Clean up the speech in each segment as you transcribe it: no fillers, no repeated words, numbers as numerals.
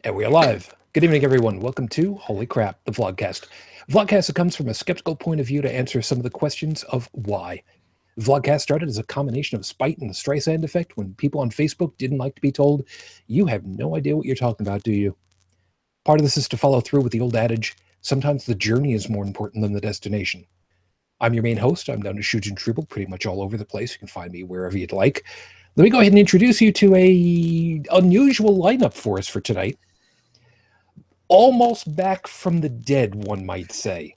And we are live. Good evening, everyone. Welcome to Holy Crap, the Vlogcast. Vlogcast that comes from a skeptical point of view to answer some of the questions of why. Vlogcast started as a combination of spite and the Streisand effect when people on Facebook didn't like to be told, you have no idea what you're talking about, do you? Part of this is to follow through with the old adage, sometimes the journey is more important than the destination. I'm your main host. I'm known as Shujin pretty much all over the place. You can find me wherever you'd like. Let me go ahead and introduce you to a unusual lineup for us for tonight. Almost back from the dead, one might say.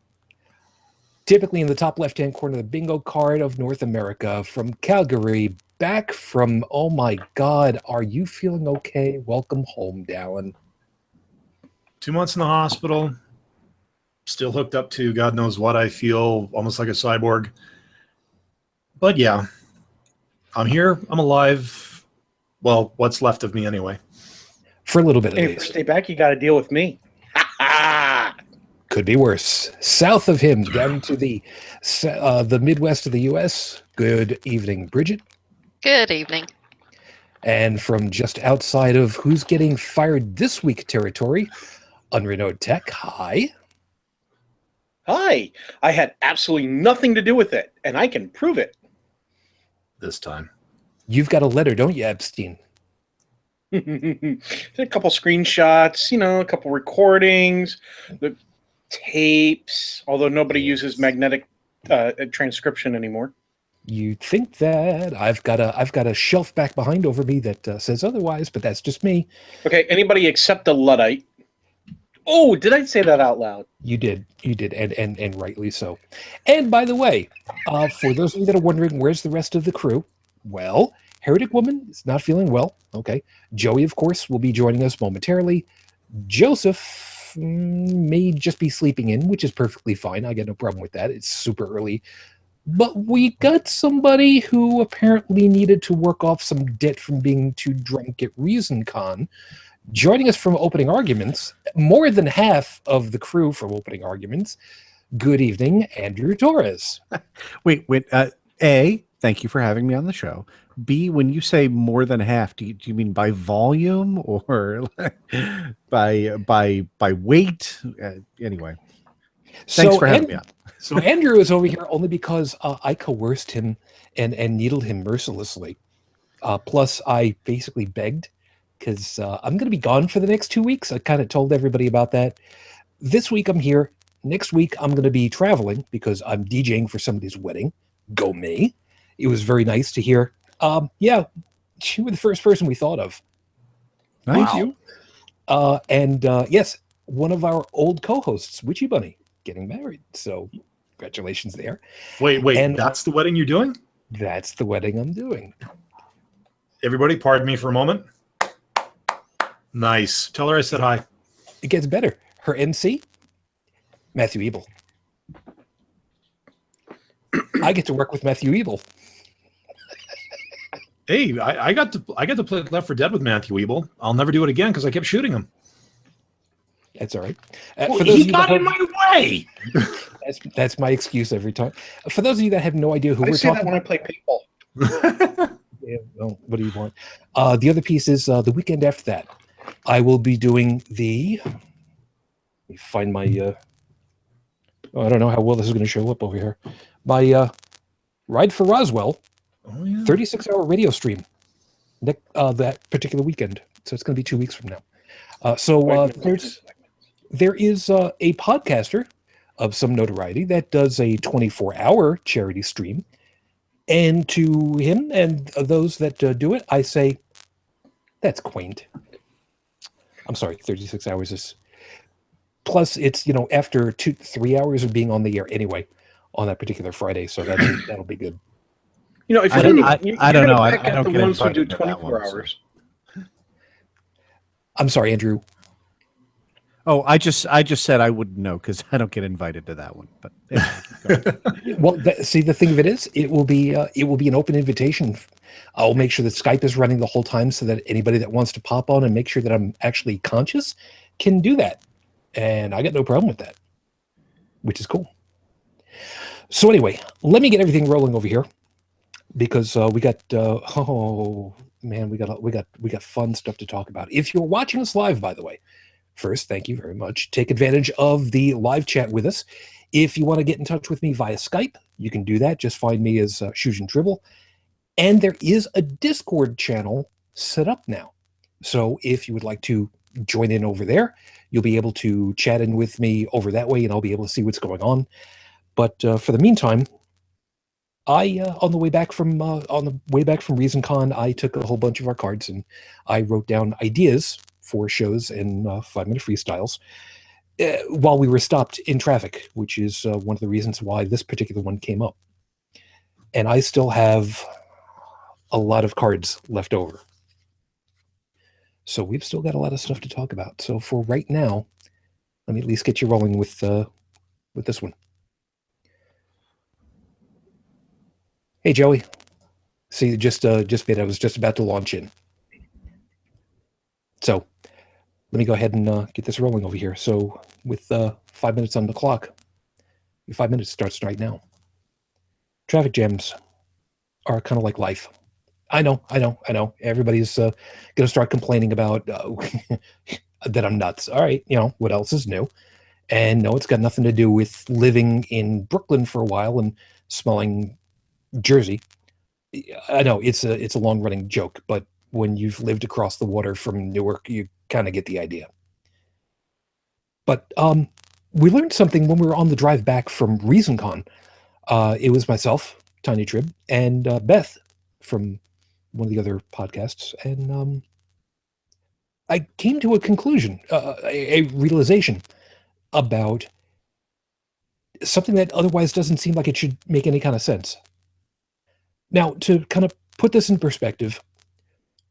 Typically in the top left-hand corner of the bingo card of North America, from Calgary, back from, oh my God, are you feeling okay? Welcome home, Dalan. 2 months in the hospital, still hooked up to God knows what. I feel almost like a cyborg. But yeah, I'm here. I'm alive. Well, what's left of me anyway. For a little bit at Hey, least. first day back, you got to deal with me. Could be worse. South of him, down to the Midwest of the U.S., good evening, Brigid. Good evening. And from just outside of who's getting fired this week territory, UnrenownedTech, hi. Hi. I had absolutely nothing to do with it, and I can prove it. This time. You've got a letter, don't you, Epstein? A couple screenshots, a couple recordings, the tapes, although nobody uses magnetic transcription anymore. You'd think that. I've got a shelf back behind over me that says otherwise, but that's just me. Okay, anybody except a Luddite. Oh, did I say that out loud? You did, and rightly so. And by the way, for those of you that are wondering, where's the rest of the crew? Well, Heretic Woman is not feeling well. Okay. Joey, of course, will be joining us momentarily. Joseph may just be sleeping in, which is perfectly fine. I got no problem with that. It's super early. But we got somebody who apparently needed to work off some debt from being too drunk at ReasonCon. Joining us from Opening Arguments, more than half of the crew from Opening Arguments. Good evening, Andrew Torrez. Wait. A, thank you for having me on the show. B, when you say more than half, do you mean by volume or by weight? Anyway, thanks for having me on. So Andrew is over here only because I coerced him and needled him mercilessly. Plus, I basically begged because I'm going to be gone for the next 2 weeks. I kind of told everybody about that. This week I'm here. Next week I'm going to be traveling because I'm DJing for somebody's wedding. Go me. It was very nice to hear. Yeah, you were the first person we thought of. Nice. Thank you. And yes, one of our old co-hosts, Witchy Bunny, getting married. So congratulations there. Wait, And that's the wedding you're doing? that's the wedding I'm doing. Everybody, pardon me for a moment. Nice. Tell her I said hi. It gets better. Her MC, Matthew Ebel. I get to work with Matthew Ebel. Hey, I got to play Left 4 Dead with Matthew Ebel. I'll never do it again because I kept shooting him. That's all right. Well, he got in my way. That's my excuse every time. For those of you that have no idea who I we're say that talking when I play paintball. Yeah, well, what do you want? The other piece is the weekend after that. I will be doing the. Let me find my. I don't know how well this is going to show up over here. My Ride for Roswell, 36-hour radio stream. That particular weekend. So it's going to be 2 weeks from now. There is a podcaster of some notoriety that does a 24-hour charity stream. And to him and those that do it, I say, that's quaint. I'm sorry, 36 hours is... Plus, it's, after 2-3 hours of being on the air anyway on that particular Friday, so that'll be good. If I don't know. I don't the get ones who invited do to that 24 one, so. hours. I'm sorry, Andrew. Oh, I just said I wouldn't know because I don't get invited to that one. But anyway, Well, see, the thing of it is, it will be an open invitation. I'll make sure that Skype is running the whole time so that anybody that wants to pop on and make sure that I'm actually conscious can do that. And I got no problem with that, which is cool. So anyway, let me get everything rolling over here because we got man, we got fun stuff to talk about. If you're watching us live, by the way, first, thank you very much. Take advantage of the live chat with us. If you want to get in touch with me via Skype, you can do that. Just find me as Shujin Tribble. And there is a Discord channel set up now. So if you would like to join in over there, you'll be able to chat in with me over that way, and I'll be able to see what's going on. But for the meantime, on the way back from ReasonCon, I took a whole bunch of our cards and I wrote down ideas for shows and 5-minute freestyles while we were stopped in traffic, which is one of the reasons why this particular one came up. And I still have a lot of cards left over. So we've still got a lot of stuff to talk about. So for right now, let me at least get you rolling with this one. Hey, Joey. See, just bit. I was just about to launch in. So let me go ahead and get this rolling over here. So with 5 minutes on the clock, your 5 minutes starts right now. Traffic jams are kind of like life. I know. Everybody's going to start complaining about that I'm nuts. All right, what else is new? And no, it's got nothing to do with living in Brooklyn for a while and smelling Jersey. I know it's a long-running joke, but when you've lived across the water from Newark, you kind of get the idea. But we learned something when we were on the drive back from ReasonCon. It was myself, Tiny Trib, and Beth from one of the other podcasts, and I came to a conclusion, a realization about something that otherwise doesn't seem like it should make any kind of sense. Now, to kind of put this in perspective,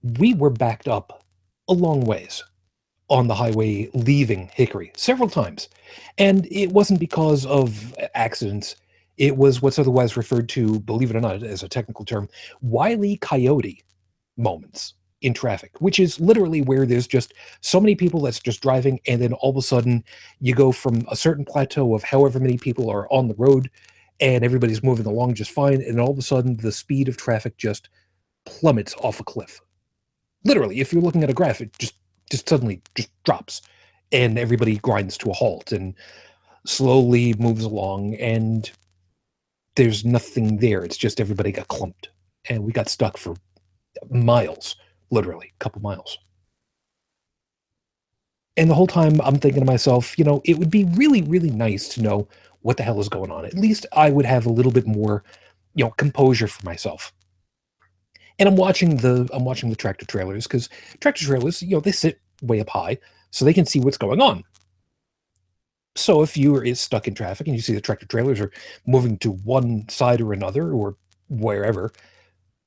we were backed up a long ways on the highway leaving Hickory several times. And it wasn't because of accidents. It was what's otherwise referred to, believe it or not, as a technical term, Wile E. Coyote moments in traffic, which is literally where there's just so many people that's just driving, and then all of a sudden you go from a certain plateau of however many people are on the road and everybody's moving along just fine, and all of a sudden the speed of traffic just plummets off a cliff. Literally, if you're looking at a graph, it just suddenly just drops and everybody grinds to a halt and slowly moves along, and there's nothing there. It's just everybody got clumped and we got stuck for miles, literally a couple miles. And the whole time I'm thinking to myself, it would be really, really nice to know what the hell is going on. At least I would have a little bit more, composure for myself. And I'm watching the tractor trailers, because tractor trailers, they sit way up high so they can see what's going on. So if you are stuck in traffic and you see the tractor trailers are moving to one side or another or wherever,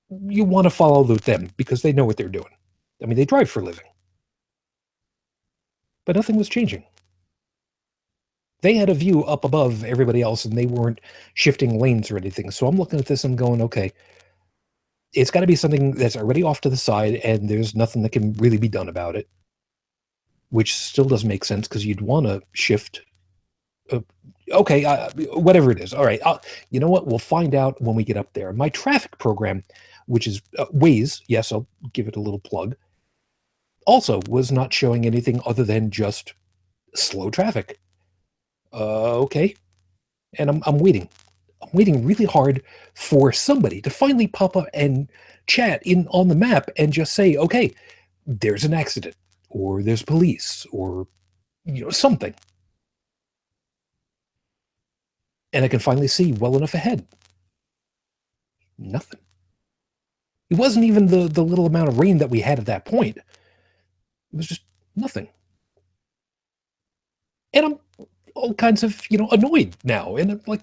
you want to follow them because they know what they're doing. I mean, they drive for a living. But nothing was changing. They had a view up above everybody else and they weren't shifting lanes or anything. So I'm looking at this and going, okay, it's got to be something that's already off to the side and there's nothing that can really be done about it, which still doesn't make sense because you'd want to shift. Okay, whatever it is. All right, you know what? We'll find out when we get up there. My traffic program, which is Waze, yes, I'll give it a little plug, also was not showing anything other than just slow traffic. Okay, and I'm waiting. I'm waiting really hard for somebody to finally pop up and chat in on the map and just say, okay, there's an accident, or there's police, or something. And I can finally see well enough ahead. Nothing. It wasn't even the little amount of rain that we had at that point. It was just nothing. And I'm all kinds of, annoyed now. And I'm like,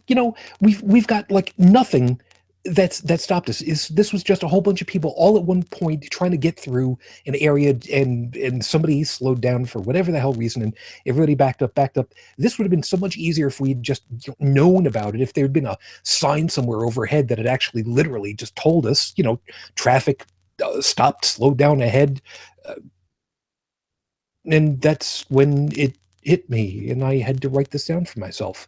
we've got like nothing that stopped us. This was just a whole bunch of people all at one point trying to get through an area, and somebody slowed down for whatever the hell reason, and everybody backed up. This would have been so much easier if we'd just known about it, if there had been a sign somewhere overhead that had actually literally just told us, traffic stopped, slowed down ahead. And that's when it hit me, and I had to write this down for myself.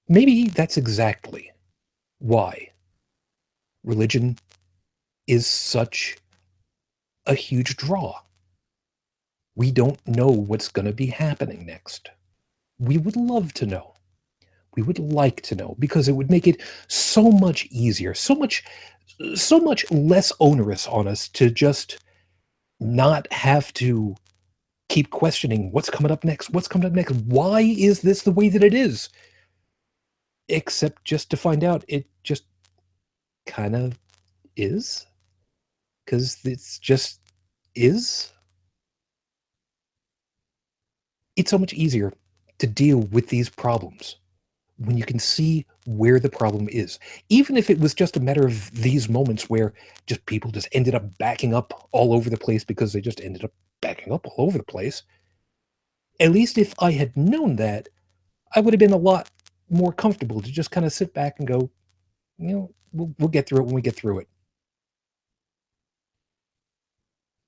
Maybe that's exactly why religion is such a huge draw. We don't know what's going to be happening next. We would love to know. We would like to know, because it would make it so much easier, so much less onerous on us to just not have to keep questioning what's coming up next. Why is this the way that it is? Except just to find out it just kind of is, because it's just is. It's so much easier to deal with these problems when you can see where the problem is. Even if it was just a matter of these moments where just people just ended up backing up all over the place because they just ended up backing up all over the place. At least if I had known that, I would have been a lot more comfortable to just kind of sit back and go, we'll get through it when we get through it.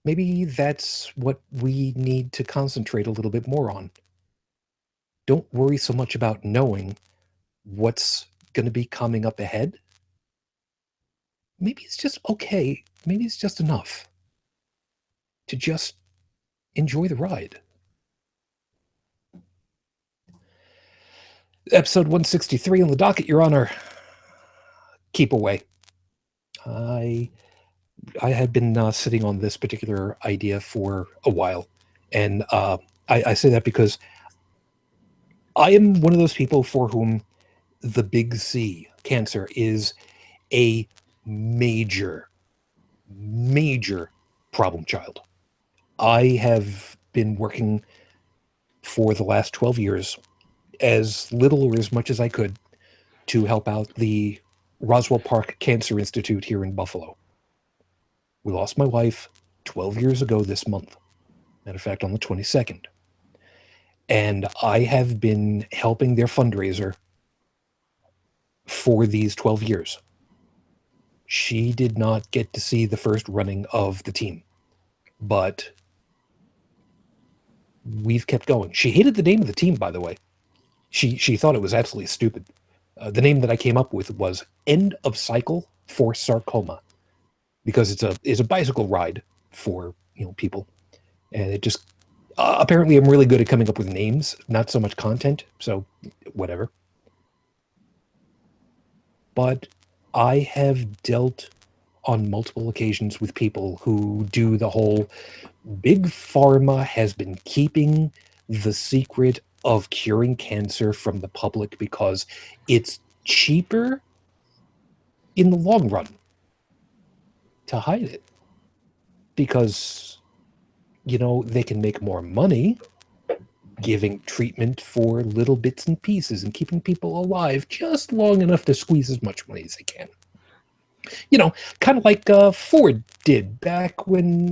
Maybe that's what we need to concentrate a little bit more on. Don't worry so much about knowing what's going to be coming up ahead. Maybe it's just okay. Maybe it's just enough to just enjoy the ride. Episode 163 on the docket, Your Honor. Keep away. I had been sitting on this particular idea for a while, and I say that because I am one of those people for whom the big C, cancer, is a major problem child. I have been working for the last 12 years, as little or as much as I could, to help out the Roswell Park Cancer Institute here in Buffalo. We lost my wife 12 years ago this month. Matter of fact, on the 22nd. And I have been helping their fundraiser for these 12 years. She did not get to see the first running of the team, but we've kept going. She hated the name of the team, by the way. She thought it was absolutely stupid. The name that I came up with was End of Cycle for Sarcoma, because it's a bicycle ride for people, and it just apparently I'm really good at coming up with names, not so much content. So whatever. But I have dealt on multiple occasions with people who do the whole Big Pharma has been keeping the secret of curing cancer from the public because it's cheaper in the long run to hide it. Because, they can make more money giving treatment for little bits and pieces and keeping people alive just long enough to squeeze as much money as they can. Kind of like Ford did back when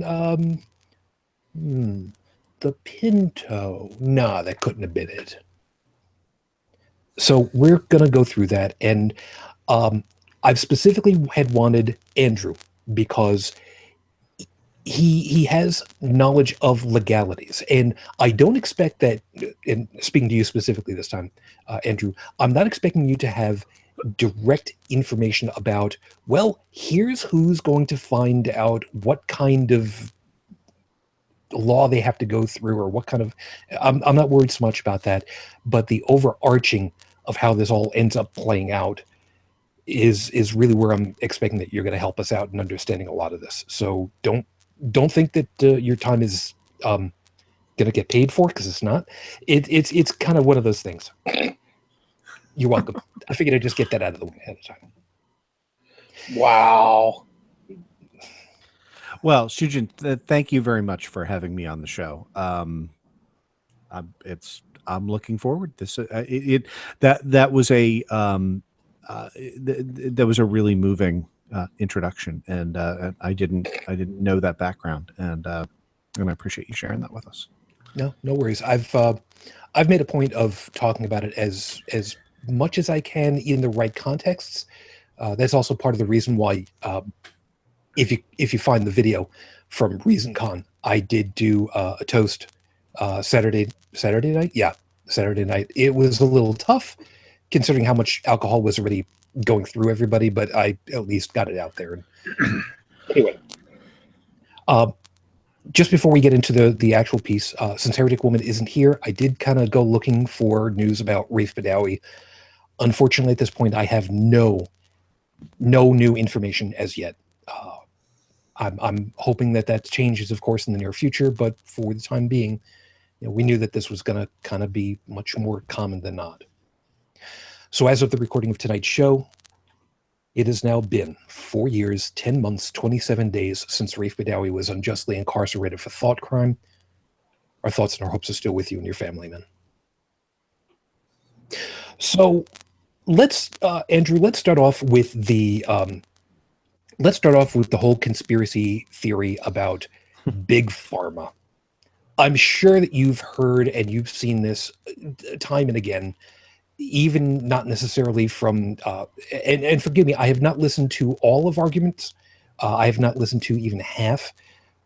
the Pinto. Nah, that couldn't have been it. So we're going to go through that. And I've specifically had wanted Andrew because he has knowledge of legalities. And I don't expect that, and speaking to you specifically this time, Andrew, I'm not expecting you to have direct information about, well, here's who's going to find out what kind of law they have to go through, or what kind of, I'm not worried so much about that, but the overarching of how this all ends up playing out is really where I'm expecting that you're going to help us out in understanding a lot of this. So don't think that your time is going to get paid for, because it's not. It's kind of one of those things. You're welcome. I figured I'd just get that out of the way ahead of time. Wow. Well, Shujin, thank you very much for having me on the show. I'm looking forward. That was a that was a really moving introduction, and I didn't know that background, and I appreciate you sharing that with us. No worries. I've made a point of talking about it as much as I can in the right contexts. That's also part of the reason why, if you find the video from ReasonCon, I did do a toast Saturday night. Yeah, Saturday night. It was a little tough considering how much alcohol was already going through everybody, but I at least got it out there. Anyway, just before we get into the actual piece, since Heretic Woman isn't here, I did kind of go looking for news about Rafe Badawi. Unfortunately, at this point, I have no new information as yet. I'm hoping that changes, of course, in the near future. But for the time being, we knew that this was going to kind of be much more common than not. So as of the recording of tonight's show, it has now been 4 years, 10 months, 27 days since Rafe Badawi was unjustly incarcerated for thought crime. Our thoughts and our hopes are still with you and your family, man. So let's, Andrew, let's start off with the whole conspiracy theory about Big Pharma. I'm sure that you've heard and you've seen this time and again, even not necessarily from, and forgive me, I have not listened to all of arguments. I have not listened to even half.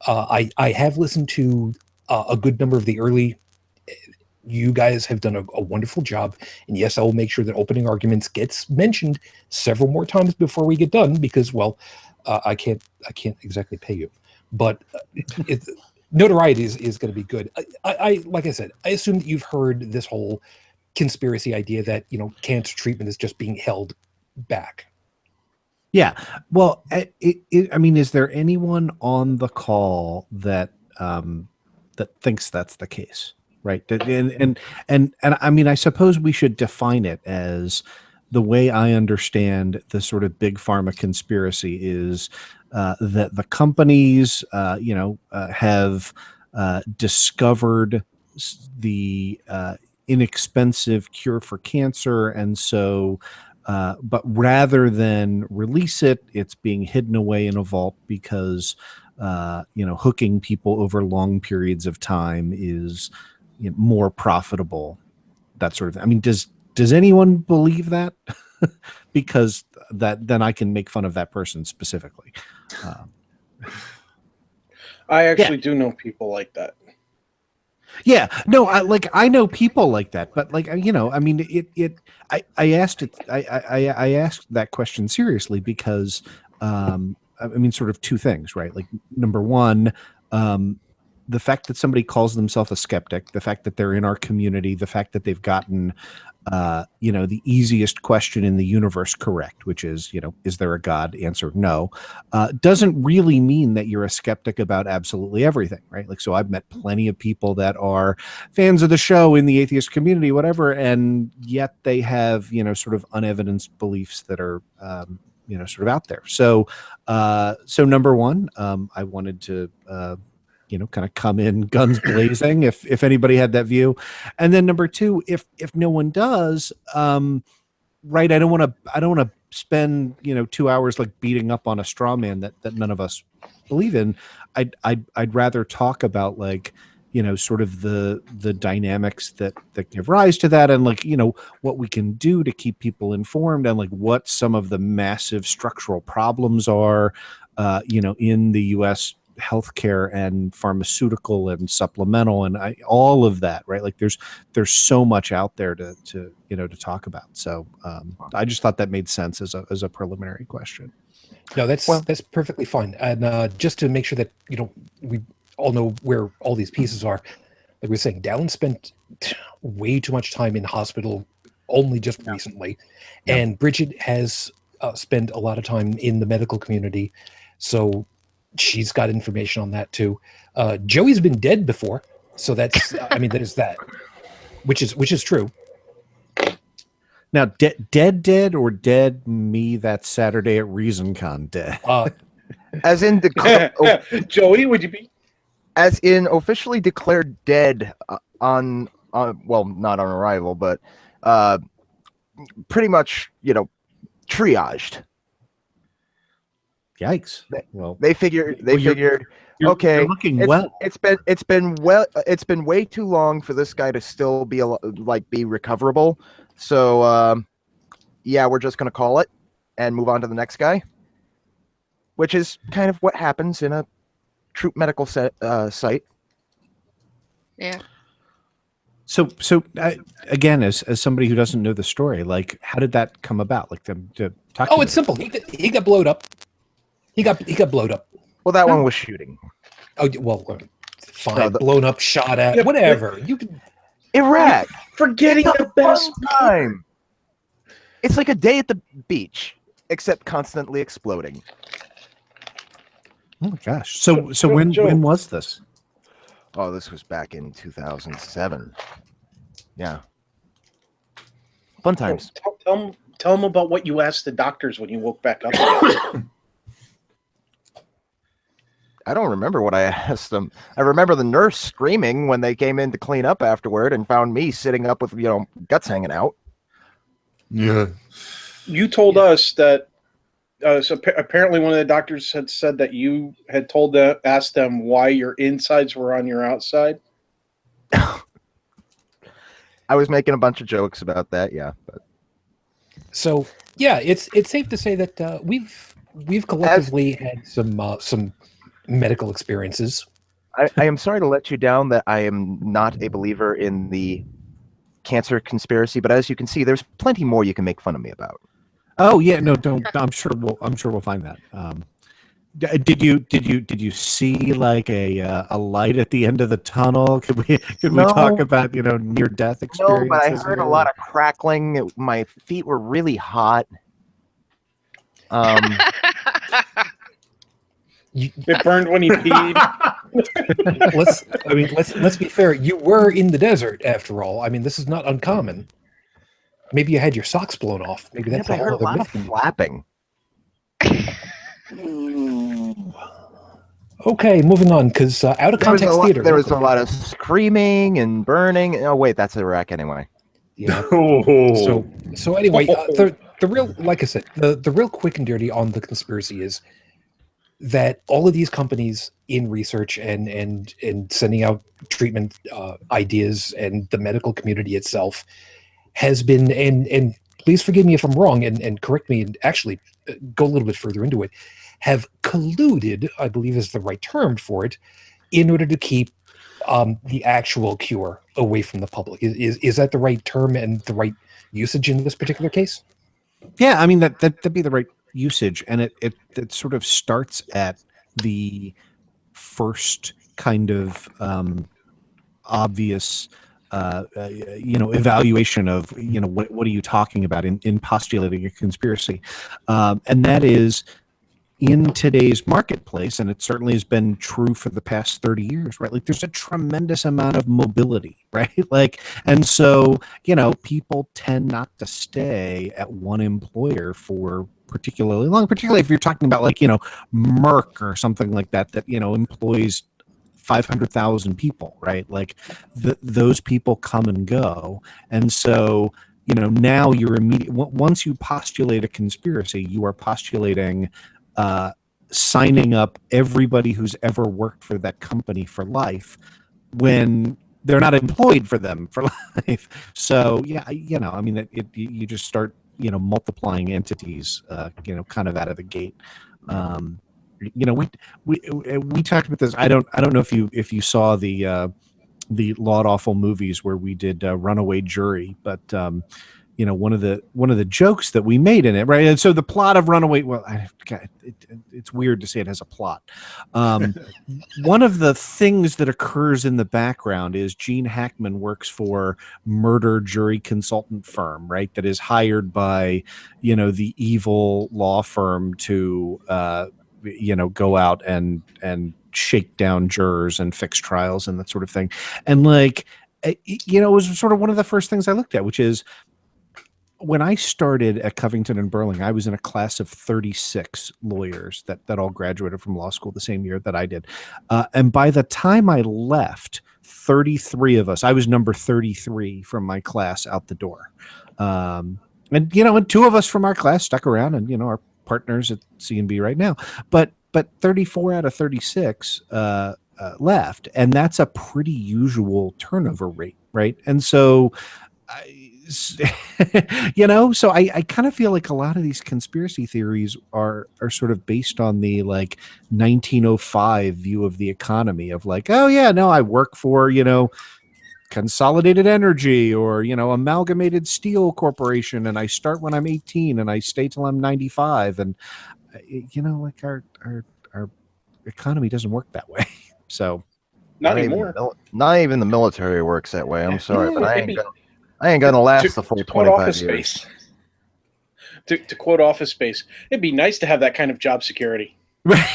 I have listened to a good number of the early. You guys have done a wonderful job. And yes, I will make sure that opening arguments gets mentioned several more times before we get done because, well, I can't exactly pay you, but notoriety is going to be good. I like I said, I assume that you've heard this whole conspiracy idea that cancer treatment is just being held back. Yeah. Well, I mean, is there anyone on the call that that thinks that's the case, right? And I mean, I suppose we should define it as the way I understand the sort of Big Pharma conspiracy is that the companies, have discovered the inexpensive cure for cancer, and so, but rather than release it, it's being hidden away in a vault because, hooking people over long periods of time is more profitable. That sort of thing. I mean, does anyone believe that? Because then I can make fun of that person specifically. I actually do know people like that. Yeah, no, I know people like that, but I mean, I asked it, I asked that question seriously because, I mean, sort of two things, right? Like, number one, the fact that somebody calls themselves a skeptic, the fact that they're in our community, the fact that they've gotten, the easiest question in the universe correct, which is, is there a God? Answer no, doesn't really mean that you're a skeptic about absolutely everything, right? Like, so I've met plenty of people that are fans of the show in the atheist community, whatever, and yet they have, sort of unevidenced beliefs that are, sort of out there. So, number one, I wanted to, kind of come in guns blazing if anybody had that view. And then number two, if no one does, right, I don't want to spend, 2 hours like beating up on a straw man that none of us believe in. I'd rather talk about like, sort of the dynamics that give rise to that, and like, what we can do to keep people informed, and like what some of the massive structural problems are, in the U.S. healthcare and pharmaceutical and supplemental and all of that, right? Like there's so much out there to talk about. So I just thought that made sense as a preliminary question. No, that's perfectly fine. And just to make sure that we all know where all these pieces are, like we were saying, Dalan spent way too much time in hospital only just recently, and Brigid has spent a lot of time in the medical community, so she's got information on that too. Joey's been dead before, so that's I mean, there's that, which is true. Now, dead or dead me that Saturday at ReasonCon dead? As in the Joey, would you be? As in officially declared dead on well, not on arrival, but pretty much triaged. Yikes! Well, they figured okay, you're looking well. It's been way too long for this guy to still be be recoverable. So yeah, we're just gonna call it and move on to the next guy, which is kind of what happens in a troop medical site. Yeah. So again, as somebody who doesn't know the story, like, how did that come about? Like, to talk. Oh, it's simple. He got blowed up. He got blowed up. Well, that one was shooting. Oh well, fine. No, Blown up, shot at, Yeah, whatever. You can. Iraq. Forgetting It's a the best fun time. It's like a day at the beach, except constantly exploding. Oh my gosh. So Joe- when was this? Oh, this was back in 2007. Yeah. Fun times. Tell them about what you asked the doctors when you woke back up. I don't remember what I asked them. I remember the nurse screaming when they came in to clean up afterward and found me sitting up with, guts hanging out. Yeah. You told us that. So apparently, one of the doctors had said that you had asked them why your insides were on your outside. I was making a bunch of jokes about that, yeah. But So yeah, it's safe to say that we've collectively had some medical experiences. I am sorry to let you down that I am not a believer in the cancer conspiracy, but as you can see, there's plenty more you can make fun of me about. Oh yeah, no, don't. I'm sure we'll find that. Did you see like a light at the end of the tunnel? Could we No. talk about near death No, experiences? but I heard a here? lot of crackling. My feet were really hot. It burned when you peed. Let's be fair. You were in the desert after all. I mean, this is not uncommon. Maybe you had your socks blown off. Maybe that's I a heard whole a lot other of myth. flapping. Okay, moving on, because out of context theater. There was a lot of screaming and burning. Oh wait, that's Iraq anyway. Yeah. Oh. So anyway, the real, like I said, the real quick and dirty on the conspiracy is that all of these companies in research and sending out treatment ideas, and the medical community itself has been, and please forgive me if I'm wrong, and correct me, and actually go a little bit further into it, have colluded, I believe is the right term for it, in order to keep the actual cure away from the public. Is that the right term and the right usage in this particular case? Yeah, I mean that'd be the right usage, and it sort of starts at the first kind of obvious evaluation of what are you talking about in postulating a conspiracy, and that is in today's marketplace, and it certainly has been true for the past 30 years, right? Like there's a tremendous amount of mobility, right? Like, and so, people tend not to stay at one employer for particularly long, particularly if you're talking about like, Merck or something like that, employs 500,000 people, right? Like those people come and go. And so, now you're once you postulate a conspiracy, you are postulating signing up everybody who's ever worked for that company for life when they're not employed for them for life. So yeah, I mean, you just start multiplying entities, kind of out of the gate. We talked about this. I don't know if you saw the Lawed Awful movies where we did Runaway Jury, but one of the jokes that we made in it, right? And so the plot of Runaway, it's weird to say it has a plot. One of the things that occurs in the background is Gene Hackman works for murder jury consultant firm, right? That is hired by, the evil law firm to, go out and shake down jurors and fix trials and that sort of thing. And like, it was sort of one of the first things I looked at, which is, when I started at Covington and Burling, I was in a class of 36 lawyers that all graduated from law school the same year that I did. And by the time I left, 33 of us, I was number 33 from my class out the door. And two of us from our class stuck around and, are partners at C&B right now. But 34 out of 36 left. And that's a pretty usual turnover rate, right? And so so I kind of feel like a lot of these conspiracy theories are sort of based on the like 1905 view of the economy of like, oh yeah, no, I work for, Consolidated Energy or, Amalgamated Steel Corporation, and I start when I'm 18 and I stay till I'm 95. And you know, like our economy doesn't work that way. So Not even anymore. Not even the military works that way. I'm sorry, but I It'd ain't gonna last the full to quote 25 Office years. Space. To quote Office Space, it'd be nice to have that kind of job security. right,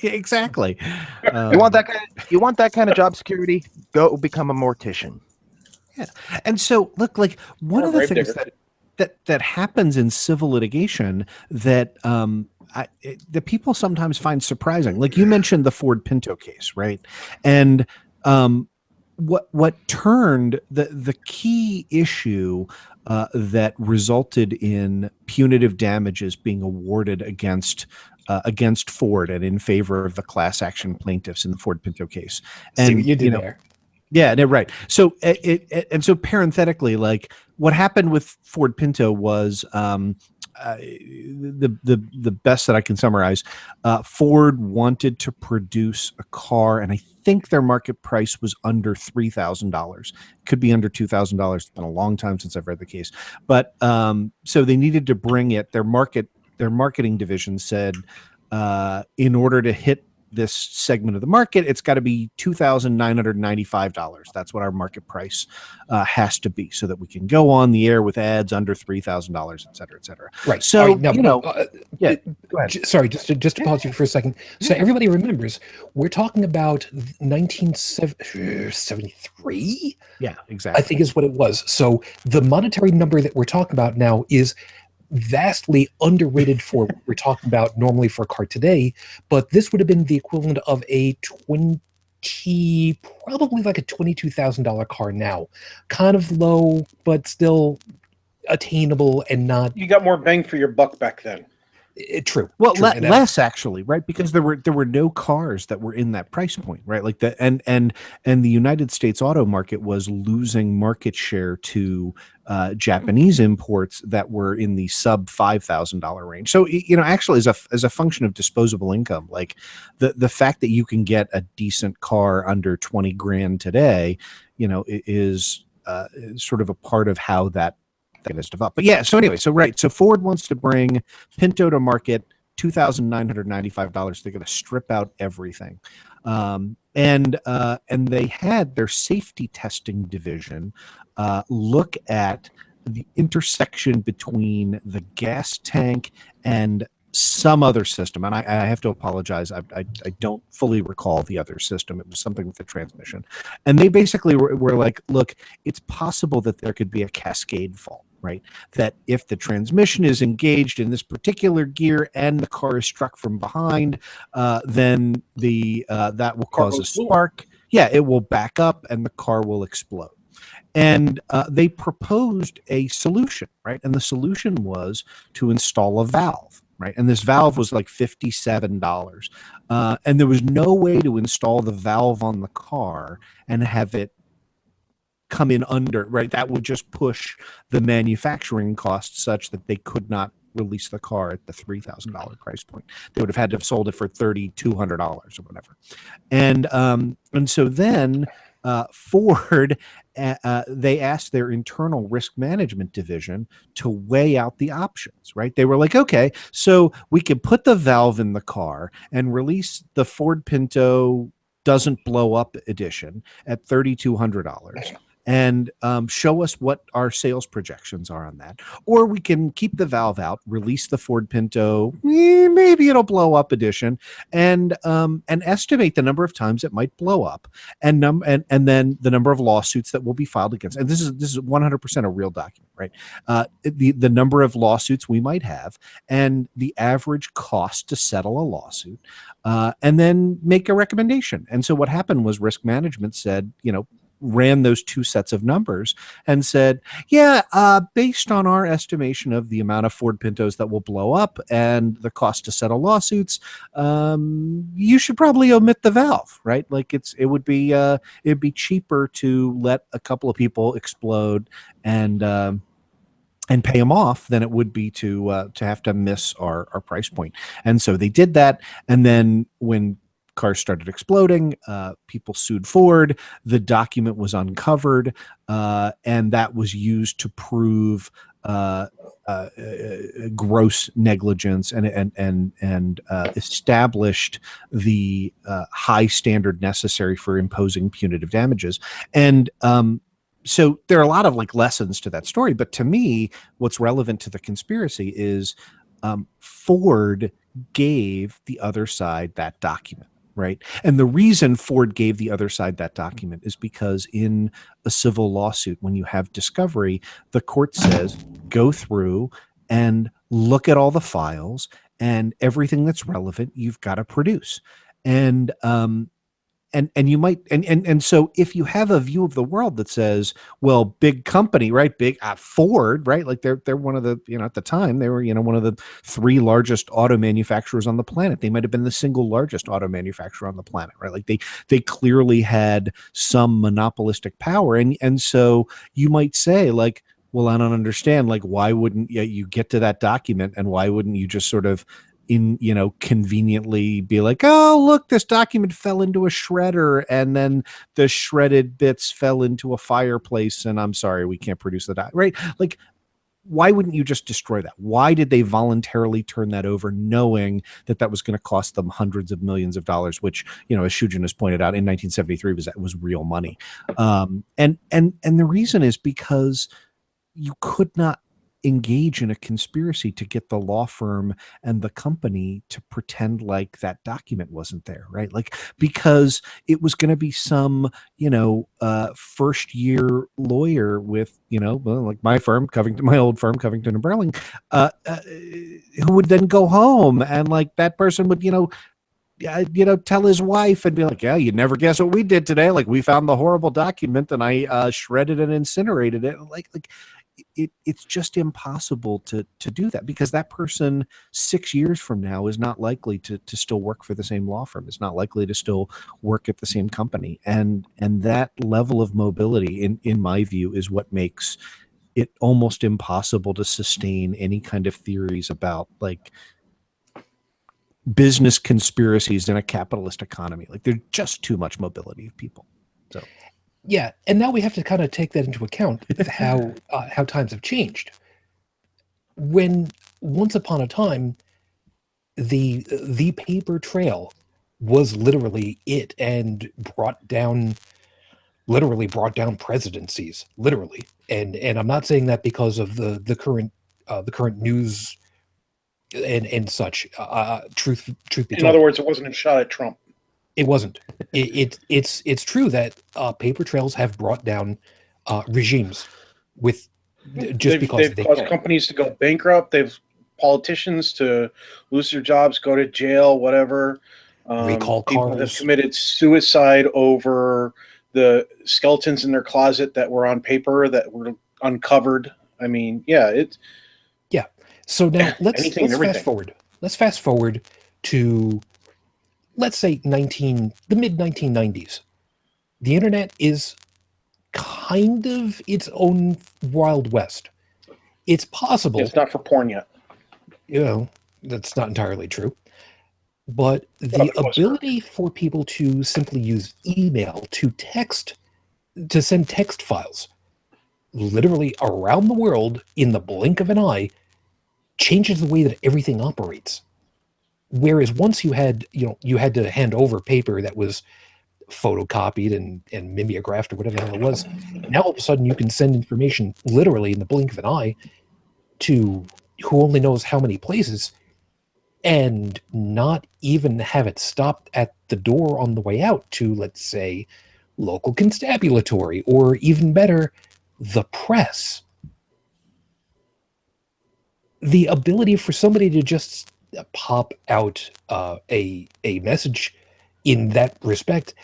exactly. You want that kind you want that kind of job security? Go become a mortician. And so, look, like one Or of the grave things digger. that happens in civil litigation that that people sometimes find surprising. Like you mentioned the Ford Pinto case, right? And what turned the key issue that resulted in punitive damages being awarded against Ford and in favor of the class action plaintiffs in the Ford Pinto case. And See what you did there. yeah, no, right. So and so parenthetically, like what happened with Ford Pinto was the best that I can summarize. Ford wanted to produce a car, and I think their market price was under $3,000. Could be under $2,000. It's been a long time since I've read the case, but so they needed to bring it. Their marketing division said, in order to hit this segment of the market, it's got to be $2,995. That's what our market price has to be, so that we can go on the air with ads under $3,000, et cetera, et cetera. Right. So All right, now, you know, yeah. Go ahead. Sorry, just to pause you for a second. So everybody remembers, we're talking about 1973. Yeah, exactly. I think is what it was. So the monetary number that we're talking about now is vastly underrated for what we're talking about normally for a car today, but this would have been the equivalent of a probably like a $22,000 car now. Kind of low, but still attainable and not You got more bang for your buck back then. true. Well, true. And less actually, right? Because there were no cars that were in that price point, right? Like the and the United States auto market was losing market share to Japanese imports that were in the sub $5,000 range. So you know, actually, as a function of disposable income, like the fact that you can get a decent car under 20 grand today, you know, is sort of a part of how that has developed. But yeah, so anyway, so right, so Ford wants to bring Pinto to market, $2,995. They're going to strip out everything, and they had their safety testing division look at the intersection between the gas tank and some other system, and I have to apologize. I don't fully recall the other system. It was something with the transmission, and they basically were like, look, it's possible that there could be a cascade fault, right? That if the transmission is engaged in this particular gear and the car is struck from behind, then that will cause a spark. Yeah, it will back up and the car will explode. And they proposed a solution, right? And the solution was to install a valve. Right. And this valve was like $57. And there was no way to install the valve on the car and have it come in under, right? That would just push the manufacturing costs such that they could not release the car at the $3,000 price point. They would have had to have sold it for $3,200 or whatever. And so then Ford, they asked their internal risk management division to weigh out the options, right? They were like, okay, so we can put the valve in the car and release the Ford Pinto doesn't blow up edition at $3,200 and show us what our sales projections are on that. Or we can keep the valve out, release the Ford Pinto, maybe it'll blow up edition, and estimate the number of times it might blow up, and then the number of lawsuits that will be filed against. And this is 100% a real document, right? The number of lawsuits we might have, and the average cost to settle a lawsuit, and then make a recommendation. And so what happened was risk management said, ran those two sets of numbers and said, yeah, based on our estimation of the amount of Ford Pintos that will blow up and the cost to settle lawsuits, you should probably omit the valve, right? Like it'd be cheaper to let a couple of people explode and pay them off than it would be to have to miss our price point. And so they did that. And then when cars started exploding, people sued Ford, the document was uncovered, and that was used to prove gross negligence and established the high standard necessary for imposing punitive damages. And so there are a lot of like lessons to that story, but to me, what's relevant to the conspiracy is Ford gave the other side that document. Right. And the reason Ford gave the other side that document is because in a civil lawsuit, when you have discovery, the court says, go through and look at all the files and everything that's relevant, you've got to produce. And you might and so if you have a view of the world that says, well, big company, right, big Ford, right, like they're one of the, at the time they were one of the 3 largest auto manufacturers on the planet. They might have been the single largest auto manufacturer on the planet, right? Like they clearly had some monopolistic power, and so you might say like, well, I don't understand, like why wouldn't you get to that document, and why wouldn't you just sort of conveniently be like, oh, look, this document fell into a shredder and then the shredded bits fell into a fireplace and I'm sorry, we can't produce the right? Like, why wouldn't you just destroy that? Why did they voluntarily turn that over knowing that that was going to cost them hundreds of millions of dollars, which, as Shujin has pointed out, in 1973 was real money. And the reason is because you could not engage in a conspiracy to get the law firm and the company to pretend like that document wasn't there, right? Like, because it was going to be some, first year lawyer with, like my firm, my old firm, Covington and Burling, who would then go home and like that person would, tell his wife and be like, yeah, you'd never guess what we did today. Like we found the horrible document and I shredded and incinerated it. Like, it's just impossible to do that, because that person 6 years from now is not likely to still work for the same law firm. It's not likely to still work at the same company. And that level of mobility, in my view, is what makes it almost impossible to sustain any kind of theories about like business conspiracies in a capitalist economy. Like there's just too much mobility of people. So. Yeah, and now we have to kind of take that into account, how times have changed. When once upon a time, the paper trail was literally it, and brought down presidencies, literally. And I'm not saying that because of the current news and such. Truth be told, in other words, it wasn't a shot at Trump. It wasn't. It's true that paper trails have brought down regimes with because they've caused companies to go bankrupt. They've politicians to lose their jobs, go to jail, whatever. Recall people cars. have committed suicide over the skeletons in their closet that were on paper that were uncovered. I mean, yeah. So now let's fast forward. Let's fast forward to, let's say, the mid 1990s. The internet is kind of its own Wild West. It's possible. It's not for porn yet. That's not entirely true. But the ability for people to simply use email to send text files literally around the world in the blink of an eye changes the way that everything operates. Whereas once you had to hand over paper that was photocopied and mimeographed or whatever the hell it was, now all of a sudden you can send information literally in the blink of an eye to who only knows how many places, and not even have it stopped at the door on the way out to, let's say, local constabulary, or even better, the press. The ability for somebody to just pop out a message in that respect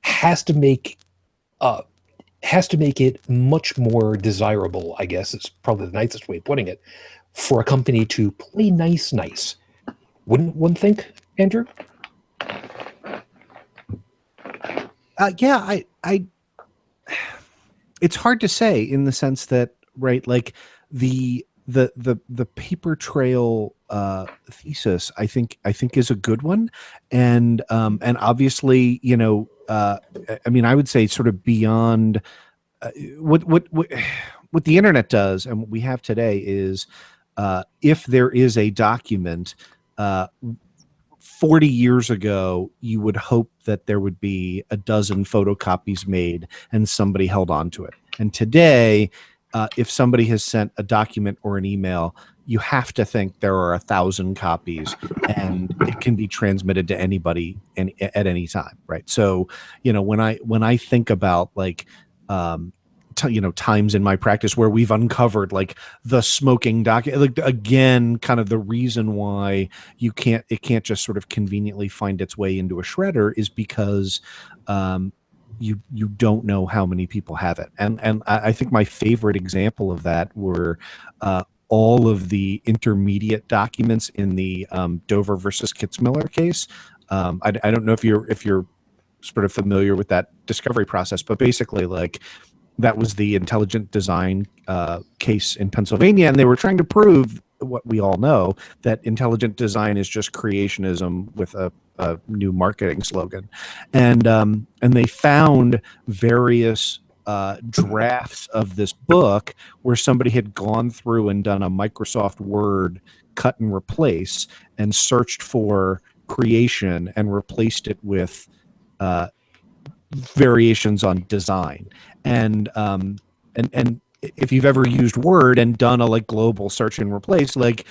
has to make it much more desirable, I guess is probably the nicest way of putting it, for a company to play nice. Wouldn't one think, Andrew? Yeah, I it's hard to say, in the sense that, right, like the paper trail thesis, I think is a good one, and obviously, I mean, I would say sort of beyond what what the internet does and what we have today is if there is a document 40 years ago, you would hope that there would be a dozen photocopies made and somebody held on to it. And today, if somebody has sent a document or an email, you have to think there are 1,000 copies and it can be transmitted to anybody at any time, right? So, when I think about like, times in my practice where we've uncovered like the smoking document, like again, kind of the reason why it can't just sort of conveniently find its way into a shredder is because you don't know how many people have it. And I think my favorite example of that were all of the intermediate documents in the Dover versus Kitzmiller case. I don't know if you're sort of familiar with that discovery process, but basically like that was the intelligent design case in Pennsylvania, and they were trying to prove what we all know, that intelligent design is just creationism with a new marketing slogan. And they found various drafts of this book where somebody had gone through and done a Microsoft Word cut and replace and searched for creation and replaced it with variations on design. And if you've ever used Word and done a like global search and replace, like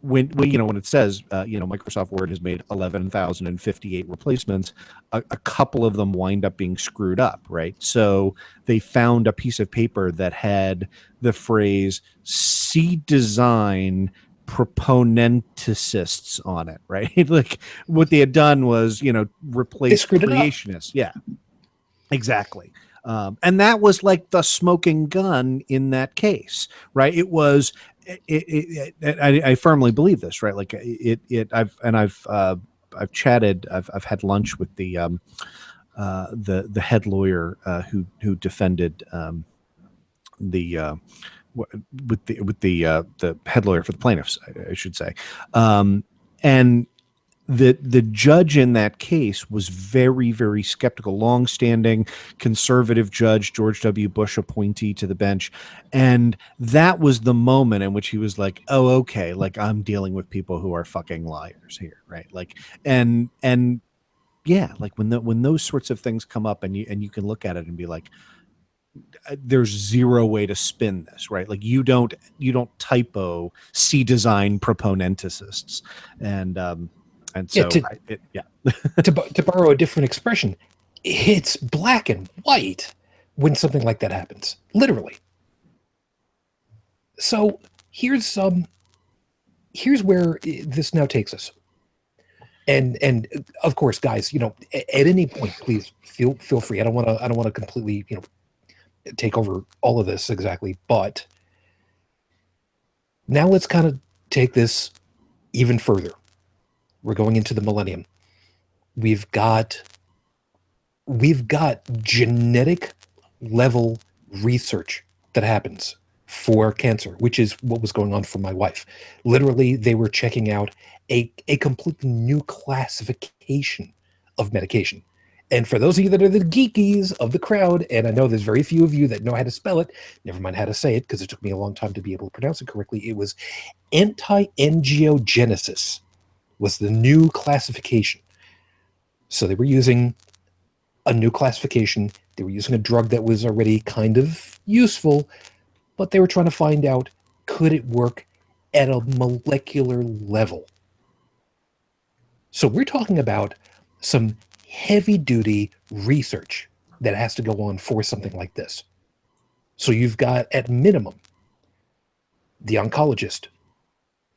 when it says Microsoft Word has made 11,058 replacements, a couple of them wind up being screwed up, right? So they found a piece of paper that had the phrase "C design proponenticists" on it, right? Like what they had done was replace creationists. Yeah, exactly. And that was like the smoking gun in that case, right? It was. I firmly believe this, right? Like I've chatted. I've had lunch with the head lawyer who defended the head lawyer for the plaintiffs, I should say, and the judge in that case was very, very skeptical, longstanding conservative judge, George W. Bush appointee to the bench. And that was the moment in which he was like, oh, okay, like I'm dealing with people who are fucking liars here, right? Like, and yeah, like when those sorts of things come up and you can look at it and be like, there's zero way to spin this, right? Like you don't typo C design proponenticists. And so, to borrow a different expression, it's black and white when something like that happens, literally. So here's where this now takes us, and of course, guys, at any point, please feel free. I don't want to completely take over all of this exactly, but now let's kind of take this even further. We're going into the millennium. We've got genetic level research that happens for cancer, which is what was going on for my wife. Literally, they were checking out a completely new classification of medication. And for those of you that are the geekies of the crowd, and I know there's very few of you that know how to spell it, never mind how to say it, because it took me a long time to be able to pronounce it correctly. It was anti-angiogenesis. Was the new classification. So they were using a new classification. They were using a drug that was already kind of useful, but they were trying to find out, could it work at a molecular level? So we're talking about some heavy-duty research that has to go on for something like this. So you've got, at minimum, the oncologist,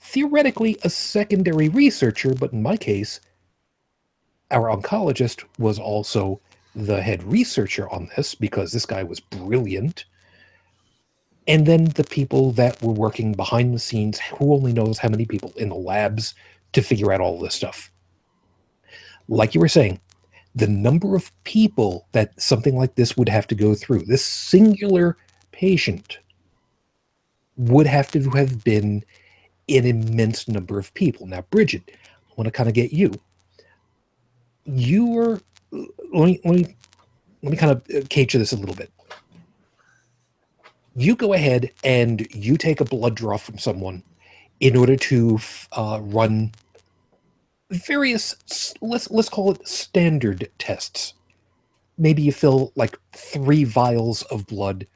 theoretically a secondary researcher, but in my case, our oncologist was also the head researcher on this because this guy was brilliant. And then the people that were working behind the scenes, who only knows how many people in the labs to figure out all this stuff. Like you were saying, the number of people that something like this would have to go through, this singular patient would have to have been an immense number of people. Now, Brigid, I want to kind of get you. You were, let me kind of cage this a little bit. You go ahead and you take a blood draw from someone in order to run various, let's call it standard tests. Maybe you fill like 3 vials of blood.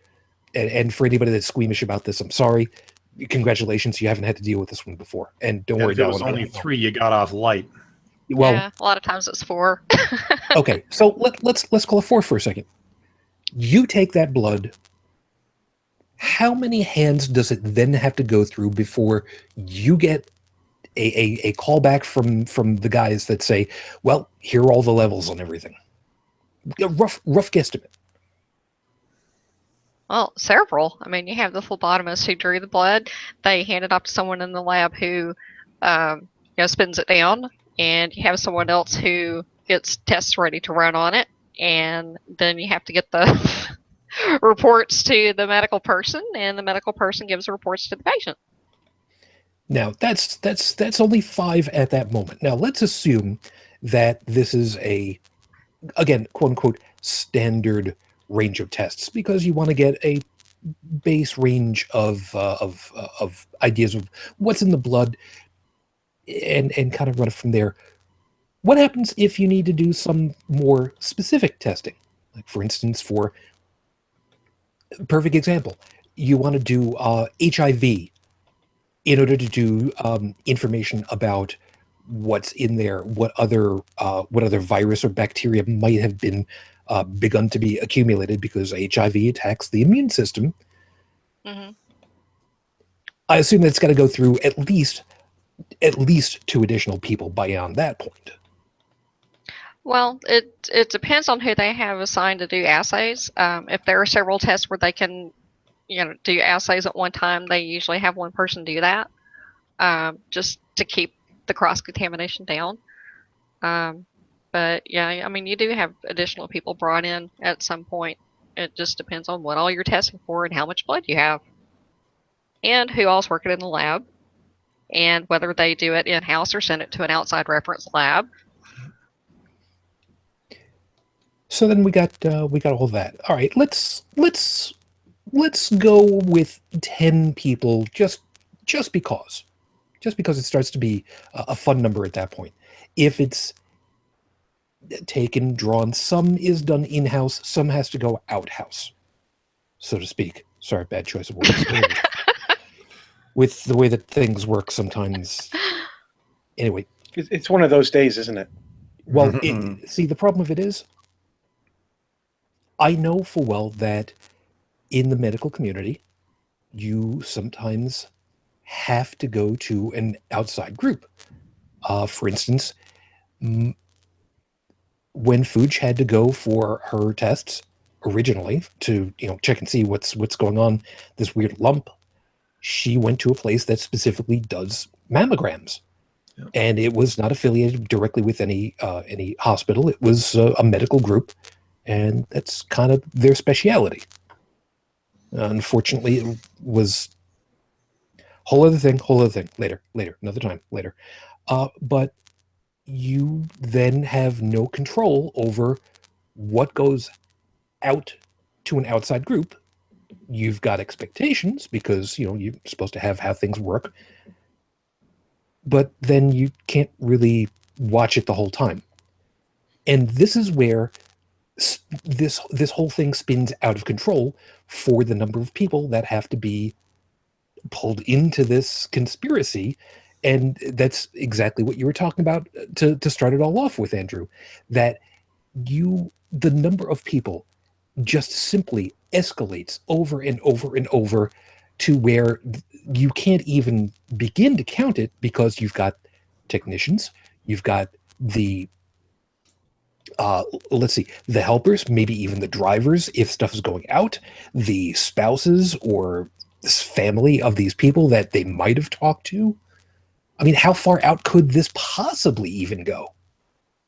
And for anybody that's squeamish about this, I'm sorry. Congratulations, you haven't had to deal with this one before. And don't worry If it about was it. only 3, you got off light. Well, Yeah, a lot of times it's 4. okay, so let's call it 4 for a second. You take that blood. How many hands does it then have to go through before you get a call back from the guys that say, well, here are all the levels on everything? A rough guesstimate. Well, several. I mean, you have the phlebotomist who drew the blood. They hand it off to someone in the lab who, spins it down, and you have someone else who gets tests ready to run on it, and then you have to get the reports to the medical person, and the medical person gives the reports to the patient. Now, that's only 5 at that moment. Now, let's assume that this is a, again, quote unquote, standard range of tests, because you want to get a base range of ideas of what's in the blood and kind of run it from there. What happens if you need to do some more specific testing? Like, for instance, for perfect example, you want to do HIV in order to do information about what's in there, what other virus or bacteria might have been begun to be accumulated, because HIV attacks the immune system. Mm-hmm. I assume that's got to go through at least 2 additional people beyond that point. Well, it depends on who they have assigned to do assays. If there are several tests where they can, do assays at one time, they usually have one person do that, just to keep the cross-contamination down. But yeah, I mean, you do have additional people brought in at some point. It just depends on what all you're testing for and how much blood you have, and who all's working in the lab, and whether they do it in-house or send it to an outside reference lab. So then we got all that. All right, let's go with 10 people, just because it starts to be a fun number at that point. If it's taken, drawn, some is done in-house, some has to go out-house, so to speak. Sorry, bad choice of words. With the way that things work sometimes. Anyway. It's one of those days, isn't it? Well, see, the problem with it is, I know full well that in the medical community, you sometimes have to go to an outside group. For instance, when Fuj had to go for her tests originally to check and see what's going on, this weird lump, she went to a place that specifically does mammograms. Yeah. And it was not affiliated directly with any hospital. It was a medical group, and that's kind of their speciality. Unfortunately, it was whole other thing, later, another time, later. But you then have no control over what goes out to an outside group. You've got expectations because, you're supposed to have how things work. But then you can't really watch it the whole time. And this is where this whole thing spins out of control for the number of people that have to be pulled into this conspiracy. And that's exactly what you were talking about to start it all off with, Andrew, that the number of people just simply escalates over and over and over to where you can't even begin to count it, because you've got technicians, you've got the the helpers, maybe even the drivers if stuff is going out, the spouses or this family of these people that they might have talked to. I mean, how far out could this possibly even go?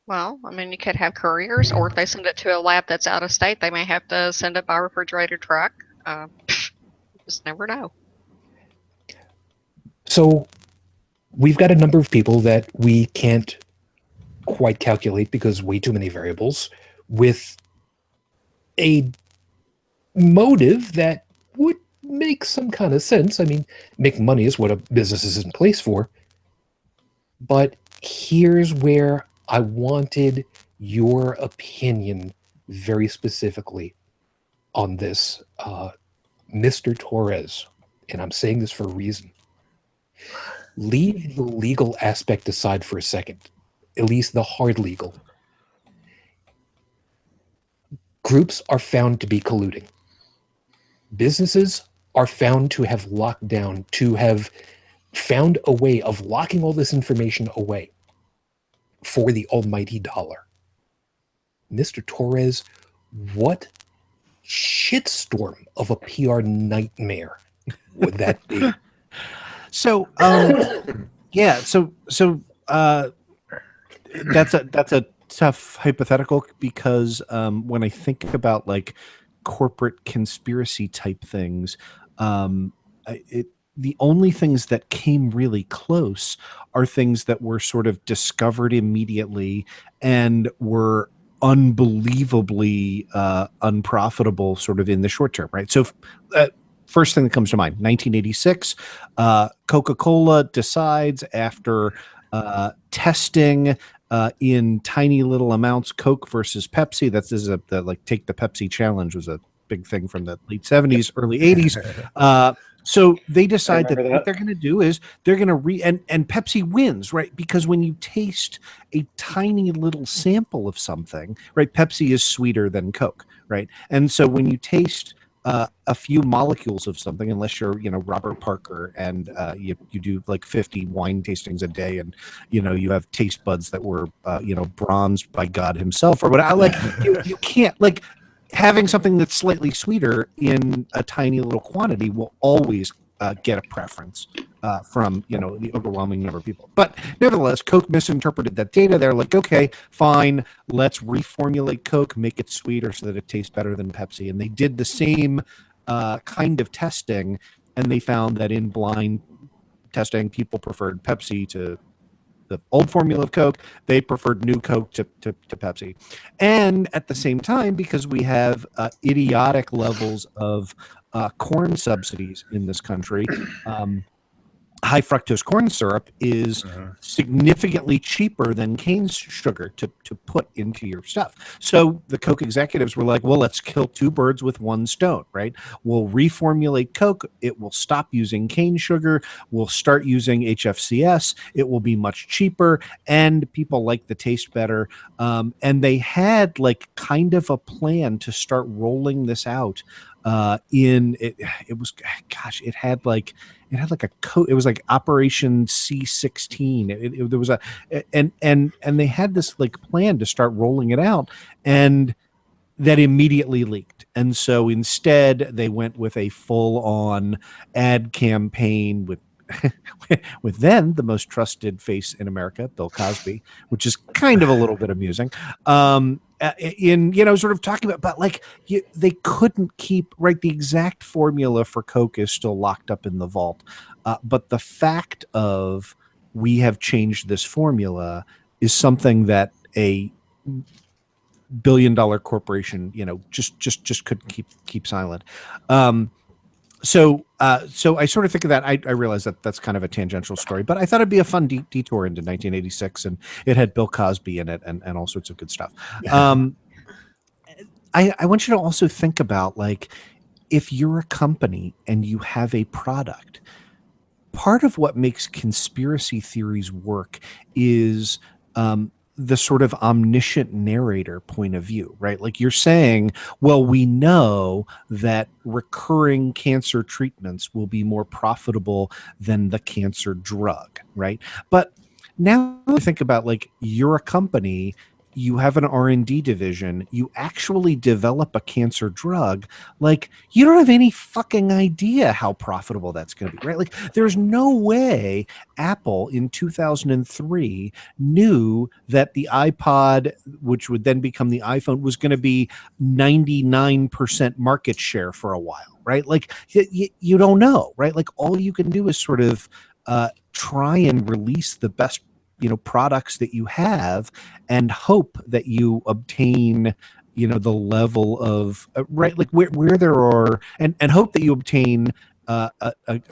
Well, I mean, you could have couriers, or if they send it to a lab that's out of state, they may have to send it by refrigerated truck. Just never know. So we've got a number of people that we can't quite calculate because way too many variables, with a motive that would makes some kind of sense. I mean, making money is what a business is in place for. But here's where I wanted your opinion very specifically on this, Mr. Torrez. And I'm saying this for a reason. Leave the legal aspect aside for a second, at least the hard legal. Groups are found to be colluding. Businesses are found to have locked down, to have found a way of locking all this information away for the almighty dollar. Mr. Torrez, what shitstorm of a PR nightmare would that be? So, yeah, so that's a tough hypothetical, because when I think about like corporate conspiracy type things, the only things that came really close are things that were sort of discovered immediately and were unbelievably unprofitable sort of in the short term, right? So first thing that comes to mind, 1986, Coca-Cola decides after testing in tiny little amounts, Coke versus Pepsi. This is the like take the Pepsi challenge was a big thing from the late 70s, early 80s. So they decide that what they're going to do is they're going to and Pepsi wins, right? Because when you taste a tiny little sample of something, right? Pepsi is sweeter than Coke, right? And so when you taste a few molecules of something, unless you're, Robert Parker and you do like 50 wine tastings a day, and you have taste buds that were bronzed by God himself or whatever. Like you can't, like, having something that's slightly sweeter in a tiny little quantity will always get a preference from the overwhelming number of people. But nevertheless, Coke misinterpreted that data. They're like, okay, fine, let's reformulate Coke, make it sweeter so that it tastes better than Pepsi. And they did the same kind of testing, and they found that in blind testing, people preferred Pepsi to the old formula of Coke. They preferred new Coke to Pepsi. And at the same time, because we have idiotic levels of corn subsidies in this country, high fructose corn syrup is significantly cheaper than cane sugar to put into your stuff. So the Coke executives were like, well, let's kill two birds with one stone, right? We'll reformulate Coke. It will stop using cane sugar. We'll start using HFCS. It will be much cheaper, and people like the taste better. And they had like kind of a plan to start rolling this out. It was like Operation C16. There was and they had this like plan to start rolling it out, and that immediately leaked. And so instead they went with a full-on ad campaign with then the most trusted face in America, Bill Cosby, which is kind of a little bit amusing. Sort of talking about, but like they couldn't keep right. The exact formula for Coke is still locked up in the vault, but the fact of we have changed this formula is something that a billion-dollar corporation, just couldn't keep silent. So I sort of think of that. I realize that that's kind of a tangential story, but I thought it'd be a fun detour into 1986, and it had Bill Cosby in it and all sorts of good stuff. I want you to also think about, like, if you're a company and you have a product, part of what makes conspiracy theories work is the sort of omniscient narrator point of view, right? Like you're saying, well, we know that recurring cancer treatments will be more profitable than the cancer drug, right? But now think about, like, you're a company, you have an R&D division, you actually develop a cancer drug, like, you don't have any fucking idea how profitable that's going to be, right? Like, there's no way Apple in 2003 knew that the iPod, which would then become the iPhone, was going to be 99% market share for a while, right? Like, you don't know, right? Like, all you can do is sort of try and release the best products that you have and hope that you obtain the level of right, like where there are, and hope that you obtain a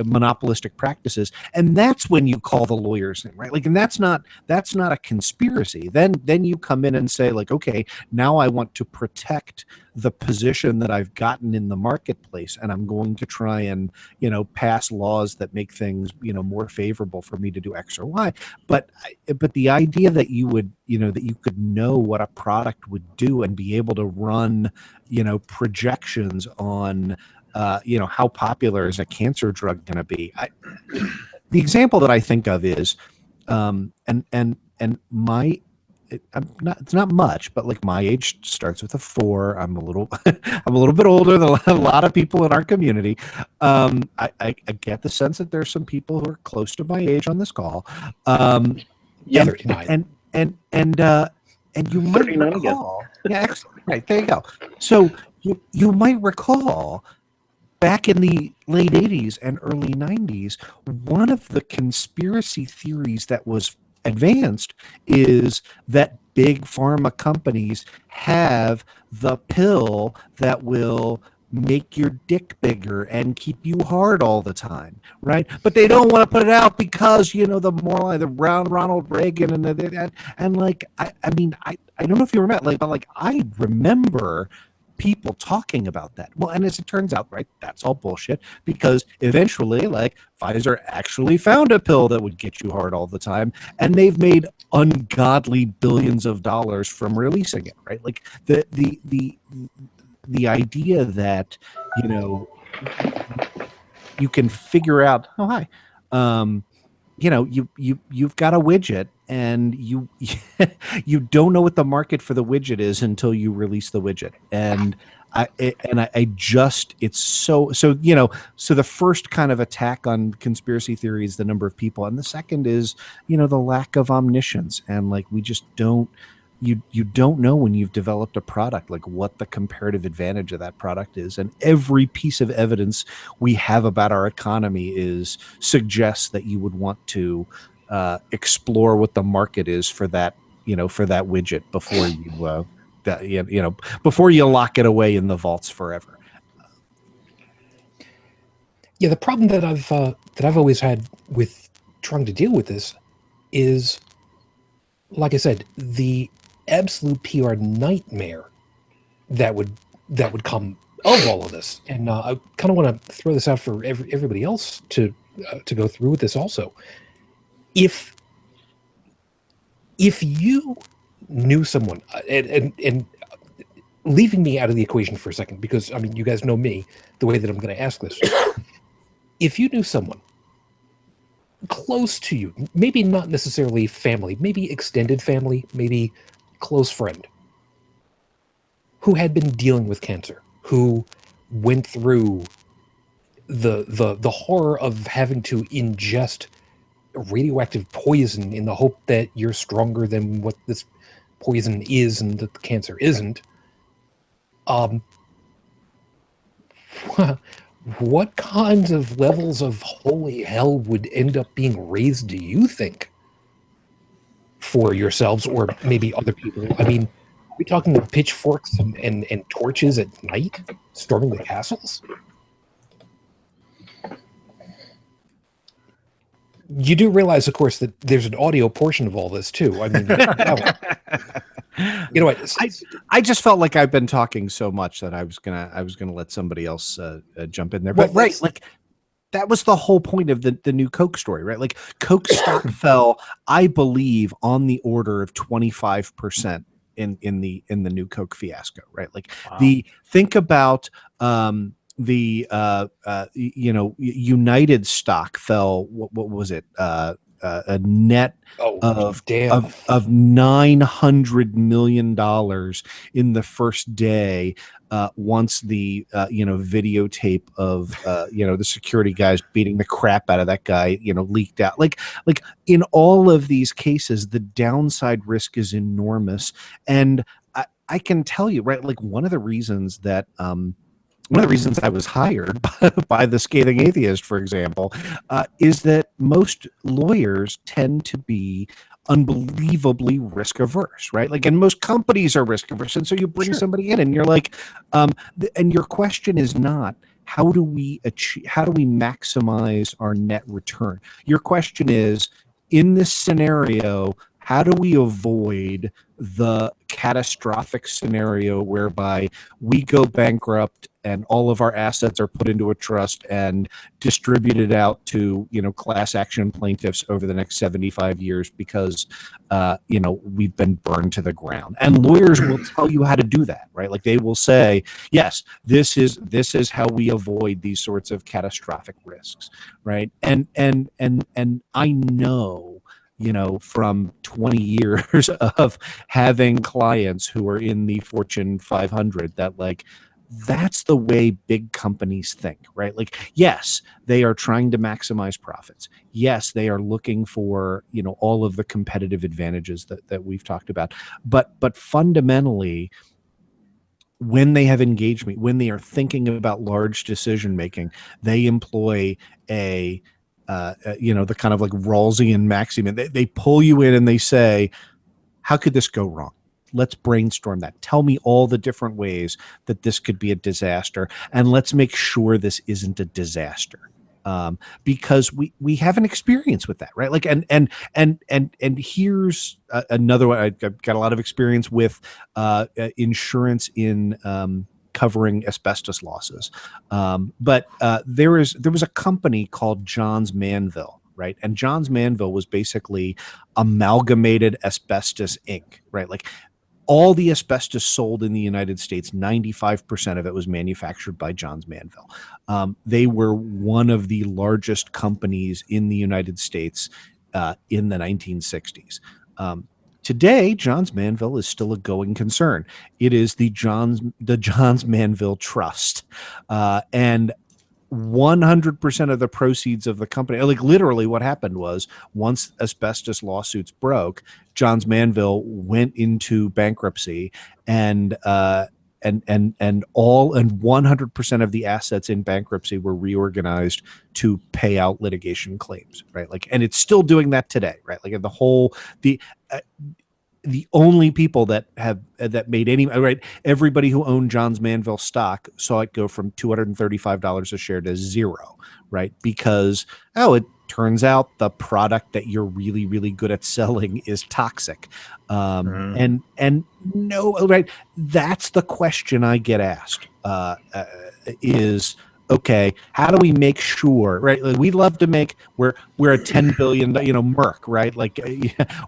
monopolistic practices, and that's when you call the lawyers in, right? Like, and that's not a conspiracy. Then you come in and say, like, okay, now I want to protect the position that I've gotten in the marketplace, and I'm going to try and pass laws that make things more favorable for me to do X or Y. But the idea that you would that you could know what a product would do and be able to run projections on how popular is a cancer drug going to be? The example that I think of is, it's not much, but like my age starts with a 4. I'm a little bit older than a lot of people in our community. I get the sense that there's some people who are close to my age on this call. Yeah, 39. And you might 39 recall, yeah, excellent, right, there you go. So you might recall, back in the late 80s and early 90s, one of the conspiracy theories that was advanced is that big pharma companies have the pill that will make your dick bigger and keep you hard all the time, right? But they don't want to put it out because the Ronald Reagan and like I don't know if you remember, like, but like I remember people talking about that. Well, and as it turns out, right, that's all bullshit, because eventually, like, Pfizer actually found a pill that would get you hard all the time, and they've made ungodly billions of dollars from releasing it, right? Like the idea that you can figure out, oh hi, you've got a widget, and you don't know what the market for the widget is until you release the widget. And it's so the first kind of attack on conspiracy theory is the number of people, and the second is the lack of omniscience, and like we just don't. You don't know when you've developed a product, like what the comparative advantage of that product is. And every piece of evidence we have about our economy suggests that you would want to explore what the market is for that widget before you lock it away in the vaults forever. Yeah, the problem that I've always had with trying to deal with this is, like I said, the absolute PR nightmare that would come of all of this. And I kind of want to throw this out for everybody else to go through with this also. If you knew someone, and leaving me out of the equation for a second, because I mean, you guys know me, the way that I'm going to ask this. If you knew someone close to you, maybe not necessarily family, maybe extended family, maybe close friend, who had been dealing with cancer, who went through the horror of having to ingest radioactive poison in the hope that you're stronger than what this poison is and that the cancer isn't, what kinds of levels of holy hell would end up being raised, do you think, for yourselves or maybe other people? I mean, are we talking pitchforks and torches at night storming the castles? You do realize, of course, that there's an audio portion of all this too. I mean, you know what? I just felt like I've been talking so much that I was gonna let somebody else jump in there. But right, like that was the whole point of the new Coke story, right? Like Coke stock fell, I believe, on the order of 25% in the new Coke fiasco, right? Like think about United stock fell. What was it? A net of $900 million in the first day. Once the videotape of the security guys beating the crap out of that guy leaked out. Like in all of these cases, the downside risk is enormous, and I can tell you, right, like one of the reasons I was hired by the Scathing Atheist, for example, is that most lawyers tend to be unbelievably risk averse, right? Like, and most companies are risk averse, and so you bring somebody in, and you're like, and your question is not how do we maximize our net return. Your question is, in this scenario, how do we avoid the catastrophic scenario whereby we go bankrupt and all of our assets are put into a trust and distributed out to, class action plaintiffs over the next 75 years because, we've been burned to the ground. And lawyers will tell you how to do that, right? Like, they will say, yes, this is how we avoid these sorts of catastrophic risks, right? And I know, from 20 years of having clients who are in the Fortune 500 that, like, that's the way big companies think, right? Like, yes, they are trying to maximize profits. Yes, they are looking for, all of the competitive advantages that we've talked about. But fundamentally, when they have engagement, when they are thinking about large decision making, they employ the kind of like Rawlsian maxim. They pull you in and they say, how could this go wrong? Let's brainstorm that. Tell me all the different ways that this could be a disaster, and let's make sure this isn't a disaster. Because we have an experience with that, right? Like, and here's another one. I've got a lot of experience with insurance in covering asbestos losses. But there was a company called Johns Manville, right? And Johns Manville was basically Amalgamated Asbestos Inc., right? Like, all the asbestos sold in the United States, 95% of it was manufactured by Johns Manville. They were one of the largest companies in the United States in the 1960s. Today, Johns Manville is still a going concern. It is the Johns Manville Trust, and 100% of the proceeds of the company, like, literally what happened was, once asbestos lawsuits broke, Johns Manville went into bankruptcy, and 100% of the assets in bankruptcy were reorganized to pay out litigation claims, right? Like, and it's still doing that today, right? Like, the only people that made any, right, everybody who owned Johns Manville stock saw it go from $235 a share to zero, right? Because, it turns out the product that you're really, really good at selling is toxic. And no, right, that's the question I get asked, is, okay, how do we make sure, right? Like, we love to make, we're a $10 billion, Merck, right? Like,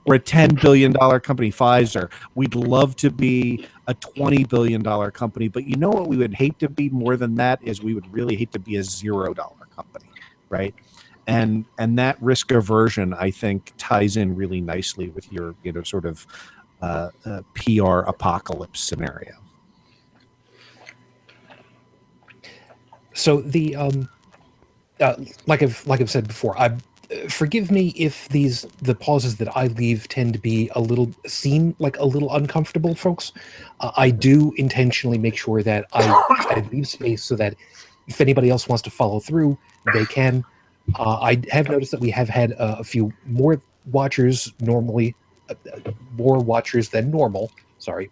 we're a $10 billion company, Pfizer. We'd love to be a $20 billion company, but you know what we would hate to be more than that is we would really hate to be a $0 company, right? And that risk aversion, I think, ties in really nicely with your, sort of PR apocalypse scenario. So the like I've said before, forgive me if the pauses that I leave tend to seem like a little uncomfortable, folks. I do intentionally make sure that I leave space so that if anybody else wants to follow through, they can. I have noticed that we have had a few more watchers normally, more watchers than normal. Sorry.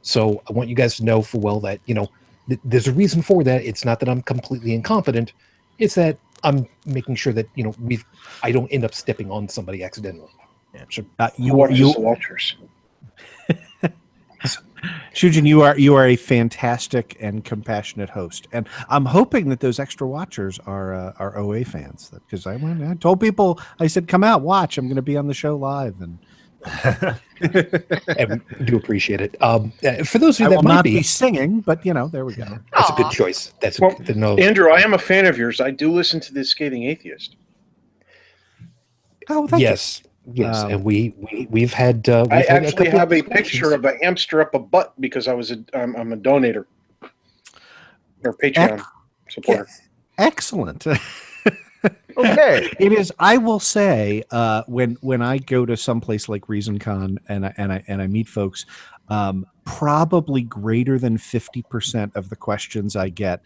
So I want you guys to know for well that, there's a reason for that. It's not that I'm completely incompetent. It's that I'm making sure that, I don't end up stepping on somebody accidentally. Yeah. So, You watchers. Shujin, you are a fantastic and compassionate host, and I'm hoping that those extra watchers are OA fans. Because I told people, I said, come out, watch. I'm going to be on the show live, and and we do appreciate it. For those of you I that will might not be singing, but there we go. That's a good choice. That's Well, good to know. Andrew, I am a fan of yours. I do listen to the Scathing Atheist. Oh, thank you. Yes, and we've had. I actually have a discussions. picture of a hamster up a butt because I'm a donator or Patreon supporter. Excellent. Okay. It is. I will say, when I go to some place like ReasonCon and I meet folks, Probably greater than 50% of the questions I get,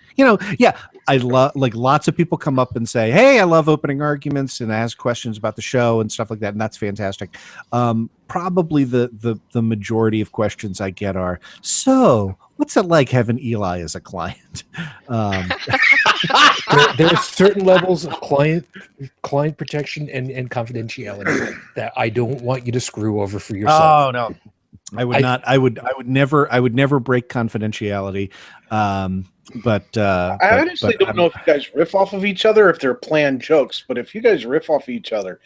I love, like, lots of people come up and say, hey, I love opening arguments and ask questions about the show and stuff like that, and that's fantastic. Probably the majority of questions I get are, so what's it like having Eli as a client? There are certain levels of client protection and confidentiality that I don't want you to screw over for yourself. Oh no, I would not. I would never break confidentiality. But I honestly don't know if you guys riff off of each other, if they're planned jokes, but if you guys riff off each other,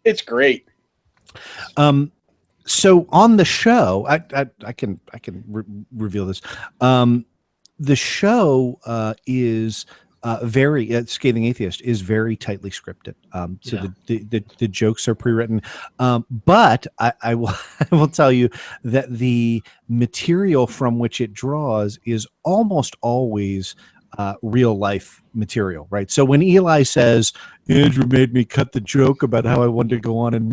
it's great. So on the show, I can reveal this. The show is very Scathing Atheist is very tightly scripted. So the jokes are pre-written. But I will I will tell you that the material from which it draws is almost always real life material, right? So when Eli says, Andrew made me cut the joke about how I wanted to go on and,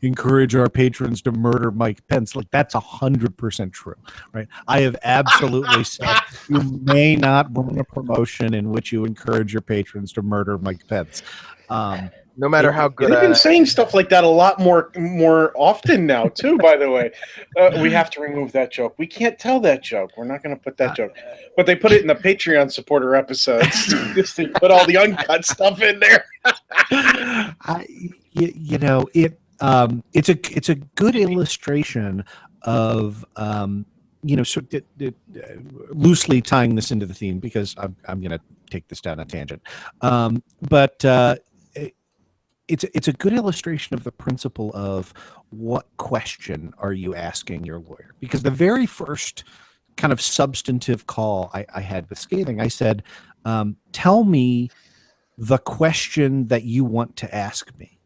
encourage our patrons to murder Mike Pence, like, that's 100% true, right? I have absolutely said you may not run a promotion in which you encourage your patrons to murder Mike Pence. No matter how good. They've been saying stuff like that a lot more often now, too. By the way, we have to remove that joke. We can't tell that joke. We're not going to put that joke, but they put it in the Patreon supporter episodes. Just to put all the uncut stuff in there. It's a good illustration of loosely tying this into the theme, because I'm going to take this down a tangent, but. It's a good illustration of the principle of what question are you asking your lawyer? Because the very first kind of substantive call I had with Scathing, I said, tell me the question that you want to ask me.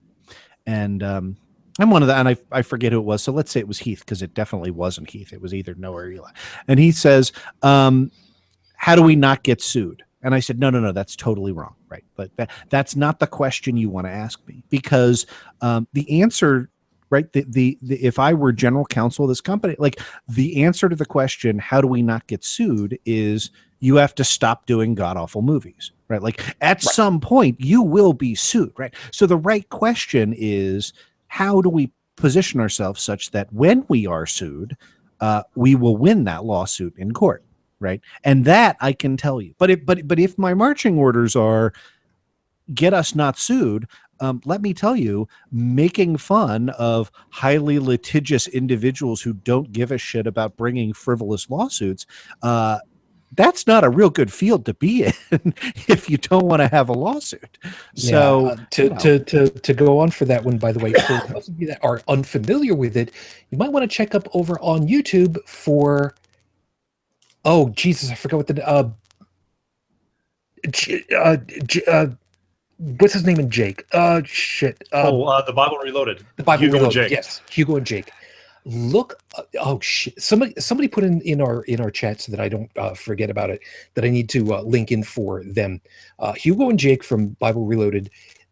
And I'm one of the, and I forget who it was. So let's say it was Heath, because it definitely wasn't Heath. It was either Noah or Eli. And he says, how do we not get sued? And I said, no, that's totally wrong, right? But that's not the question you want to ask me, because the answer, right? The if I were general counsel of this company, like, the answer to the question, how do we not get sued, is you have to stop doing god awful movies, right? Like, at some point you will be sued, right? So the right question is, how do we position ourselves such that when we are sued, we will win that lawsuit in court? Right. And that I can tell you. But if my marching orders are get us not sued, let me tell you, making fun of highly litigious individuals who don't give a shit about bringing frivolous lawsuits, that's not a real good field to be in if you don't want to have a lawsuit. So to go on for that one, by the way, for those of you that are unfamiliar with it, you might want to check up over on YouTube for. Oh Jesus! I forgot what the what's his name in Jake? Shit. The Bible Reloaded. The Bible Hugo Reloaded. And Jake. Yes, Hugo and Jake. Look. Oh shit! Somebody put in our chat so that I don't forget about it. That I need to link in for them. Hugo and Jake from Bible Reloaded.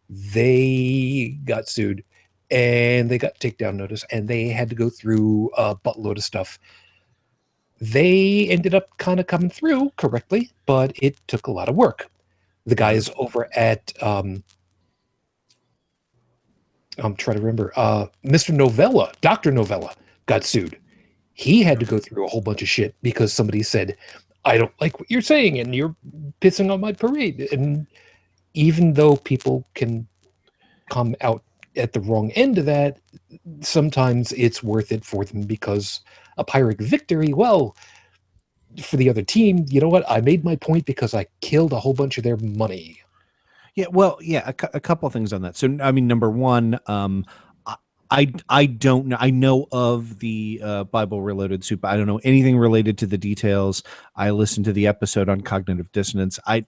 They got sued, and they got takedown notice, and they had to go through a buttload of stuff. They ended up kind of coming through correctly, but it took a lot of work. The guys over at I'm trying to remember, Mr. Novella, Dr. Novella got sued. He had to go through a whole bunch of shit because somebody said, I don't like what you're saying and you're pissing on my parade. And even though people can come out at the wrong end of that, sometimes it's worth it for them, because a Pyrrhic victory, well, for the other team, you know what? I made my point because I killed a whole bunch of their money. Yeah, well, yeah, a couple of things on that. So, I mean, number one, I don't know. I know of the Bible Reloaded soup. I don't know anything related to the details. I listened to the episode on cognitive dissonance. I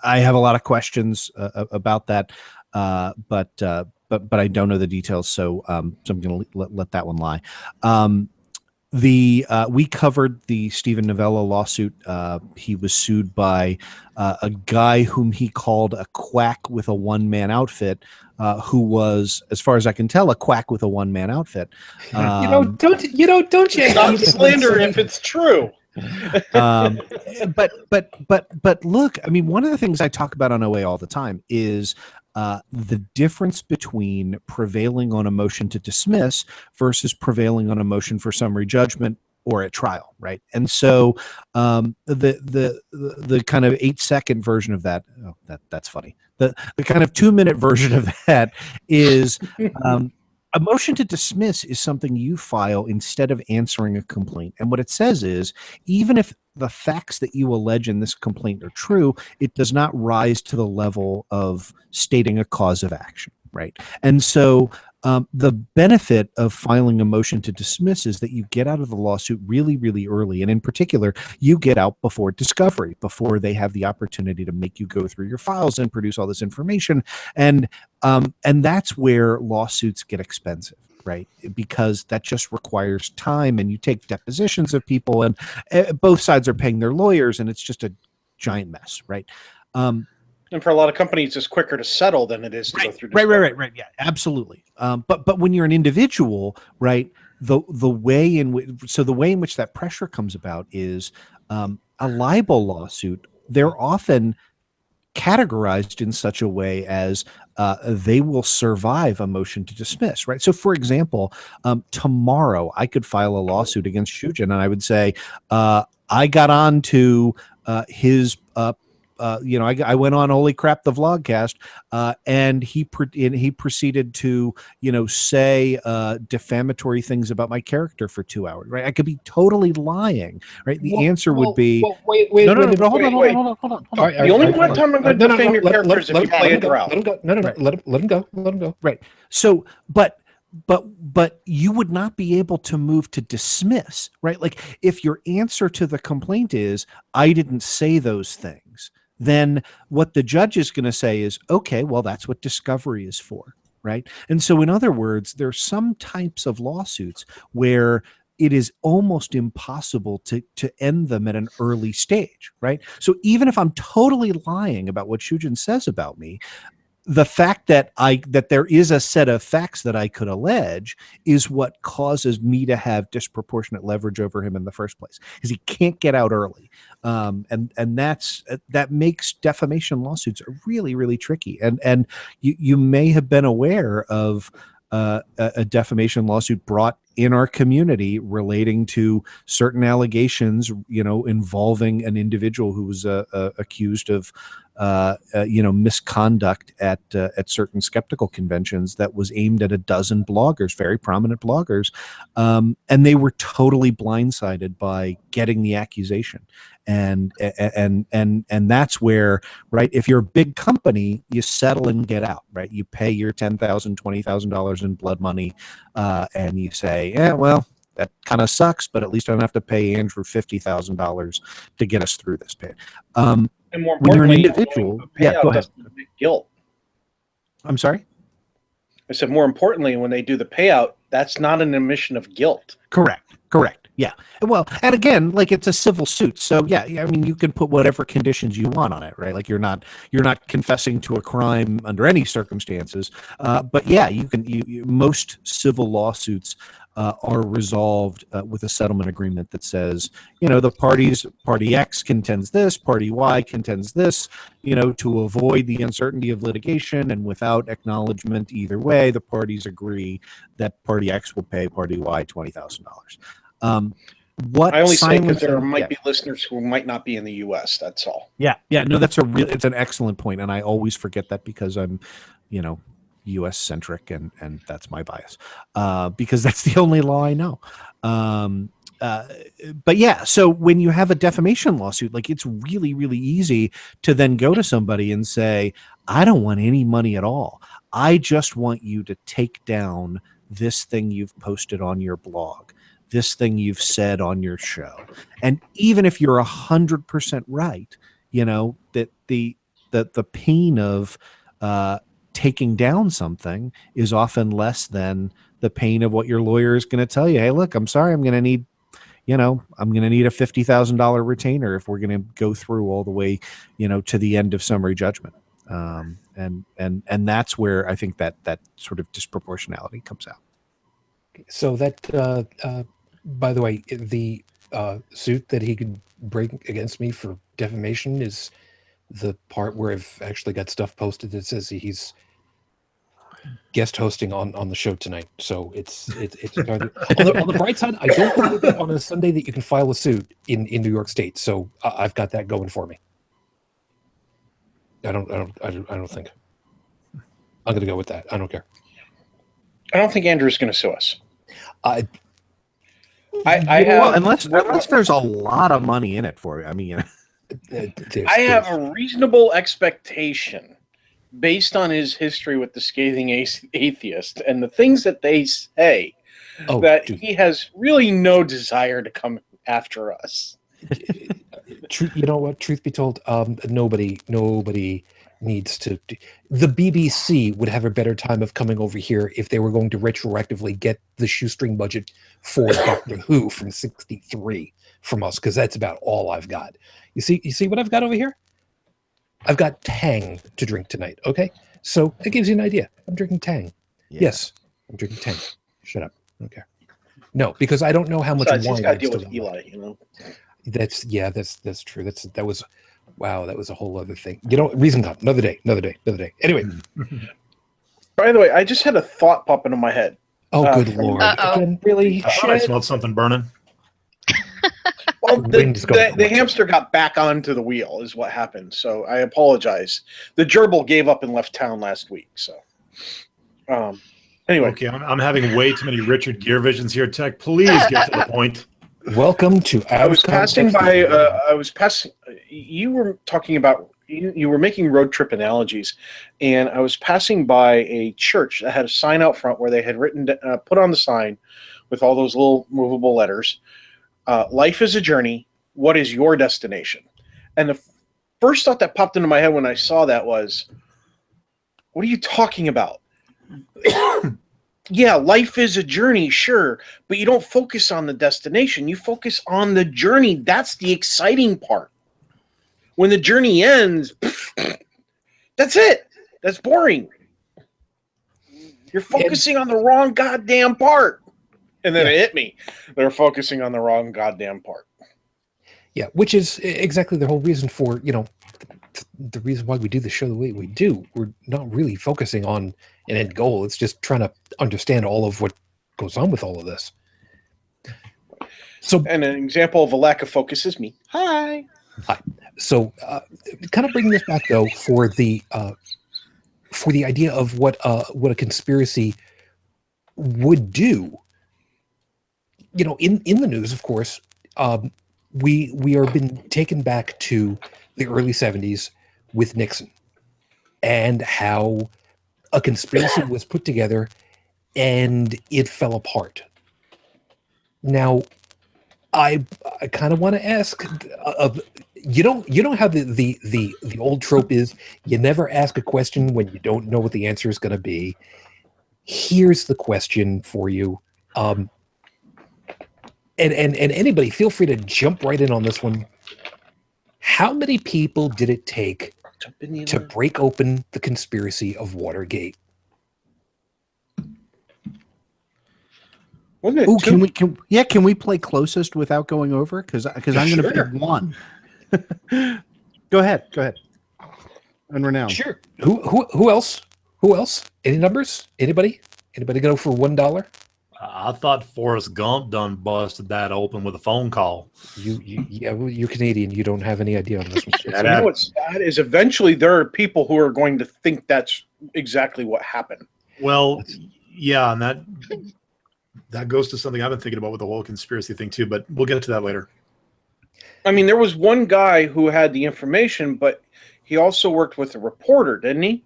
have a lot of questions about that, but I don't know the details. So I'm going to let that one lie. We covered the Stephen Novella lawsuit. He was sued by a guy whom he called a quack with a one-man outfit, who was, as far as I can tell, a quack with a one-man outfit. Don't you? It's not slander if it's true. But look, I mean, one of the things I talk about on OA all the time is the difference between prevailing on a motion to dismiss versus prevailing on a motion for summary judgment or at trial, right? And so the kind of 8-second version of that, that's funny. The kind of 2-minute version of that is a motion to dismiss is something you file instead of answering a complaint. And what it says is, even if the facts that you allege in this complaint are true, it does not rise to the level of stating a cause of action, right? And so the benefit of filing a motion to dismiss is that you get out of the lawsuit really, really early. And in particular, you get out before discovery, before they have the opportunity to make you go through your files and produce all this information. And that's where lawsuits get expensive, right? Because that just requires time, and you take depositions of people, and both sides are paying their lawyers, and it's just a giant mess, right? And for a lot of companies, it's quicker to settle than it is to go through. Right. Yeah, absolutely. But when you're an individual, right, the way in which that pressure comes about is a libel lawsuit. They're often categorized in such a way as they will survive a motion to dismiss, right? So, for example, tomorrow I could file a lawsuit against Shujin, and I would say I got on to his. I went on Holy Crap the Vlogcast, and he proceeded to say defamatory things about my character for 2 hours. Right, I could be totally lying. Right, the answer would be wait. Hold on. The only one time I'm going to defame your character is if you play a drought. Let him go. No. Let him go. Right. So, but you would not be able to move to dismiss, right? Like, if your answer to the complaint is, I didn't say those things, then what the judge is going to say is, okay, well, that's what discovery is for, right? And so, in other words, there are some types of lawsuits where it is almost impossible to end them at an early stage, right? So even if I'm totally lying about what Shujin says about me, the fact that there is a set of facts that I could allege is what causes me to have disproportionate leverage over him in the first place, because he can't get out early, and that makes defamation lawsuits really, really tricky. And you may have been aware of a defamation lawsuit brought in our community relating to certain allegations, involving an individual who was accused of misconduct at certain skeptical conventions that was aimed at a dozen bloggers, very prominent bloggers, and they were totally blindsided by getting the accusation. And that's where, right, if you're a big company, you settle and get out, right? You pay your $10,000, $20,000 in blood money, and you say, yeah, well, that kind of sucks, but at least I don't have to pay Andrew $50,000 to get us through this pit. And more When you're an importantly, individual, yeah, go ahead. Guilt. I'm sorry? I said, more importantly, when they do the payout, that's not an admission of guilt. Correct. Yeah. Well, and again, like, it's a civil suit, so yeah, I mean, you can put whatever conditions you want on it, right? Like, you're not confessing to a crime under any circumstances. But yeah, you most civil lawsuits are resolved with a settlement agreement that says, party X contends this, party Y contends this, to avoid the uncertainty of litigation, and without acknowledgement either way, the parties agree that party X will pay party Y $20,000. What I only say because there might be listeners who might not be in the U.S. That's all. Yeah. No, it's an excellent point, and I always forget that because I'm, U.S. centric, and that's my bias, because that's the only law I know. But yeah, so when you have a defamation lawsuit, like, it's really, really easy to then go to somebody and say, I don't want any money at all. I just want you to take down this thing you've posted on your blog, this thing you've said on your show. And even if you're 100% right, that the pain of taking down something is often less than the pain of what your lawyer is going to tell you. Hey, look, I'm sorry, I'm going to need I'm going to need a $50,000 retainer if we're going to go through all the way, to the end of summary judgment. And that's where I think that sort of disproportionality comes out. So that, by the way, the suit that he could bring against me for defamation is the part where I've actually got stuff posted that says he's guest hosting on the show tonight. So it's on the bright side, I don't believe that on a Sunday that you can file a suit in New York State. So I've got that going for me. I don't think I'm going to go with that. I don't care. I don't think Andrew's going to sue us. I have, unless there's a lot of money in it for you. I mean, I have a reasonable expectation based on his history with the scathing atheist and the things that they say he has really no desire to come after us. You know what? Truth be told, nobody needs to. The BBC would have a better time of coming over here if they were going to retroactively get the shoestring budget for Doctor Who from '63 from us, because that's about all I've got. You see what I've got over here? I've got Tang to drink tonight. Okay, so that gives you an idea. I'm drinking Tang. Yeah. Yes, I'm drinking Tang. Shut up. Okay. No, because I don't know how much wine I deal with Eli. That's true. That was a whole other thing. Reason God, another day. Anyway. By the way, I just had a thought pop into my head. Oh, good Lord. Really? I thought I smelled something burning. Well, the hamster got back onto the wheel is what happened. So I apologize. The gerbil gave up and left town last week. So anyway. Okay, I'm having way too many Richard Gere visions here, Tech. Please get to the point. Welcome to you were talking about you were making road trip analogies, and I was passing by a church that had a sign out front where they had put on the sign with all those little movable letters, life is a journey, what is your destination? And the first thought that popped into my head when I saw that was, what are you talking about? Yeah, life is a journey, sure, but you don't focus on the destination. You focus on the journey. That's the exciting part. When the journey ends, that's it. That's boring. You're focusing on the wrong goddamn part. And then it hit me. They're focusing on the wrong goddamn part. Yeah, which is exactly the whole reason for, the reason why we do the show the way we do. We're not really focusing on an end goal. It's just trying to understand all of what goes on with all of this. So, and an example of a lack of focus is me. Hi. So, kind of bringing this back though for the idea of what a conspiracy would do. In the news, of course, we are been taken back to the early 70s with Nixon and how a conspiracy was put together and it fell apart. Now, I kind of want to ask, you know how the old trope is, you never ask a question when you don't know what the answer is going to be. Here's the question for you. And anybody, feel free to jump right in on this one. How many people did it take to break open the conspiracy of Watergate? Wasn't it can we play closest without going over? Because I'm going to pick one. Go ahead. Unrenowned. Sure. Who else? Any numbers? Anybody go for $1? I thought Forrest Gump done busted that open with a phone call. You're Canadian. You don't have any idea on this one. You know what's sad is eventually there are people who are going to think that's exactly what happened. Well, yeah, and that goes to something I've been thinking about with the whole conspiracy thing too, but we'll get to that later. I mean, there was one guy who had the information, but he also worked with a reporter, didn't he?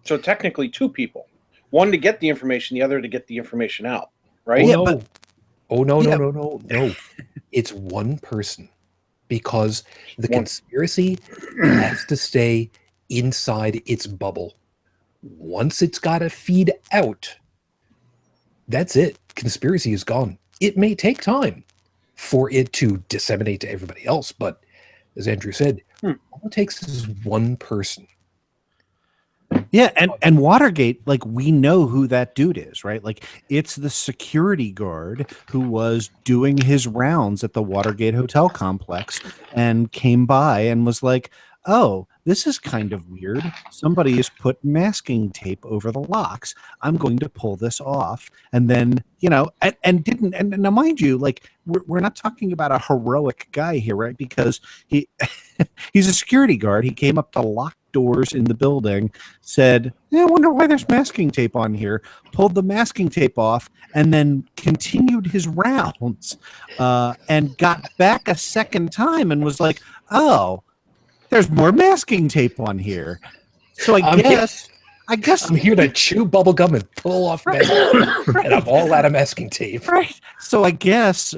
So technically two people. One to get the information, the other to get the information out, right? No. It's one person, because the conspiracy has to stay inside its bubble. Once it's got to feed out, that's it. Conspiracy is gone. It may take time, for it to disseminate to everybody else. But as Andrew said, all it takes is one person. Yeah, and Watergate, like, we know who that dude is, right? Like, it's the security guard who was doing his rounds at the Watergate hotel complex and came by and was like, oh, this is kind of weird. Somebody has put masking tape over the locks. I'm going to pull this off. And then, you know, and didn't, and now mind you, like, we're not talking about a heroic guy here, right? Because he's a security guard. He came up to lock doors in the building, said, I wonder why there's masking tape on here, pulled the masking tape off, and then continued his rounds, and got back a second time and was like, oh, there's more masking tape on here. So I guess I'm here to chew bubble gum and pull off masking tape, and I'm all out of masking tape. Right. So I guess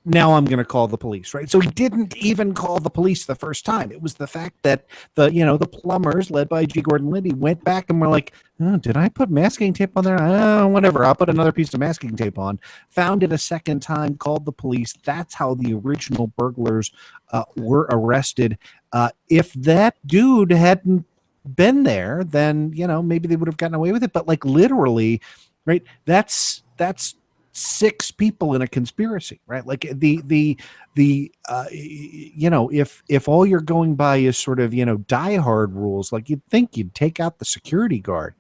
now I'm going to call the police, right? So he didn't even call the police the first time. It was the fact that the plumbers led by G. Gordon Liddy went back and were like, oh, did I put masking tape on there? Oh, whatever. I'll put another piece of masking tape on. Found it a second time, called the police. That's how the original burglars were arrested. If that dude hadn't been there, then, maybe they would have gotten away with it. But like literally, right? That's 6 people in a conspiracy, right? Like if all you're going by is sort of, die hard rules, like you'd think you'd take out the security guard.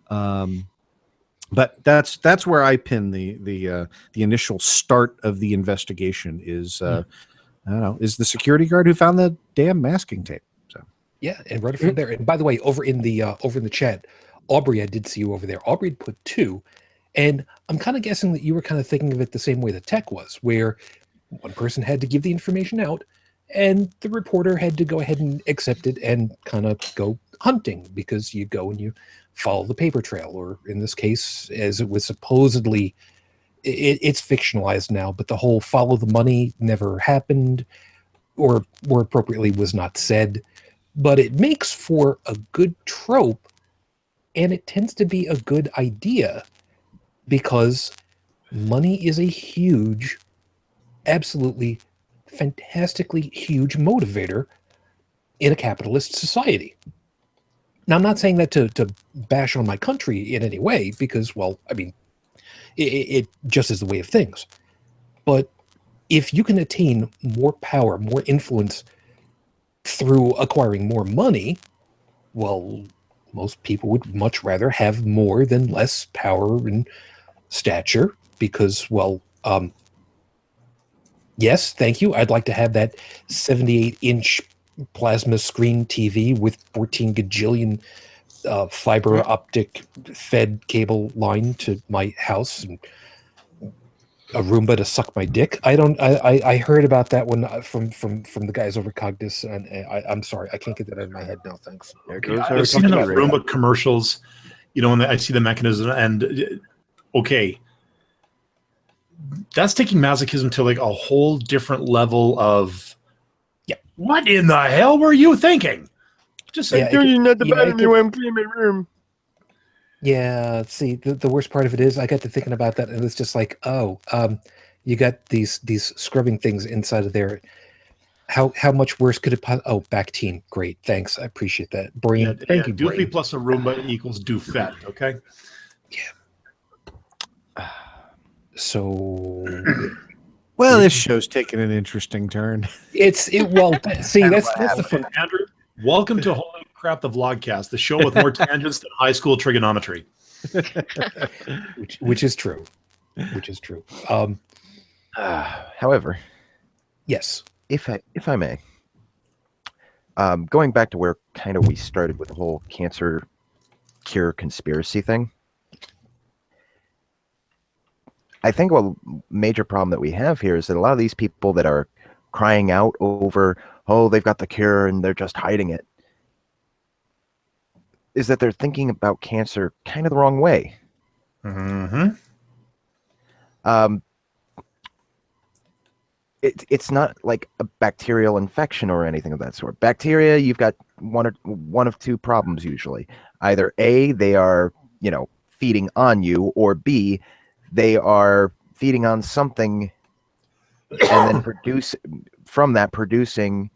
But that's where I pin the initial start of the investigation is, I don't know, is the security guard who found the damn masking tape. So yeah, and right from there. And by the way, over in the chat, Aubrey, I did see you over there. Aubrey put 2. And I'm kind of guessing that you were kind of thinking of it the same way that Tech was, where one person had to give the information out and the reporter had to go ahead and accept it and kind of go hunting, because you go and you follow the paper trail, or in this case, as it was supposedly, it's fictionalized now, but the whole follow the money never happened, or more appropriately was not said, but it makes for a good trope, and it tends to be a good idea. Because money is a huge, absolutely fantastically huge motivator in a capitalist society. Now, I'm not saying that to bash on my country in any way, because, well, I mean, it just is the way of things. But if you can attain more power, more influence through acquiring more money, well, most people would much rather have more than less power and stature, because, well, yes, thank you. I'd like to have that 78-inch plasma screen TV with 14 gajillion fiber optic fed cable line to my house, and a Roomba to suck my dick. I heard about that one from the guys over Cognis, and I'm sorry, I can't get that out of my head now. Thanks. I've seen enough Roomba commercials, and I see the mechanism, and okay, that's taking masochism to like a whole different level of, yeah. What in the hell were you thinking? Just like, you're not the bottom, you want to clean my room. Yeah, see, the worst part of it is I got to thinking about that, and it's just like, you got these scrubbing things inside of there. How much worse could it possibly? Oh, back team, great, thanks, I appreciate that. Brain, thank you. Doofy Brain. plus a Roomba equals doofette. Okay. Yeah. So, well, this show's taking an interesting turn. Well, see, that's the fun. Andrew, welcome to Holy Crap, the Vlogcast, the show with more tangents than high school trigonometry. which is true. Which is true. However, yes, if I may, going back to where kind of we started with the whole cancer cure conspiracy thing, I think a major problem that we have here is that a lot of these people that are crying out over, oh, they've got the cure and they're just hiding it, is that they're thinking about cancer kind of the wrong way. Mm-hmm. It's not like a bacterial infection or anything of that sort. Bacteria, you've got one of 2 problems usually. Either A, they are, feeding on you, or B, they are feeding on something and then producing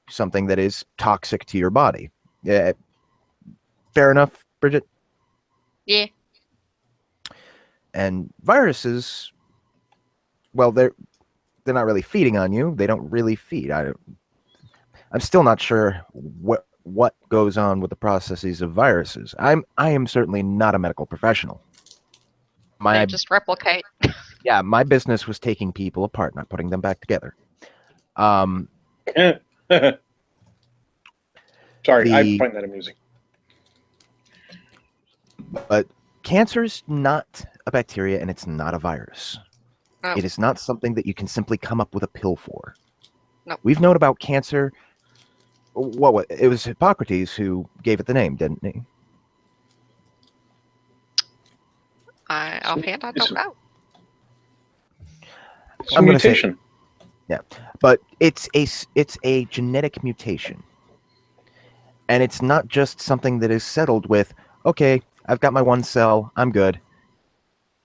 something that is toxic to your body. Yeah, fair enough, Brigid? Yeah. And viruses, well, they're not really feeding on you. They don't really feed. I'm still not sure what goes on with the processes of viruses. I am certainly not a medical professional. They just replicate. Yeah, my business was taking people apart, not putting them back together. Sorry, I find that amusing. But cancer's not a bacteria and it's not a virus. Oh. It is not something that you can simply come up with a pill for. No. We've known about cancer. What? It was Hippocrates who gave it the name, didn't he? Offhand, I don't know. It's a mutation. Yeah, but it's a genetic mutation, and it's not just something that is settled with, okay, I've got my one cell, I'm good.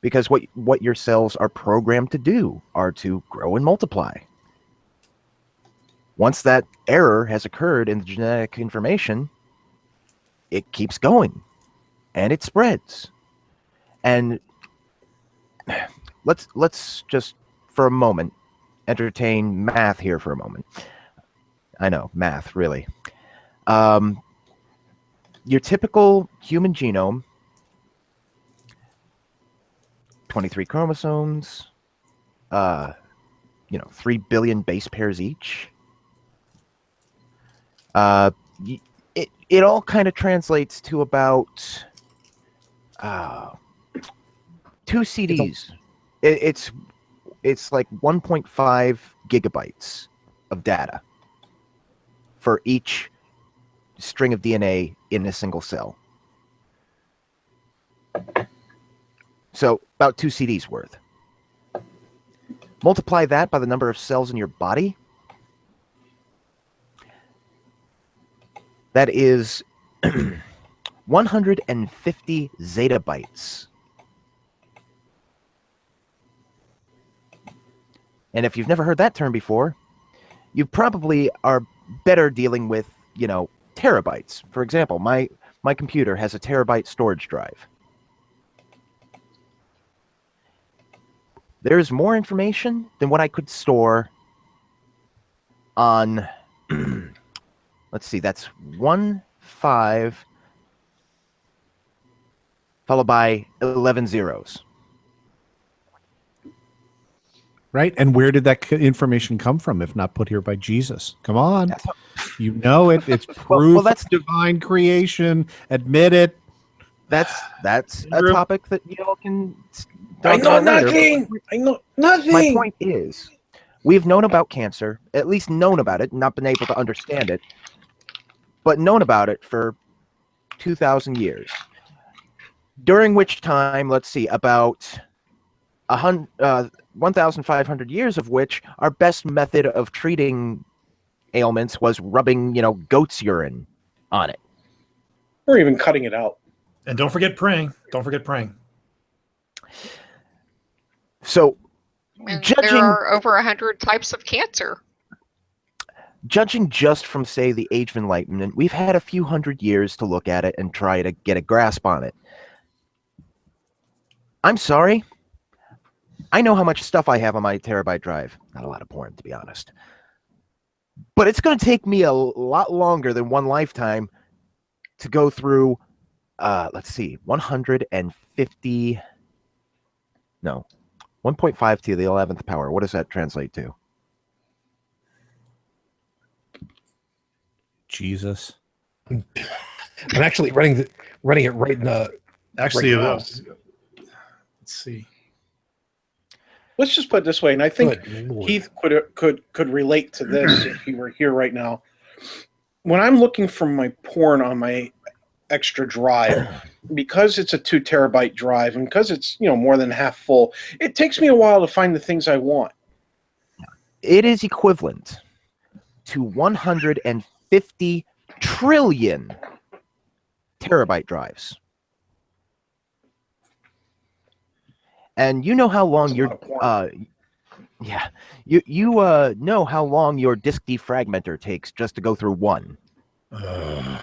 Because what your cells are programmed to do are to grow and multiply. Once that error has occurred in the genetic information, it keeps going, and it spreads. And let's just for a moment entertain math here for a moment. I know, math, really. Your typical human genome, 23 chromosomes, 3 billion base pairs each. It all kind of translates to about 2 CDs. It's like 1.5 gigabytes of data for each string of DNA in a single cell. So about 2 CDs worth. Multiply that by the number of cells in your body. That is 150 zettabytes. And if you've never heard that term before, you probably are better dealing with, terabytes. For example, my computer has a terabyte storage drive. There's more information than what I could store on, let's see, that's 1 5 followed by 11 zeros. Right? And where did that information come from, if not put here by Jesus? Come on. You know it. It's proof well, that's of divine creation. Admit it. That's a topic that y'all can I talk know about later. nothing. I know nothing. My point is, we've known about cancer, at least known about it, not been able to understand it, but known about it for 2,000 years. During which time, let's see, about 1,500 years of which our best method of treating ailments was rubbing, goat's urine on it. Or even cutting it out. And don't forget praying. Don't forget praying. So, And there are over 100 types of cancer. Judging just from, say, the Age of Enlightenment, we've had a few hundred years to look at it and try to get a grasp on it. I'm sorry. I know how much stuff I have on my terabyte drive. Not a lot of porn, to be honest. But it's going to take me a lot longer than one lifetime to go through, let's see, 150, no, 1.5 to the 11th power. What does that translate to? Jesus. I'm actually running it right in the. Actually, right now. let's see. Let's just put it this way, and I think Good Lord. Keith could relate to this if he were here right now. When I'm looking for my porn on my extra drive, because it's a 2 terabyte drive and because it's more than half full, it takes me a while to find the things I want. It is equivalent to 150 trillion terabyte drives. And you know how long Yeah, you know how long your disk defragmenter takes just to go through one. Uh,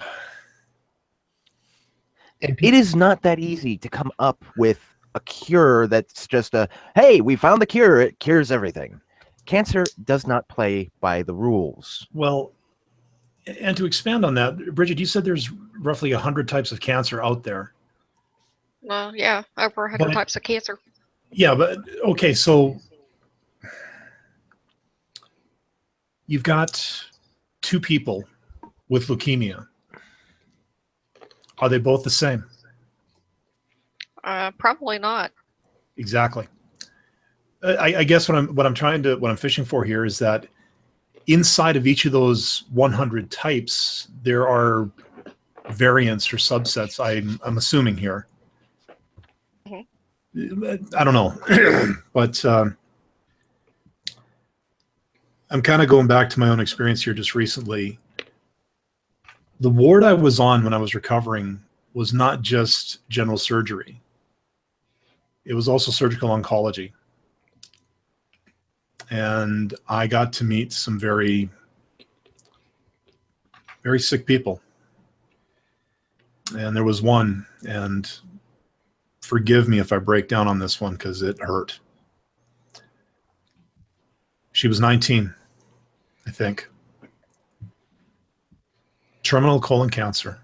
And It is not that easy to come up with a cure that's just a, hey, we found the cure, it cures everything. Cancer does not play by the rules. well, and to expand on that, Brigid, you said there's roughly 100 types of cancer out there. Well, yeah, over 100 But- types of cancer. Yeah, but okay, so you've got two people with leukemia. Are they both the same? Probably not. Exactly. I guess what I'm fishing for here is that inside of each of those 100 types, there are variants or subsets. I'm assuming here. I don't know, but I'm kind of going back to my own experience here just recently. The ward I was on when I was recovering was not just general surgery. It was also surgical oncology. And I got to meet some very, very sick people. And there was one, and forgive me if I break down on this one because it hurt. She was 19, I think. Terminal colon cancer.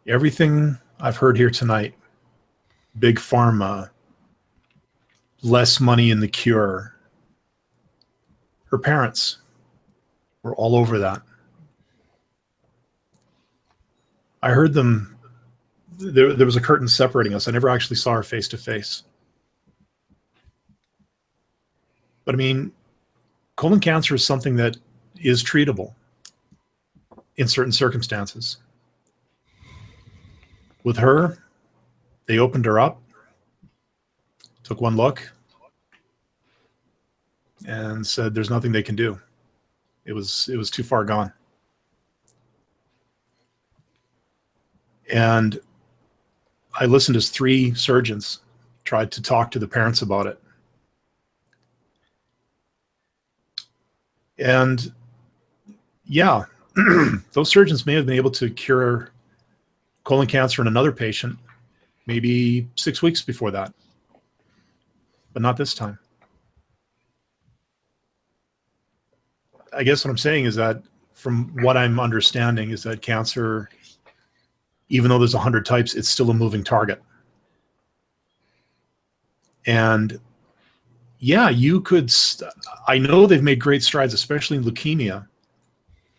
Everything I've heard here tonight, Big Pharma, less money in the cure. Her parents were all over that. I heard them, there was a curtain separating us. I never actually saw her face to face. But I mean, colon cancer is something that is treatable in certain circumstances. With her, they opened her up, took one look, and said there's nothing they can do. It was too far gone. And I listened as 3 surgeons tried to talk to the parents about it. And yeah, those surgeons may have been able to cure colon cancer in another patient maybe 6 weeks before that, but not this time. I guess what I'm saying is that from what I'm understanding is that cancer, even though there's 100 types, it's still a moving target. And yeah, you could, I know they've made great strides, especially in leukemia,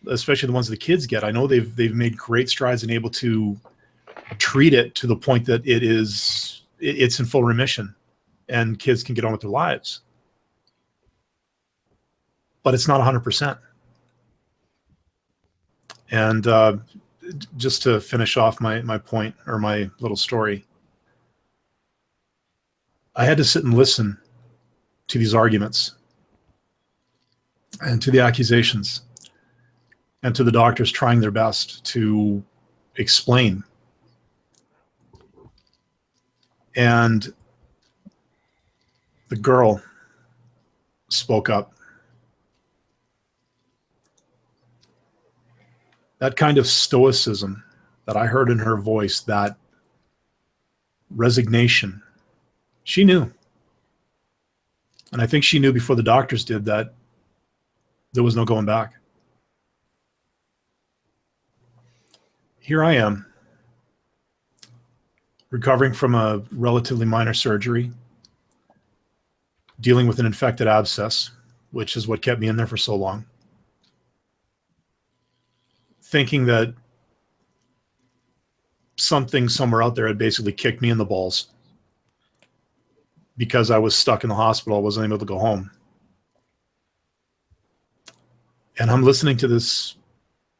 especially the ones the kids get. I know they've made great strides in able to treat it to the point that it's in full remission and kids can get on with their lives. But it's not 100%. And just to finish off my point or my little story, I had to sit and listen to these arguments and to the accusations and to the doctors trying their best to explain. And the girl spoke up. That kind of stoicism that I heard in her voice, that resignation, she knew. And I think she knew before the doctors did that there was no going back. Here I am, recovering from a relatively minor surgery, dealing with an infected abscess, which is what kept me in there for so long, thinking that something somewhere out there had basically kicked me in the balls because I was stuck in the hospital. I wasn't able to go home. And I'm listening to this,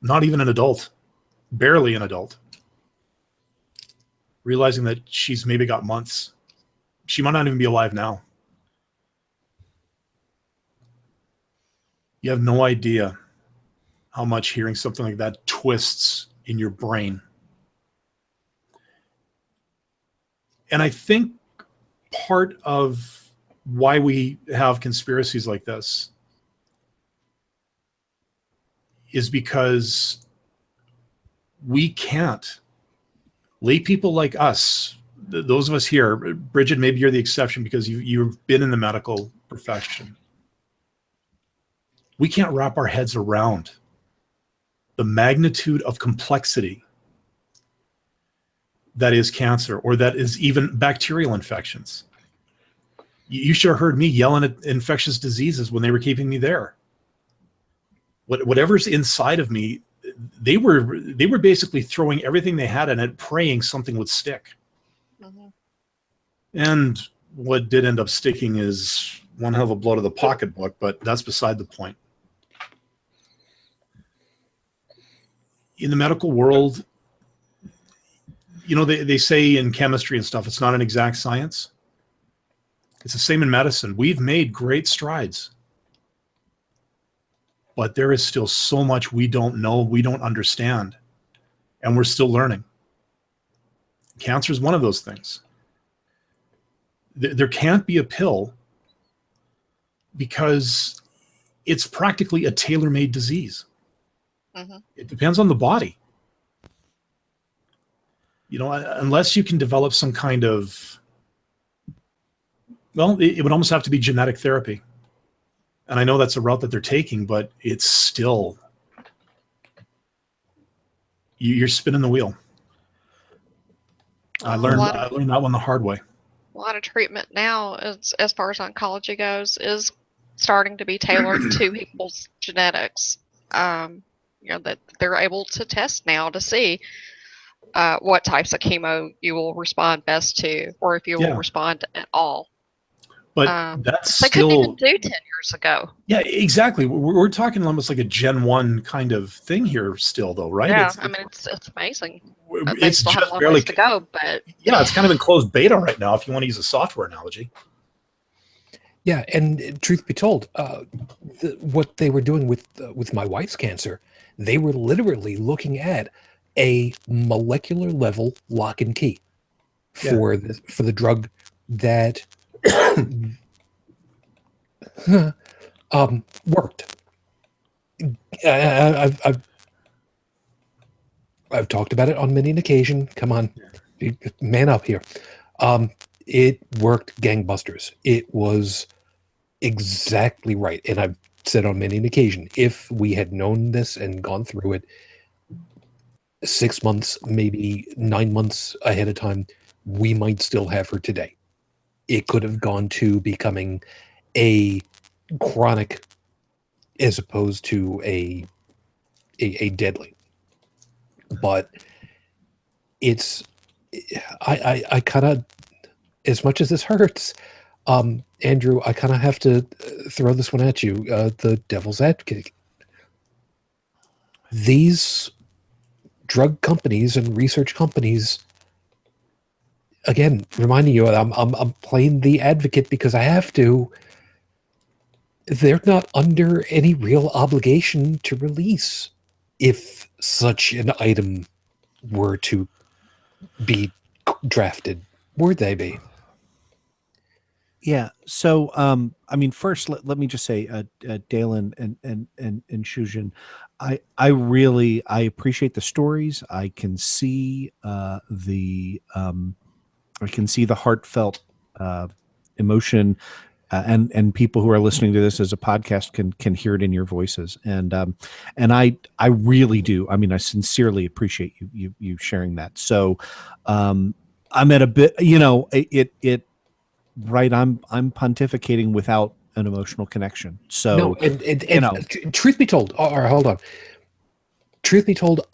not even an adult, barely an adult, realizing that she's maybe got months. She might not even be alive now. You have no idea how much hearing something like that twists in your brain. And I think part of why we have conspiracies like this is because we can't. Lay people like us, those of us here, Brigid, maybe you're the exception because you've been in the medical profession. We can't wrap our heads around the magnitude of complexity that is cancer, or that is even bacterial infections. You should have heard me yelling at infectious diseases when they were keeping me there. Whatever's inside of me, they were basically throwing everything they had in it, praying something would stick. Mm-hmm. And what did end up sticking is one hell of a blow to the pocketbook, but that's beside the point. In the medical world, you know, they say in chemistry and stuff, it's not an exact science. It's the same in medicine. We've made great strides, but there is still so much we don't know, we don't understand, and we're still learning. Cancer is one of those things. There can't be a pill because it's practically a tailor-made disease. Mm-hmm. It depends on the body. You know, unless you can develop some kind of, well, it would almost have to be genetic therapy. And I know that's a route that they're taking, but it's still, you're spinning the wheel. I learned that one the hard way. A lot of treatment now, as far as oncology goes, is starting to be tailored to people's genetics. You know, that they're able to test now to see what types of chemo you will respond best to, or if you will respond at all. But that's they still, couldn't even do 10 years ago. Yeah, exactly. We're talking almost like a Gen 1 kind of thing here still, though, right? Yeah, it's amazing. They It's still have just a long barely ways to go, but yeah, it's kind of in closed beta right now, if you want to use a software analogy. Yeah, and truth be told, what they were doing with my wife's cancer, they were literally looking at a molecular level lock and key for the drug that worked. I've talked about it on many an occasion. Come on, man up here. It worked gangbusters. It was exactly right. And I've said on many an occasion, if we had known this and gone through it 6 months, maybe 9 months ahead of time, we might still have her today. It could have gone to becoming a chronic as opposed to a deadly. But it's, I kind of, as much as this hurts, Andrew, I kind of have to throw this one at you, the devil's advocate. These drug companies and research companies, again, reminding you, I'm playing the advocate because I have to. They're not under any real obligation to release if such an item were to be drafted. Would they be? Yeah. So, I mean, first, let me just say, Dalan and Shujin, I really appreciate the stories. I can see the heartfelt emotion, and people who are listening to this as a podcast can hear it in your voices. And I really do. I mean, I sincerely appreciate you sharing that. So, I'm at a bit, you know, right, I'm pontificating without an emotional connection. So no, and you know, truth be told, or hold on. Truth be told,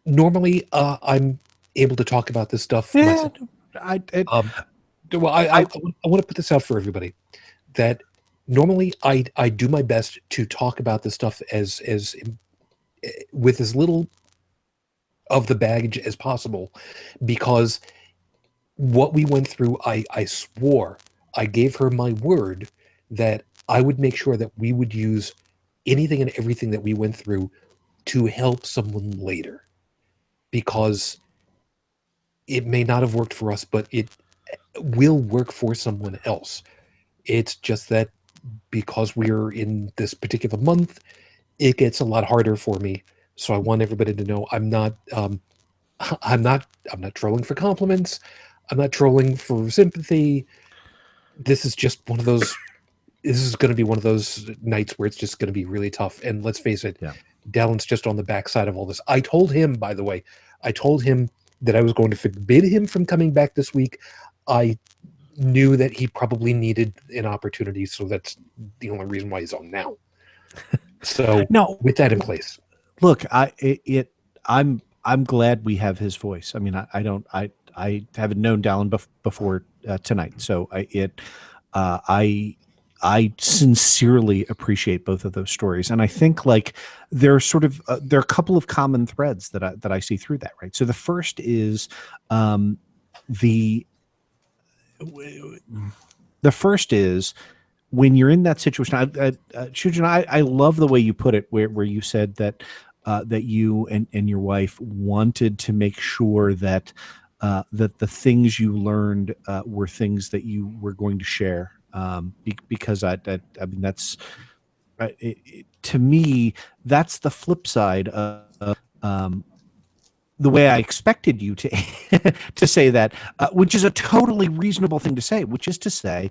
normally I'm able to talk about this stuff. Yeah, I want to put this out for everybody that normally I do my best to talk about this stuff as with as little of the baggage as possible, because what we went through, I swore, I gave her my word that I would make sure that we would use anything and everything that we went through to help someone later, because it may not have worked for us, but will work for someone else. It's just that because we're in this particular month, it gets a lot harder for me. So I want everybody to know I'm not I'm not trolling for compliments. I'm not trolling for sympathy. This is just one of those. This is going to be one of those nights where it's just going to be really tough. And let's face it, Yeah. Dalan's just on the backside of all this. I told him, by the way, I told him that I was going to forbid him from coming back this week. I knew that he probably needed an opportunity, so that's the only reason why he's on now. So No, with that in place, look, I'm glad we have his voice. I mean, I haven't known Dalan before tonight, so I sincerely appreciate both of those stories, and I think like there are sort of there are a couple of common threads that I see through that. Right. So the first is the first is when you're in that situation. Shujin, I love the way you put it, where you said that that you and your wife wanted to make sure that that the things you learned were things that you were going to share. Because I mean that's to me that's the flip side of the way I expected you to to say that, which is a totally reasonable thing to say, which is to say,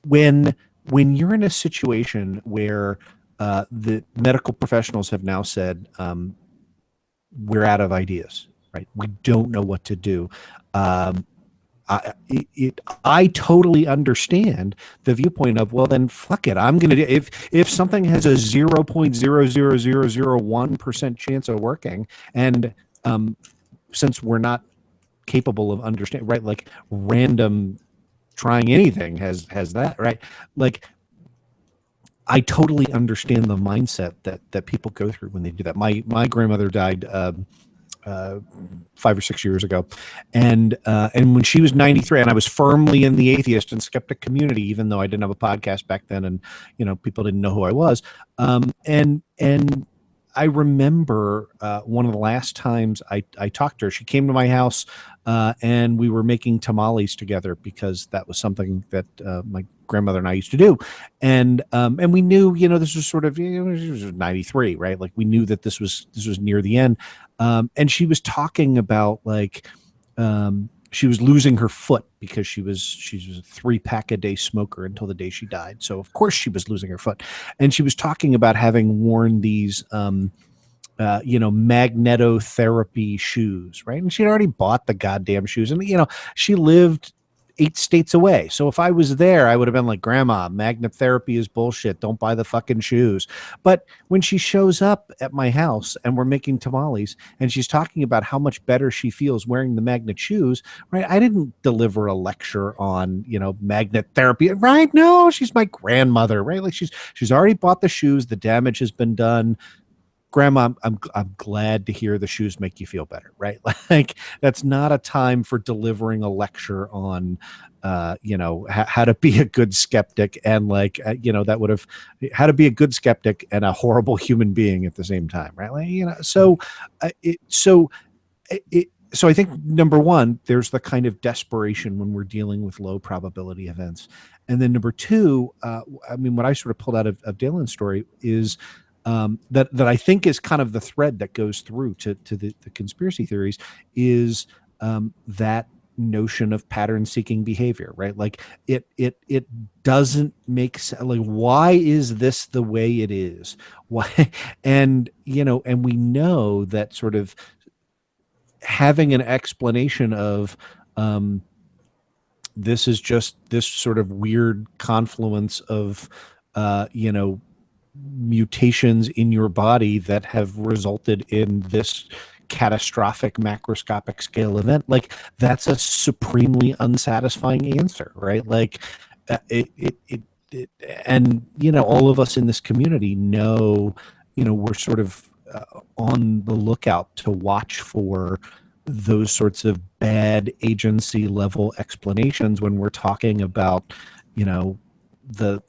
when you're in a situation where the medical professionals have now said we're out of ideas, right? We don't know what to do. I totally understand the viewpoint of, well, then fuck it. I'm going to do, if something has a 0.00001% chance of working, and since we're not capable of understanding, right? Like random trying anything has that, right? Like I totally understand the mindset that people go through when they do that. My grandmother died 5 or 6 years ago, and when she was 93, and I was firmly in the atheist and skeptic community, even though I didn't have a podcast back then, and people didn't know who I was. And I remember one of the last times I talked to her. She came to my house, and we were making tamales together because that was something that my grandmother and I used to do, and we knew, this was sort of, this was 93, right? Like we knew that this was near the end, and she was talking about like she was losing her foot because she was a 3-pack-a-day smoker until the day she died. So of course she was losing her foot, and she was talking about having worn these magnetotherapy shoes, right? And she'd already bought the goddamn shoes, and she lived 8 states away. So if I was there, I would have been like, Grandma, magnet therapy is bullshit. Don't buy the fucking shoes. But when she shows up at my house and we're making tamales and she's talking about how much better she feels wearing the magnet shoes, right? I didn't deliver a lecture on, magnet therapy, right? No, she's my grandmother, right? Like she's already bought the shoes. The damage has been done. Grandma, I'm glad to hear the shoes make you feel better, right? Like that's not a time for delivering a lecture on, how to be a good skeptic, and that would have how to be a good skeptic and a horrible human being at the same time, right? Like, so I think number one, there's the kind of desperation when we're dealing with low probability events, and then number two, what I sort of pulled out of Dalan's story is. That I think is kind of the thread that goes through to the conspiracy theories is that notion of pattern-seeking behavior, right? Like it doesn't make sense. Like, why is this the way it is? Why? And and we know that sort of having an explanation of this is just this sort of weird confluence of mutations in your body that have resulted in this catastrophic macroscopic scale event. Like that's a supremely unsatisfying answer, right? Like and all of us in this community know, we're sort of on the lookout to watch for those sorts of bad agency level explanations when we're talking about, the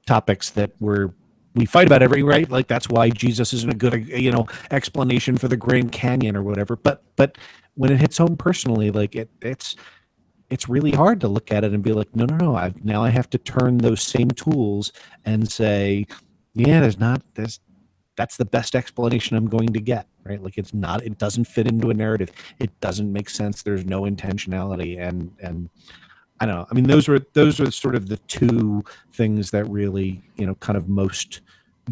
topics that we fight about right? Like that's why Jesus isn't a good, explanation for the Grand Canyon or whatever. But when it hits home personally, like it's it's really hard to look at it and be like, no, I have to turn those same tools and say, yeah, that's the best explanation I'm going to get, right? Like it doesn't fit into a narrative. It doesn't make sense. There's no intentionality. And I don't know. I mean, those were sort of the two things that really, kind of most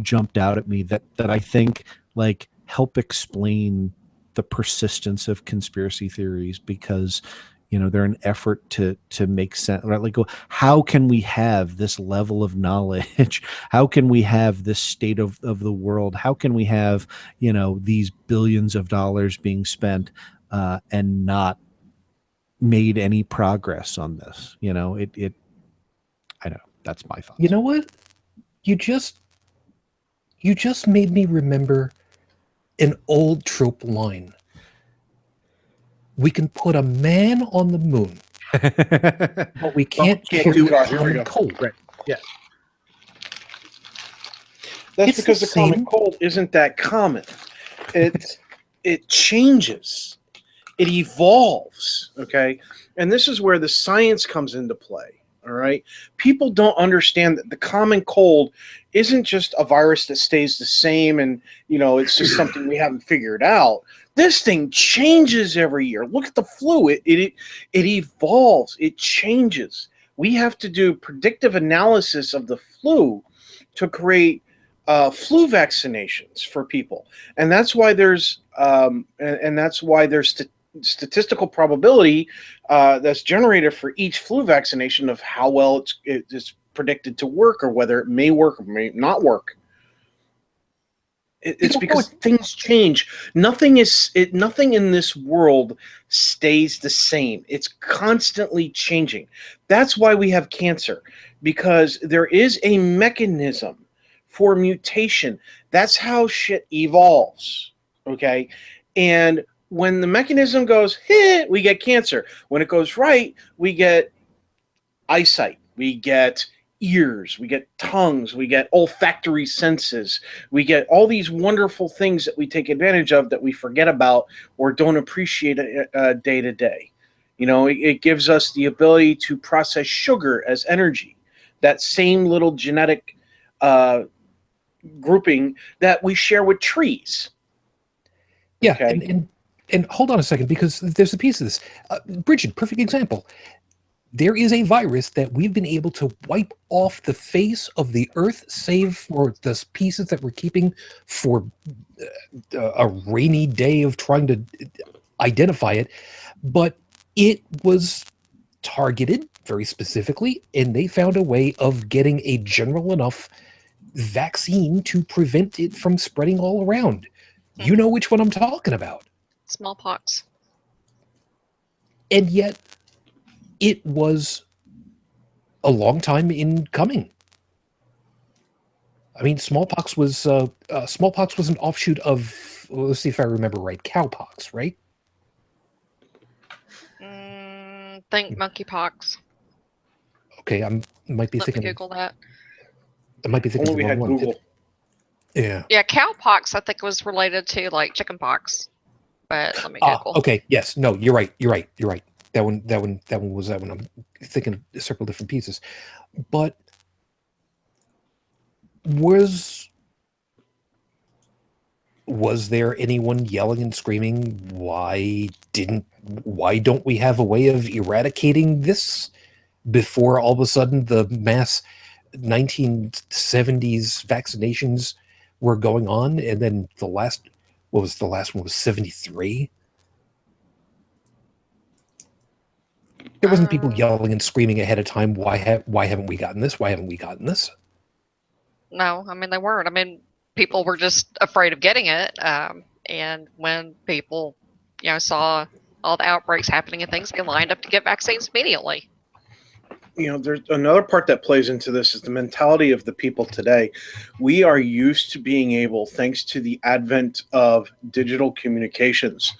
jumped out at me that I think like help explain the persistence of conspiracy theories, because they're an effort to make sense, right? Like, how can we have this level of knowledge? How can we have this state of the world? How can we have these billions of dollars being spent and not made any progress on this? I don't know. That's my thoughts. You know what? You just made me remember an old trope line. We can put a man on the moon, but we can't do cure it. Here we go. cold. Right. Yeah. That's It's because the the common same- cold isn't that common. It changes. It evolves. Okay. And this is where the science comes into play. All right. People don't understand that the common cold isn't just a virus that stays the same and, it's just something we haven't figured out. This thing changes every year. Look at the flu. It evolves. It changes. We have to do predictive analysis of the flu to create flu vaccinations for people, and that's why there's statistical probability that's generated for each flu vaccination of how well it's predicted to work, or whether it may work or may not work. It's because things change. Nothing in this world stays the same. It's constantly changing. That's why we have cancer, because there is a mechanism for mutation. That's how shit evolves. Okay? And when the mechanism goes, we get cancer. When it goes right, we get eyesight. We get ears, we get tongues, we get olfactory senses, we get all these wonderful things that we take advantage of that we forget about or don't appreciate day to day. It gives us the ability to process sugar as energy, that same little genetic grouping that we share with trees. Yeah, Okay. and hold on a second, because there's a piece of this. Brigid, perfect example. There is a virus that we've been able to wipe off the face of the earth, save for the pieces that we're keeping for a rainy day of trying to identify it. But it was targeted very specifically, and they found a way of getting a general enough vaccine to prevent it from spreading all around. You know which one I'm talking about. Smallpox. And yet, it was a long time in coming. I mean, smallpox was an offshoot of, let's see if I remember right, cowpox, right? Think monkeypox. Okay, I might be Let me thinking. Google that. I might be thinking Only of we the wrong had one. Google. Yeah. Yeah, cowpox I think was related to like chickenpox. But let me Google. Okay. Yes. No. You're right. That one was that one. I'm thinking of several different pieces, but was there anyone yelling and screaming, why don't we have a way of eradicating this, before all of a sudden the mass 1970s vaccinations were going on, and then the last one was 73? There wasn't people yelling and screaming ahead of time, why haven't we gotten this? Why haven't we gotten this? No, I mean they weren't. I mean people were just afraid of getting it. And when people, saw all the outbreaks happening and things, they lined up to get vaccines immediately. There's another part that plays into this is the mentality of the people today. We are used to being able, thanks to the advent of digital communications,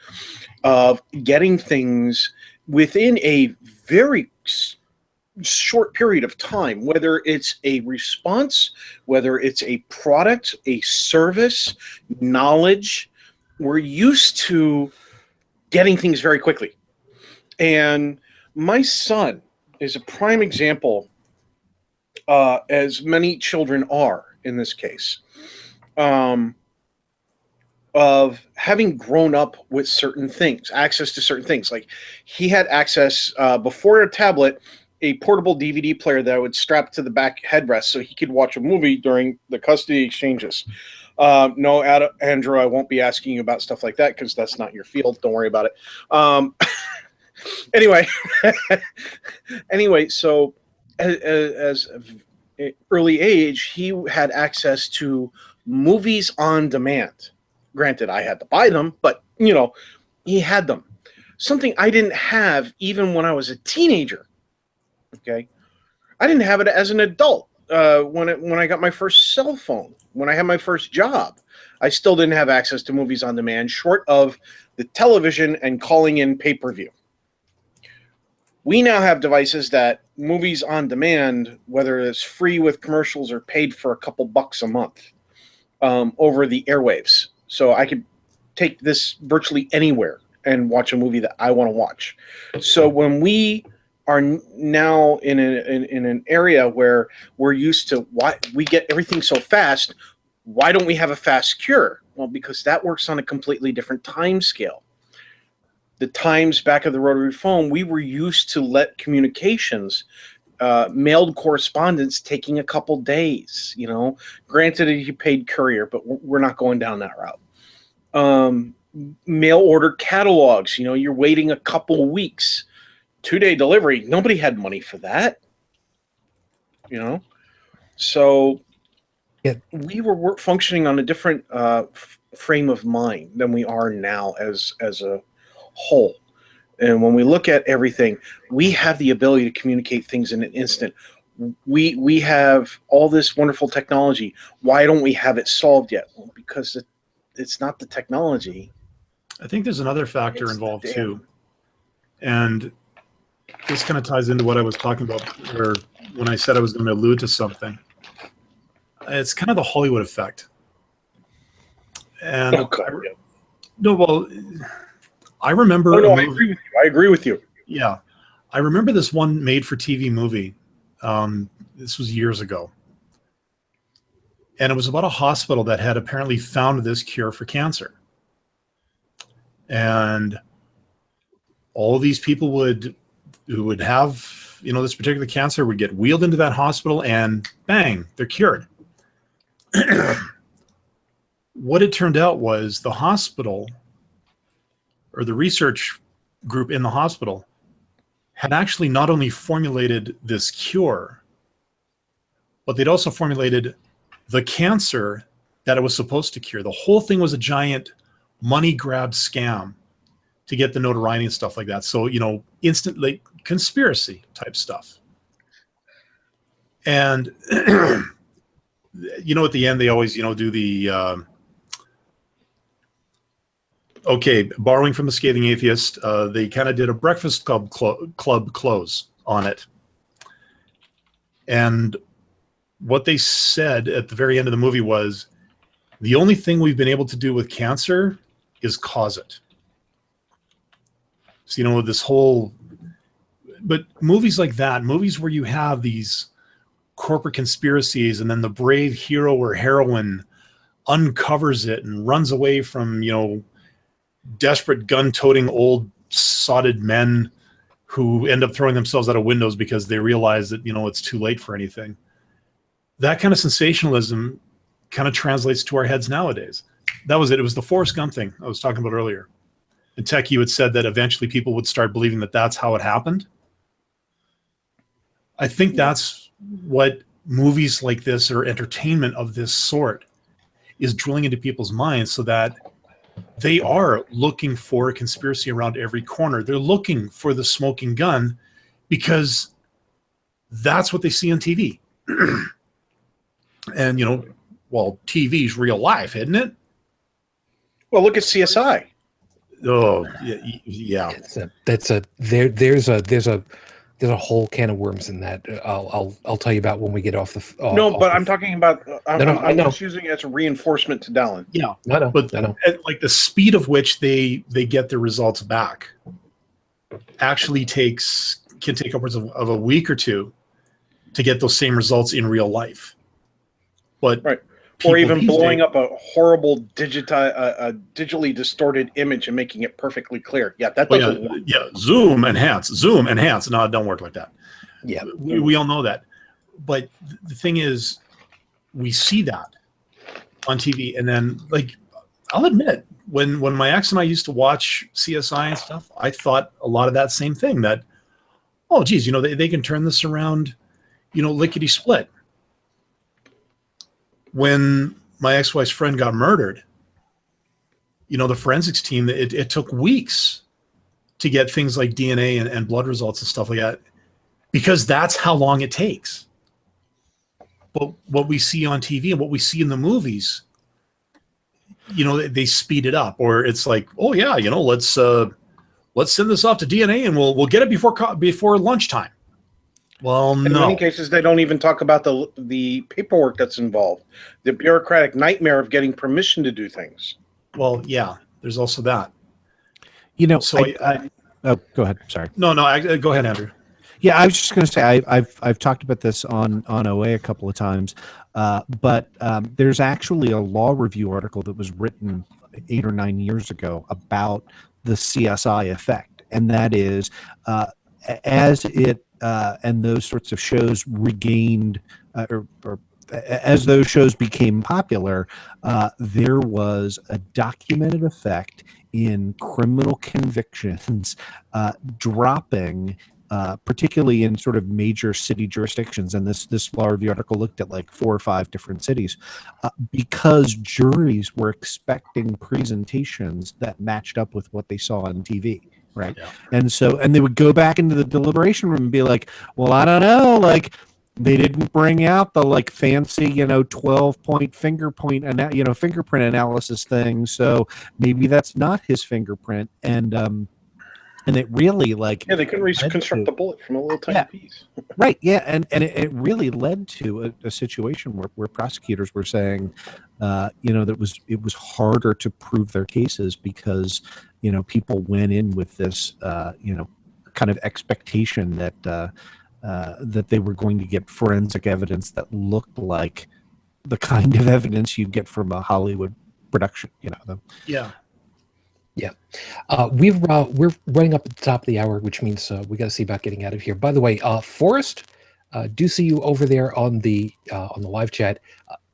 of getting things within a very short period of time, whether it's a response, whether it's a product, a service, knowledge. We're used to getting things very quickly. And My son is a prime example, as many children are in this case, of having grown up with certain things, access to certain things. Like he had access before a tablet, a portable DVD player that would strap to the back headrest so he could watch a movie during the custody exchanges. No, Andrew, I won't be asking you about stuff like that because that's not your field. Don't worry about it. Anyway, so as early age, he had access to movies on demand. Granted, I had to buy them, but he had them. Something I didn't have even when I was a teenager. Okay, I didn't have it as an adult. When I got my first cell phone, when I had my first job, I still didn't have access to movies on demand, short of the television and calling in pay-per-view. We now have devices that movies on demand, whether it's free with commercials or paid for a couple bucks a month, over the airwaves. So I could take this virtually anywhere and watch a movie that I want to watch. So when we are now in an area where we're used to why we get everything so fast, why don't we have a fast cure? Well, because that works on a completely different time scale. The times back of the rotary phone, we were used to let communications, mailed correspondence taking a couple days. Granted, you paid courier, but we're not going down that route. Mail order catalogs, you're waiting a couple weeks. 2-day delivery, nobody had money for that. So we were functioning on a different frame of mind than we are now as a whole. And when we look at everything, we have the ability to communicate things in an instant. We have all this wonderful technology. Why don't we have it solved yet? Well, because it's not the technology. I think there's another factor involved too. And this kind of ties into what I was talking about where when I said I was going to allude to something. It's kind of the Hollywood effect. And I remember. I agree with you. Yeah. I remember this one made-for-TV movie. This was years ago. And it was about a hospital that had apparently found this cure for cancer. And all these people who would have, this particular cancer would get wheeled into that hospital and bang, they're cured. What it turned out was the hospital or the research group in the hospital had actually not only formulated this cure, but they'd also formulated the cancer that it was supposed to cure. The whole thing was a giant money grab scam to get the notoriety and stuff like that. So, instant like conspiracy type stuff. And, at the end, they always, do the, borrowing from the Scathing Atheist, they kind of did a Breakfast Club close on it. And what they said at the very end of the movie was, the only thing we've been able to do with cancer is cause it. So, this whole, but movies like that, movies where you have these corporate conspiracies and then the brave hero or heroine uncovers it and runs away from, desperate gun-toting old sodded men who end up throwing themselves out of windows because they realize that, it's too late for anything. That kind of sensationalism kind of translates to our heads nowadays. That was it. It was the Forrest Gump thing I was talking about earlier. And Tech, you had said that eventually people would start believing that that's how it happened. I think that's what movies like this or entertainment of this sort is drilling into people's minds, so that they are looking for a conspiracy around every corner. They're looking for the smoking gun because that's what they see on TV. And, TV's real life, isn't it? Well, look at CSI. Oh, yeah. There's a whole can of worms in that. I'll tell you about when we get off the. I'm talking about. I'm just using it as a reinforcement to Dalan. Yeah, I know. But like the speed of which they get their results back actually takes can take upwards of a week or two to get those same results in real life. But Right. people Or even these blowing days- up a horrible digitally distorted image and making it perfectly clear. Yeah, that Oh, doesn't yeah, work. yeah, zoom, enhance. No, it don't work like that. Yeah. We all know that. But the thing is, we see that on TV, and then, like, I'll admit, when my ex and I used to watch CSI and stuff, I thought a lot of that same thing, that, oh, geez, they can turn this around, lickety split. When my ex-wife's friend got murdered, the forensics team, it took weeks to get things like DNA and blood results and stuff like that, because that's how long it takes. But what we see on TV and what we see in the movies, they speed it up, or it's like, oh yeah, let's send this off to DNA and we'll get it before lunchtime. Well, In no. many cases, they don't even talk about the paperwork that's involved, the bureaucratic nightmare of getting permission to do things. Well, yeah, there's also that. So oh, go ahead. Sorry. No, go ahead, Andrew. Yeah, I was just going to say I've talked about this on OA a couple of times, but there's actually a law review article that was written 8 or 9 years ago about the CSI effect, and that is as it and those sorts of shows regained or as those shows became popular, there was a documented effect in criminal convictions dropping. Particularly in sort of major city jurisdictions, and this law review article looked at like 4 or 5 different cities, because juries were expecting presentations that matched up with what they saw on TV, right? Yeah. And they would go back into the deliberation room and be like, well, I don't know, like they didn't bring out the like fancy 12-point fingerprint analysis thing, so maybe that's not his fingerprint, and it really they couldn't reconstruct the bullet from a little tiny piece. Right. Yeah. And it really led to a situation where prosecutors were saying, that it was harder to prove their cases because, people went in with this, kind of expectation that they were going to get forensic evidence that looked like the kind of evidence you get from a Hollywood production, Yeah. Yeah. We're running up at the top of the hour, which means we got to see about getting out of here. By the way, Forrest, do see you over there on the live chat.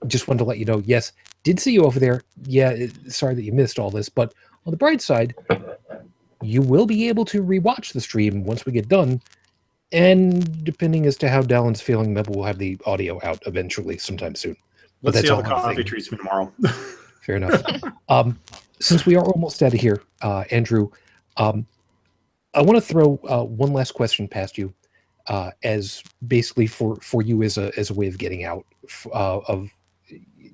Just wanted to let you know, yes, did see you over there. Yeah, sorry that you missed all this, but on the bright side, you will be able to rewatch the stream once we get done. And depending as to how Dalan's feeling, maybe we'll have the audio out eventually sometime soon. Let's see how the all coffee treats me tomorrow. Fair enough. Since we are almost out of here, Andrew, I want to throw one last question past you, as basically for you as a way of getting out of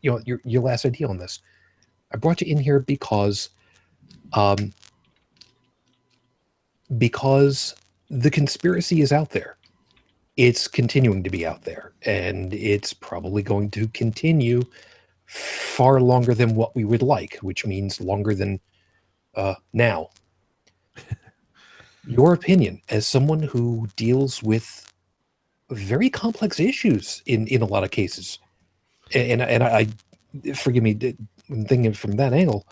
your last idea on this. I brought you in here because the conspiracy is out there. It's continuing to be out there, and it's probably going to continue far longer than what we would like, which means longer than now. Your opinion as someone who deals with very complex issues in a lot of cases, and I forgive me when thinking from that angle,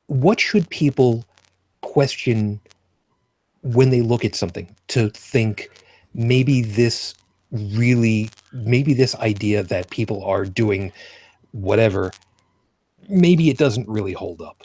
what should people question when they look at something to think maybe this idea that people are doing whatever, maybe it doesn't really hold up?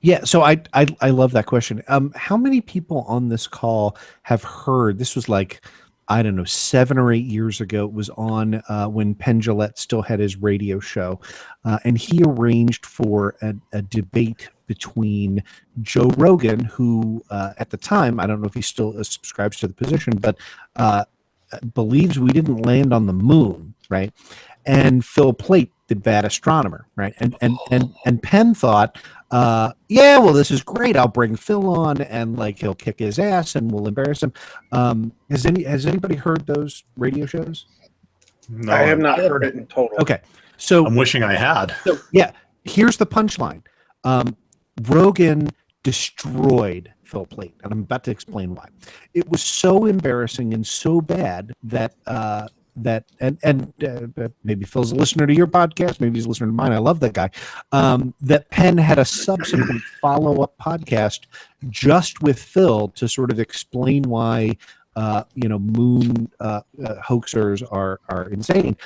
Yeah, so I love that question. How many people on this call have heard, this was like, I don't know, 7 or 8 years ago, it was on when Penn Jillette still had his radio show, and he arranged for a debate between Joe Rogan, who at the time, I don't know if he still subscribes to the position, but believes we didn't land on the moon, right? And Phil Plait, the bad astronomer, right? And Penn thought, yeah, well, this is great. I'll bring Phil on, and like he'll kick his ass, and we'll embarrass him. Has anybody heard those radio shows? No, I have not heard it in total. Okay, so I'm wishing I had. yeah, here's the punchline. Rogan destroyed Phil Plait, and I'm about to explain why. It was so embarrassing and so bad that maybe Phil's a listener to your podcast, maybe he's a listener to mine. I love that guy. That Penn had a subsequent follow-up podcast just with Phil to sort of explain why moon hoaxers are insane.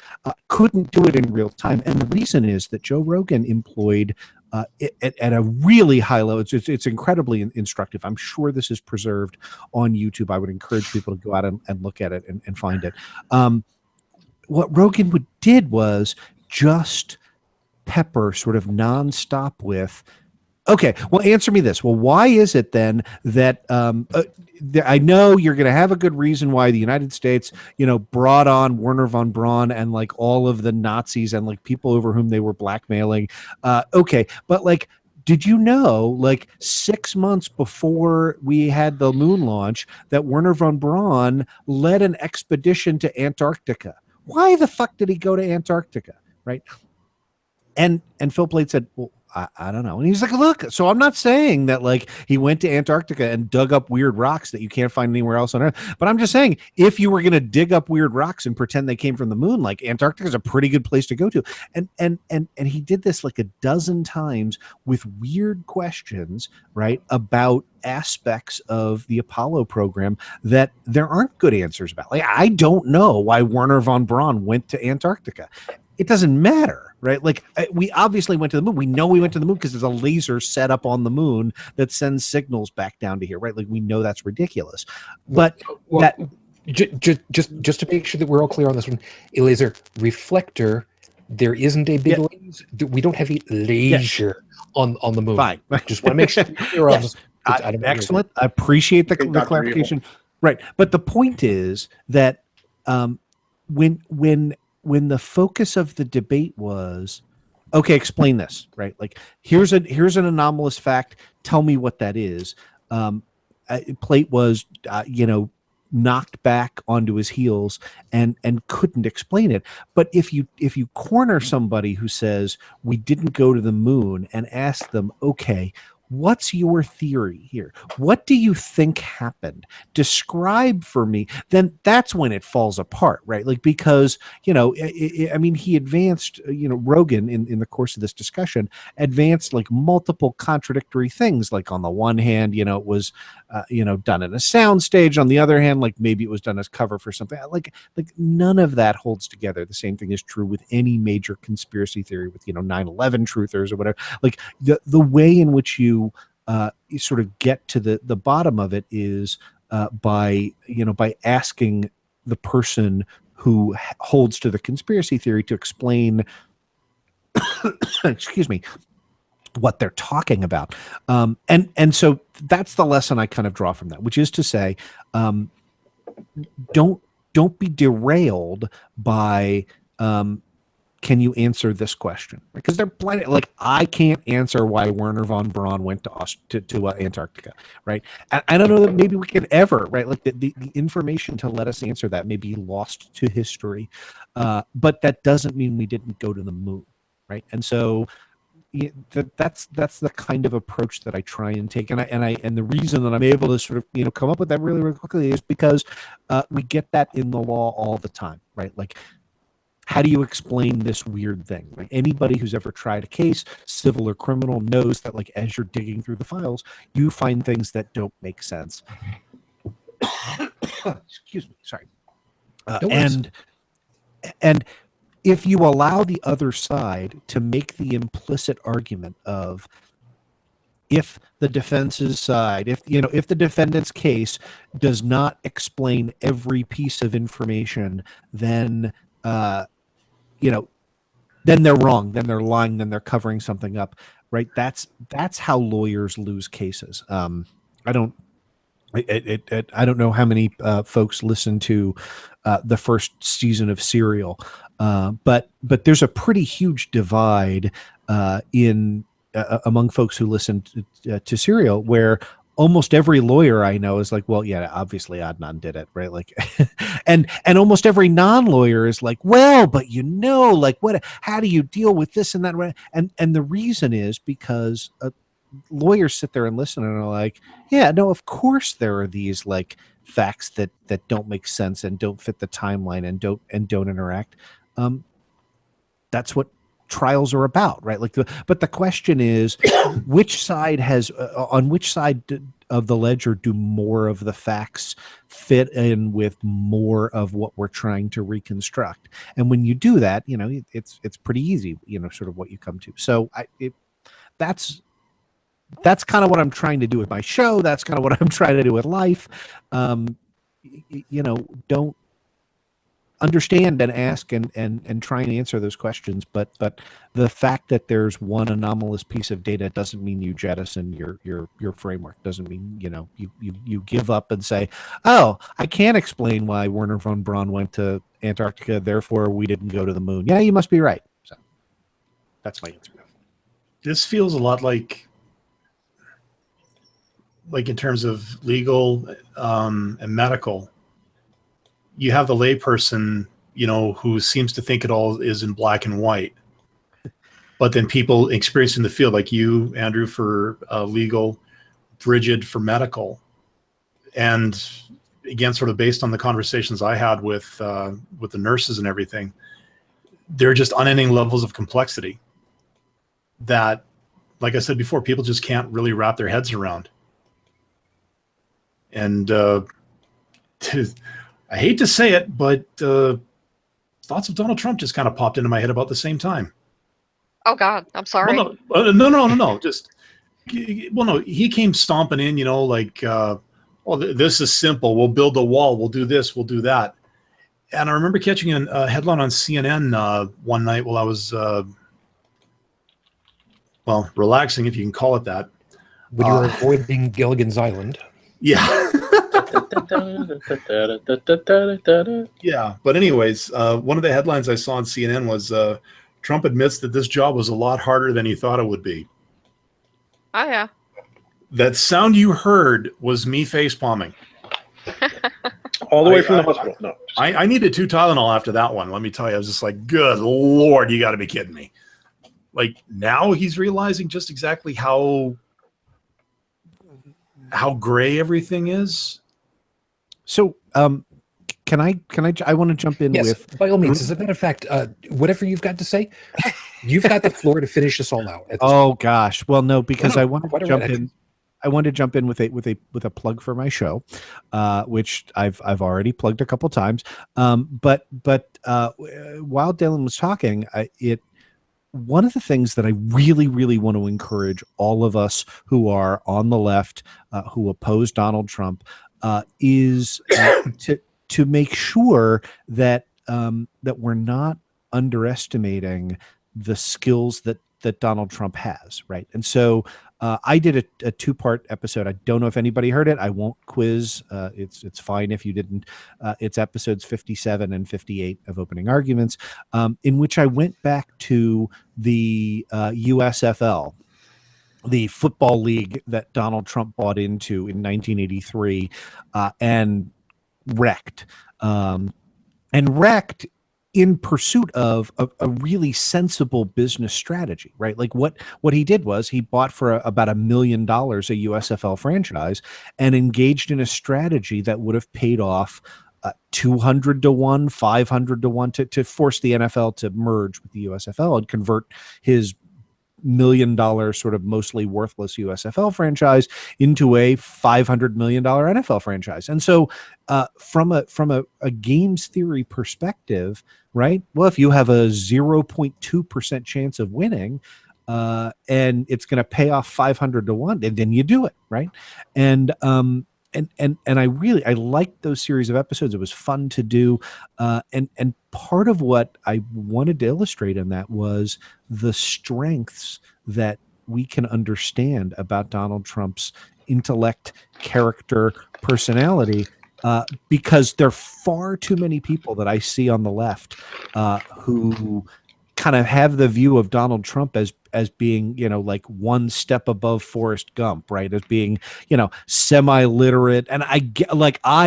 Couldn't do it in real time, and the reason is that Joe Rogan employed at a really high level. It's incredibly instructive. I'm sure this is preserved on YouTube. I would encourage people to go out and look at it and find it. What Rogan did was just pepper sort of nonstop with, okay, well, answer me this. Well, why is it then that I know you're going to have a good reason why the United States, brought on Werner von Braun and like all of the Nazis and like people over whom they were blackmailing. Okay, but like, did you know, like 6 months before we had the moon launch, that Werner von Braun led an expedition to Antarctica? Why the fuck did he go to Antarctica, right? And Phil Plait said, well, I don't know. And he's like, look, so I'm not saying that like he went to Antarctica and dug up weird rocks that you can't find anywhere else on Earth. But I'm just saying, if you were going to dig up weird rocks and pretend they came from the moon, like Antarctica is a pretty good place to go to. And he did this like a dozen times with weird questions, right, about aspects of the Apollo program that there aren't good answers about. Like, I don't know why Werner von Braun went to Antarctica. It doesn't matter, right? Like, we obviously went to the moon. We know we went to the moon because there's a laser set up on the moon that sends signals back down to here, right? Like, we know that's ridiculous. But just to make sure that we're all clear on this one, a laser reflector, there isn't a big laser. We don't have a laser on the moon. Fine. Just want to make sure we're on this. Excellent. I appreciate the clarification. Right. But the point is that when the focus of the debate was, okay, explain this, right? Like, here's an anomalous fact. Tell me what that is. Plait was, knocked back onto his heels and couldn't explain it. But if you corner somebody who says we didn't go to the moon and ask them, okay, what's your theory here? What do you think happened? Describe for me. Then that's when it falls apart, right? Like, because, he advanced, Rogan in the course of this discussion advanced like multiple contradictory things. Like, on the one hand, it was, done in a sound stage. On the other hand, like maybe it was done as cover for something. Like none of that holds together. The same thing is true with any major conspiracy theory with, 9/11 truthers or whatever. Like the way in which you sort of get to the bottom of it is by asking the person who holds to the conspiracy theory to explain excuse me, what they're talking about. And so that's the lesson I kind of draw from that, which is to say, don't be derailed by can you answer this question? Because they're plenty. Like, I can't answer why Werner von Braun went to Antarctica, right? I don't know that maybe we can ever, right? Like the information to let us answer that may be lost to history, but that doesn't mean we didn't go to the moon, right? And so that's the kind of approach that I try and take, and the reason that I'm able to sort of come up with that really, really quickly is because we get that in the law all the time, right? Like, how do you explain this weird thing? Like, anybody who's ever tried a case, civil or criminal, knows that like as you're digging through the files, you find things that don't make sense. Excuse me, sorry. And if you allow the other side to make the implicit argument of, if the defense's side, if the defendant's case does not explain every piece of information, then then they're wrong, then they're lying, then they're covering something up, right? That's how lawyers lose cases. I don't know how many folks listen to the first season of Serial, but there's a pretty huge divide among folks who listen to Serial, where almost every lawyer I know is like, well, yeah, obviously Adnan did it, right? Like, and almost every non-lawyer is like, well, but like, how do you deal with this and that? And the reason is because lawyers sit there and listen and are like, yeah, no, of course there are these like facts that don't make sense and don't fit the timeline and don't interact. That's what trials are about, right? Like, but the question is, which side has on which side of the ledger do more of the facts fit in with more of what we're trying to reconstruct? And when you do that, you know, it's pretty easy, you know, sort of what you come to. So that's kind of what I'm trying to do with my show. That's kind of what I'm trying to do with life. You know, don't understand and ask and try and answer those questions. But the fact that there's one anomalous piece of data doesn't mean you jettison your framework. Doesn't mean, you know, you give up and say, oh, I can't explain why Werner von Braun went to Antarctica, therefore we didn't go to the moon. Yeah, you must be right. So that's my answer. This feels a lot like in terms of legal and medical. You have the layperson, you know, who seems to think it all is in black and white. But then people experiencing the field, like you, Andrew, for legal, Brigid for medical. And again, sort of based on the conversations I had with the nurses and everything, there are just unending levels of complexity that, like I said before, people just can't really wrap their heads around. And I hate to say it, but thoughts of Donald Trump just kind of popped into my head about the same time. Oh God, I'm sorry. Well, no. Just, well, no, he came stomping in, you know, like, this is simple. We'll build a wall. We'll do this. We'll do that. And I remember catching a headline on CNN one night while I was, relaxing, if you can call it that. When you were avoiding Gilligan's Island. Yeah. Yeah, but anyways, one of the headlines I saw on CNN was Trump admits that this job was a lot harder than he thought it would be. Oh yeah. That sound you heard was me facepalming. All the way from the hospital. No. I needed 2 Tylenol after that one. Let me tell you, I was just like, good Lord, you got to be kidding me. Like, now he's realizing just exactly how gray everything is. So, can I want to jump in with, by all means. As a matter of fact, whatever you've got to say, you've got the floor to finish this all out. Oh gosh. Well, no, because I want to jump in. I wanted to jump in with a plug for my show, which I've already plugged a couple times. But while Dalan was talking, one of the things that I really, really want to encourage all of us who are on the left, who oppose Donald Trump, is to make sure that that we're not underestimating the skills that Donald Trump has, right? And so I did a 2-part episode. I don't know if anybody heard it. I won't quiz. It's fine if you didn't. It's episodes 57 and 58 of Opening Arguments, in which I went back to the USFL, the football league that Donald Trump bought into in 1983, and wrecked. In pursuit of a really sensible business strategy, right? Like what he did was he bought for about $1 million a USFL franchise and engaged in a strategy that would have paid off 200 to 1, 500 to 1 to force the NFL to merge with the USFL and convert his $1 million sort of mostly worthless USFL franchise into a $500 million NFL franchise. And so from a games theory perspective, right? Well, if you have a 0.2% chance of winning, and it's going to pay off 500 to 1, and then you do it, right? And I liked those series of episodes. It was fun to do. And part of what I wanted to illustrate in that was the strengths that we can understand about Donald Trump's intellect, character, personality, because there are far too many people that I see on the left who kind of have the view of Donald Trump as being, you know, like one step above Forrest Gump, right? As being, you know, semi-literate. And I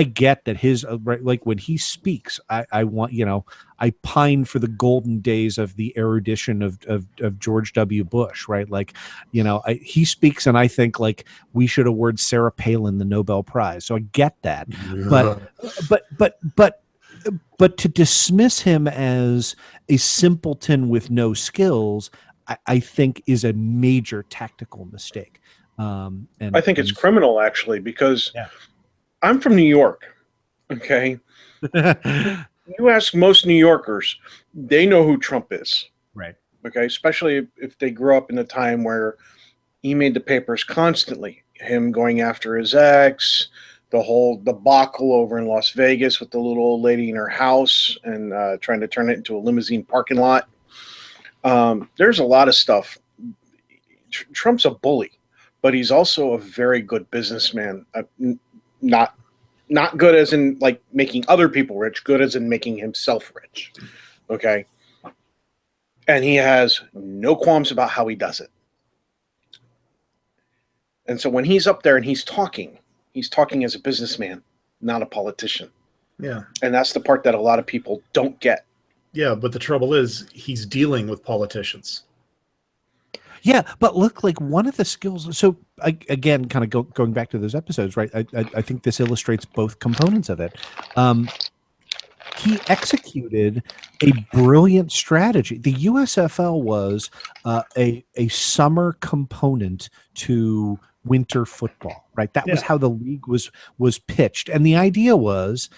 get that his, right, like when he speaks, I want, you know, I pine for the golden days of the erudition of George W. Bush, right? Like, you know, he speaks and I think like we should award Sarah Palin the Nobel Prize. So I get that. But to dismiss him as a simpleton with no skills, I think is a major tactical mistake. And I think it's criminal, actually, because I'm from New York. Okay. You ask most New Yorkers, they know who Trump is. Right. Okay. Especially if they grew up in the time where he made the papers constantly, him going after his ex, the whole debacle over in Las Vegas with the little old lady in her house and trying to turn it into a limousine parking lot. There's a lot of stuff. Trump's a bully, but he's also a very good businessman. Not good as in like making other people rich, good as in making himself rich. Okay. And he has no qualms about how he does it. And so when he's up there and he's talking as a businessman, not a politician. Yeah. And that's the part that a lot of people don't get. Yeah, but the trouble is he's dealing with politicians. Yeah, but look, like one of the skills. So again, kind of going back to those episodes, right? I think this illustrates both components of it. He executed a brilliant strategy. The USFL was a summer component to winter football, right? That was how the league was pitched, and the idea was.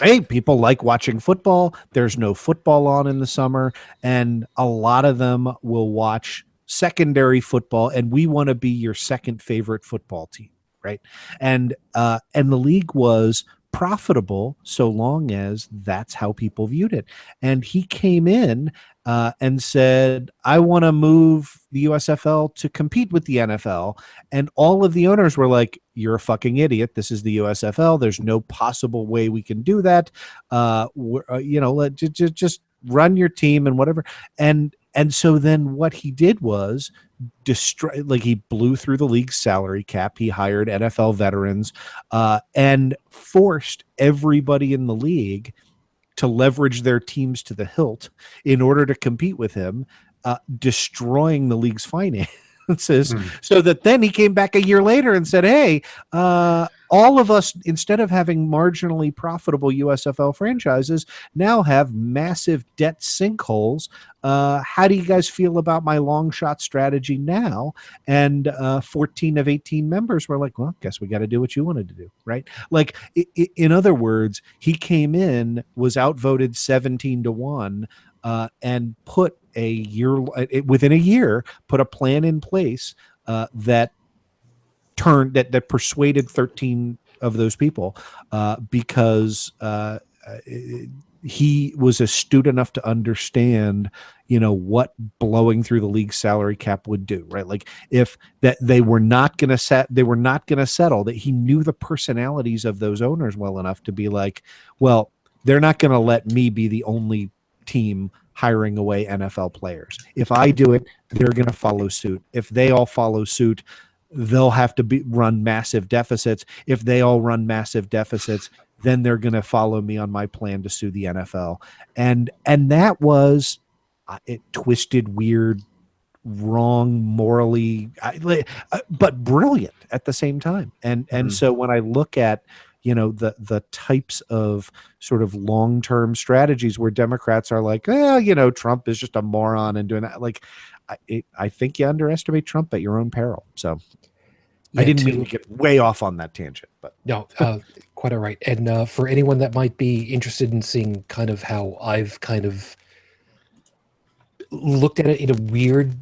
Hey, people like watching football. There's no football on in the summer, and a lot of them will watch secondary football, and we want to be your second favorite football team, right? And the league was profitable so long as that's how people viewed it. And he came in and said, I want to move the USFL to compete with the NFL. And all of the owners were like, you're a fucking idiot. This is the USFL. There's no possible way we can do that. You know, just run your team and whatever. And so then what he did was destroy, like he blew through the league's salary cap. He hired NFL veterans and forced everybody in the league to leverage their teams to the hilt in order to compete with him, destroying the league's finances. So that then he came back a year later and said, hey, all of us, instead of having marginally profitable USFL franchises, now have massive debt sinkholes. How do you guys feel about my long shot strategy now? And 14 of 18 members were like, well, guess we got to do what you wanted to do, right? Like, in other words, he came in, was outvoted 17-1, and put within a year, put a plan in place that persuaded 13 of those people because he was astute enough to understand, you know, what blowing through the league salary cap would do, right? Like if that they were not going to settle, that he knew the personalities of those owners well enough to be like, well, they're not going to let me be the only team hiring away NFL players. If I do it, they're going to follow suit. If they all follow suit, they'll have to run massive deficits. If they all run massive deficits, then they're going to follow me on my plan to sue the NFL. And that was it twisted, weird, wrong, morally, but brilliant at the same time. And so when I look at, you know, the types of sort of long-term strategies where Democrats are like, you know, Trump is just a moron and doing that. Like, I think you underestimate Trump at your own peril. So I didn't mean to get way off on that tangent, but no, quite all right. And for anyone that might be interested in seeing kind of how I've kind of looked at it in a weird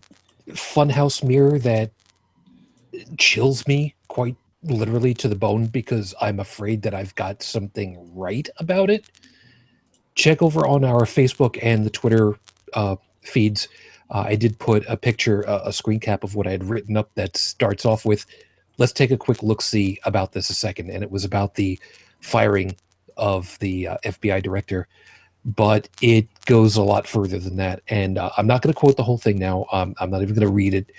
funhouse mirror that chills me quite literally to the bone because I'm afraid that I've got something right about it, check over on our Facebook and the Twitter feeds. I did put a picture, a screen cap of what I had written up that starts off with, let's take a quick look-see about this a second. And it was about the firing of the FBI director. But it goes a lot further than that. And I'm not going to quote the whole thing now. I'm not even going to read it.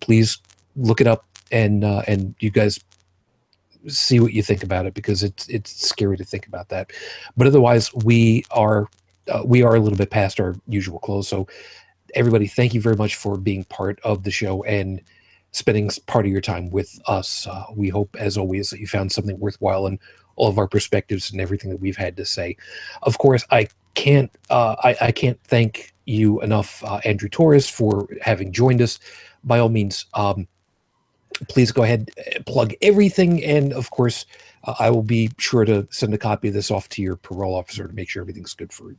Please look it up, and you guys see what you think about it, because it's scary to think about that. But otherwise, we are a little bit past our usual close. So everybody, thank you very much for being part of the show and spending part of your time with us. We hope, as always, that you found something worthwhile in all of our perspectives and everything that we've had to say. Of course, I can't thank you enough, Andrew Torrez, for having joined us. By all means, please go ahead, plug everything, and of course, I will be sure to send a copy of this off to your parole officer to make sure everything's good for you.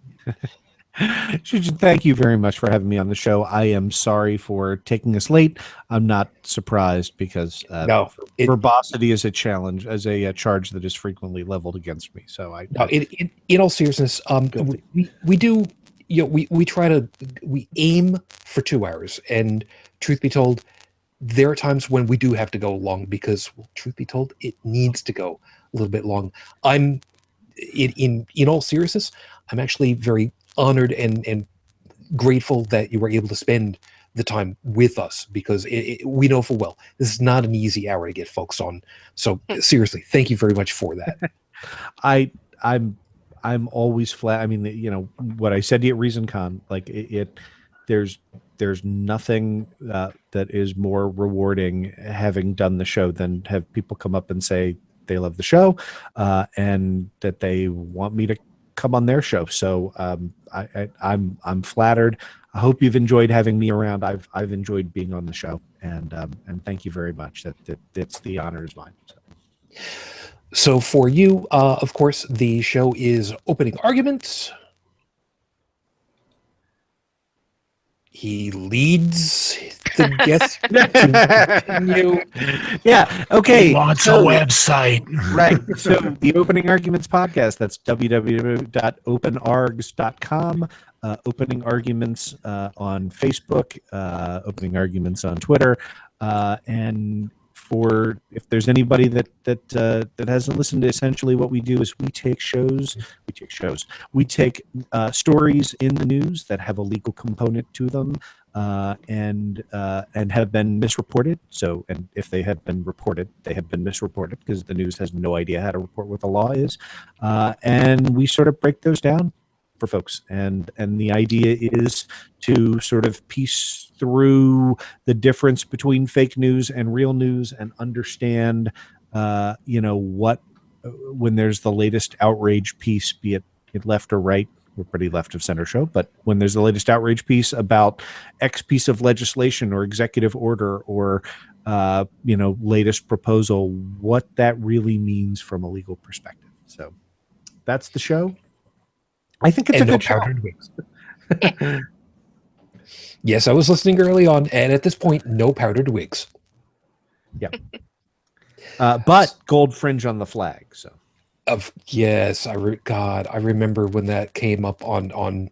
Shujin, thank you very much for having me on the show. I am sorry for taking us late. I'm not surprised, because verbosity is a challenge, as a charge that is frequently leveled against me. So in all seriousness, we do, we aim for 2 hours, and truth be told, there are times when we do have to go long, because, well, truth be told, it needs to go a little bit long. In all seriousness, I'm actually very honored and grateful that you were able to spend the time with us, because we know full well this is not an easy hour to get folks on. So seriously, thank you very much for that. I'm always flat. I mean, what I said to you at ReasonCon, like there's nothing that is more rewarding, having done the show, than have people come up and say they love the show, and that they want me to come on their show. So I'm flattered. I hope you've enjoyed having me around. I've enjoyed being on the show, and thank you very much. That's the honor is mine. So for you, of course, the show is Opening Arguments. He leads the guest to continue. Yeah. Okay. He wants a website. Right. So the Opening Arguments podcast, that's www.openargs.com. Opening Arguments on Facebook, Opening Arguments on Twitter, and if there's anybody that hasn't listened to, essentially what we do is we take stories in the news that have a legal component to them, and have been misreported. So, and if they have been reported, they have been misreported, because the news has no idea how to report what the law is, and we sort of break those down for folks, and the idea is to sort of piece through the difference between fake news and real news, and understand what, when there's the latest outrage piece, be it left or right. We're pretty left of center show, but when there's the latest outrage piece about X piece of legislation or executive order or latest proposal, what that really means from a legal perspective. So that's the show. I think it's a good show. Yes, I was listening early on, and at this point, no powdered wigs. Yeah. But gold fringe on the flag. So. Yes, I remember when that came up on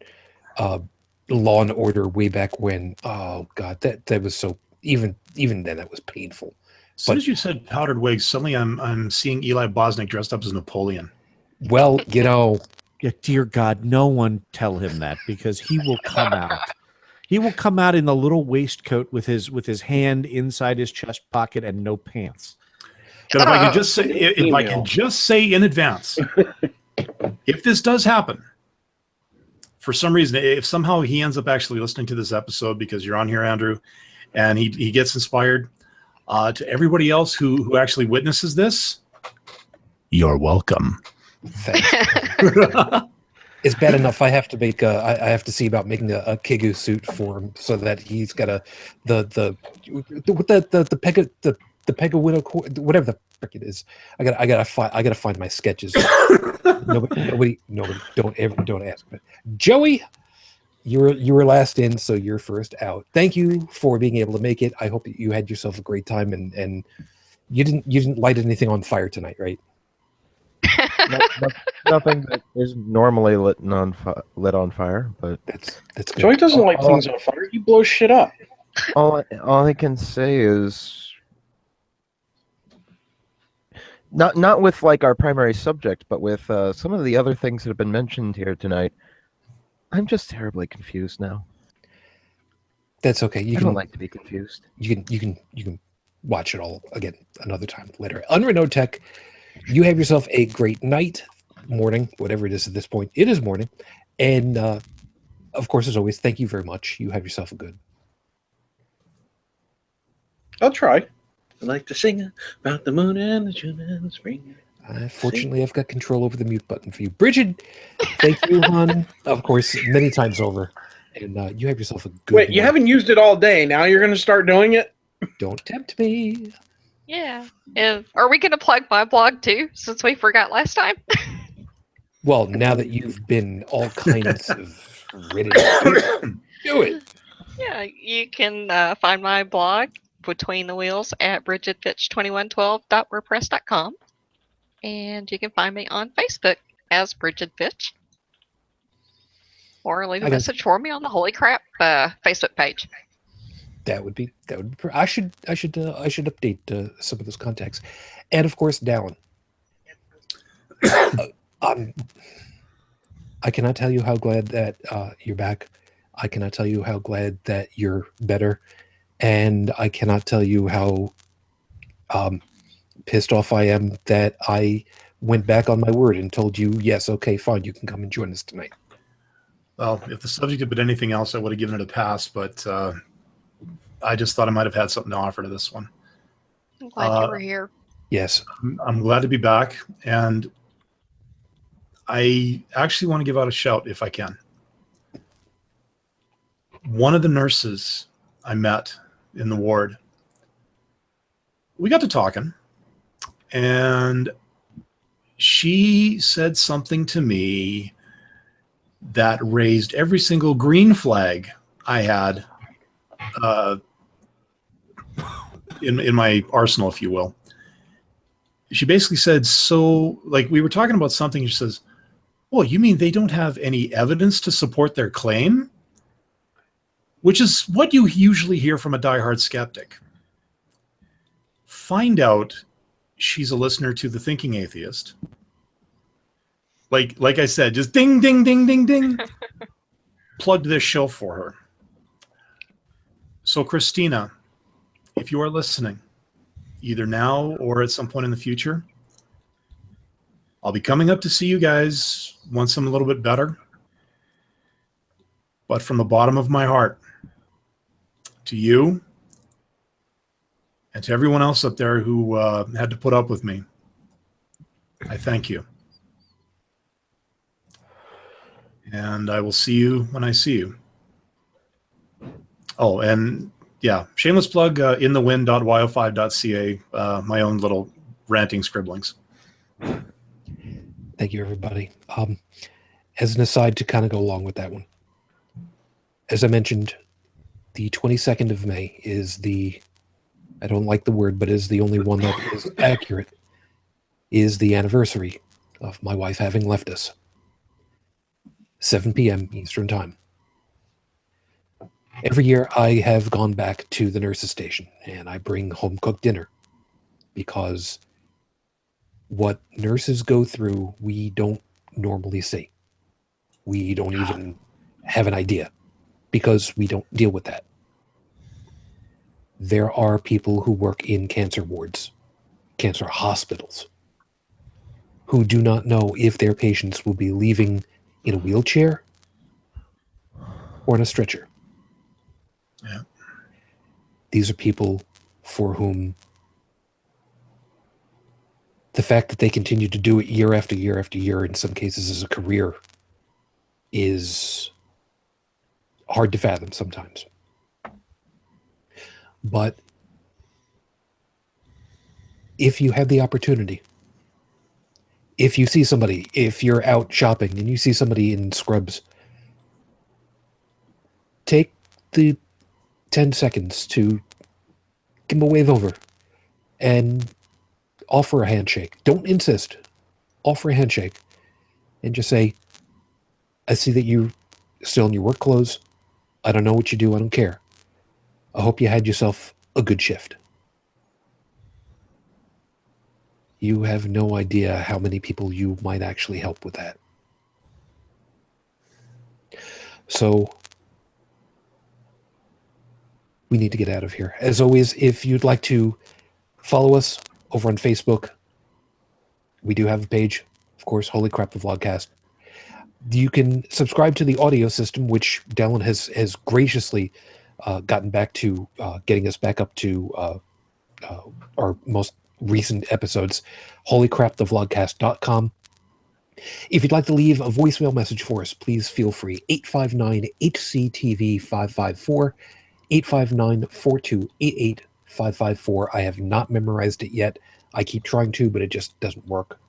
Law and Order way back when. Oh God, that was so, even then that was painful. As soon as you said powdered wigs, suddenly I'm seeing Eli Bosnick dressed up as Napoleon. Well, yeah, dear God, no one tell him that, because he will come out. He will come out in the little waistcoat with his hand inside his chest pocket and no pants. But if I can just say in advance, if this does happen, for some reason, if somehow he ends up actually listening to this episode because you're on here, Andrew, and he gets inspired, to everybody else who actually witnesses this, you're welcome. Thanks. It's bad enough I have to make I have to see about making a Kigu suit for him, so that he's got the Pega Widow, whatever the frick it is. I gotta find my sketches. nobody don't ask me. Joey, you were last in, so you're first out. Thank you for being able to make it. I hope that you had yourself a great time, and you didn't light anything on fire tonight, right? Nothing that is normally lit on fire, but that's good. Joey doesn't light things on fire. He blows shit up. All I can say is not with like our primary subject, but with some of the other things that have been mentioned here tonight. I'm just terribly confused now. That's okay. I don't like to be confused. You can watch it all again another time later. UnrenownedTech, you have yourself a great night, morning, whatever it is at this point. It is morning. And of course, as always, thank you very much. You have yourself a good. I'll try. I like to sing about the moon and the June and the spring. Fortunately, I've got control over the mute button for you. Brigid, thank you, hon. Of course, many times over. And you have yourself a good Wait, you one. haven't used it all day. Now you're going to start doing it? Don't tempt me. Yeah. Are we going to plug my blog too, since we forgot last time? Well, now that you've been all kinds of ready to do it. Yeah, you can find my blog, Between the Wheels, at brigidfitch2112.wordpress.com. And you can find me on Facebook as Brigid Fitch. Or leave a message for me on the Holy Crap Facebook page. That would be. I should update some of those contacts, and of course, Dalan. I cannot tell you how glad that you're back. I cannot tell you how glad that you're better, and I cannot tell you how pissed off I am that I went back on my word and told you, yes, okay, fine, you can come and join us tonight. Well, if the subject had been anything else, I would have given it a pass, but I just thought I might have had something to offer to this one. I'm glad you were here. Yes. I'm glad to be back, and I actually want to give out a shout if I can. One of the nurses I met in the ward, we got to talking, and she said something to me that raised every single green flag I had in my arsenal, if you will. She basically said, so, like, we were talking about something, and she says, oh, you mean they don't have any evidence to support their claim? Which is what you usually hear from a diehard skeptic. Find out she's a listener to The Thinking Atheist. Like I said, just ding, ding, ding, ding, ding. Plugged this show for her. So, Christina, if you are listening, either now or at some point in the future, I'll be coming up to see you guys once I'm a little bit better. But from the bottom of my heart, to you and to everyone else up there who had to put up with me, I thank you. And I will see you when I see you. Oh, and yeah, shameless plug, inthewind.yo5.ca, my own little ranting scribblings. Thank you, everybody. As an aside to kind of go along with that one, as I mentioned, the 22nd of May is the, I don't like the word, but is the only one that is accurate, is the anniversary of my wife having left us. 7 p.m. Eastern Time. Every year I have gone back to the nurse's station and I bring home-cooked dinner because what nurses go through, we don't normally see. We don't even have an idea because we don't deal with that. There are people who work in cancer wards, cancer hospitals, who do not know if their patients will be leaving in a wheelchair or in a stretcher. Yeah. These are people for whom the fact that they continue to do it year after year after year, in some cases as a career, is hard to fathom sometimes. But if you have the opportunity, if you see somebody, if you're out shopping and you see somebody in scrubs, take the 10 seconds to give them a wave over and offer a handshake. Don't insist. Offer a handshake and just say, I see that you're still in your work clothes. I don't know what you do. I don't care. I hope you had yourself a good shift. You have no idea how many people you might actually help with that. So we need to get out of here. As always, if you'd like to follow us over on Facebook, we do have a page, of course, Holy Crap the Vlogcast. You can subscribe to the audio system, which Dalan has graciously gotten back to, getting us back up to our most recent episodes, holycrapthevlogcast.com. If you'd like to leave a voicemail message for us, please feel free. 859-HCTV-554, 859-4288-554. I have not memorized it yet. I keep trying to, but it just doesn't work.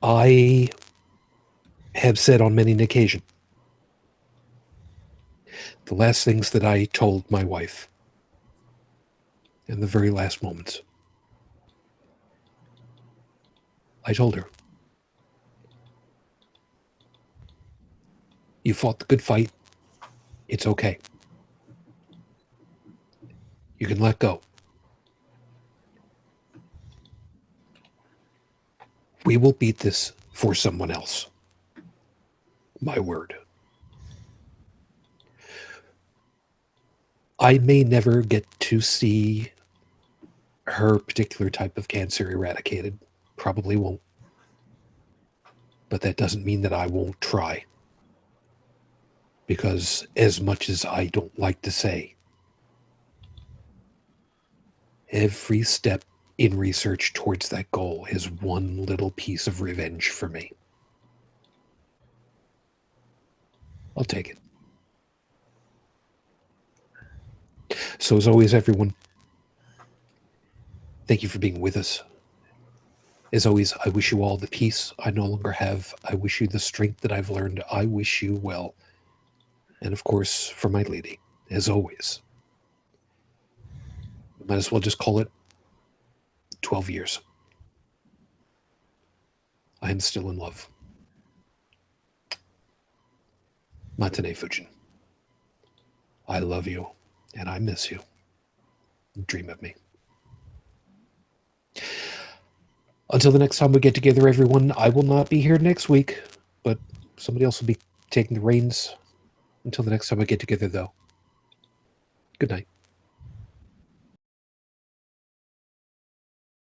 I have said on many an occasion, the last things that I told my wife in the very last moments, I told her, you fought the good fight. It's okay. You can let go. We will beat this for someone else. My word. I may never get to see her particular type of cancer eradicated. Probably won't. But that doesn't mean that I won't try. Because as much as I don't like to say, every step in research towards that goal is one little piece of revenge for me. I'll take it. So as always, everyone, thank you for being with us. As always, I wish you all the peace I no longer have. I wish you the strength that I've learned. I wish you well. And of course, for my lady, as always, might as well just call it 12 years. I am still in love. Matane Fujin. I love you, and I miss you. Dream of me. Until the next time we get together, everyone, I will not be here next week, but somebody else will be taking the reins. Until the next time we get together, though. Good night.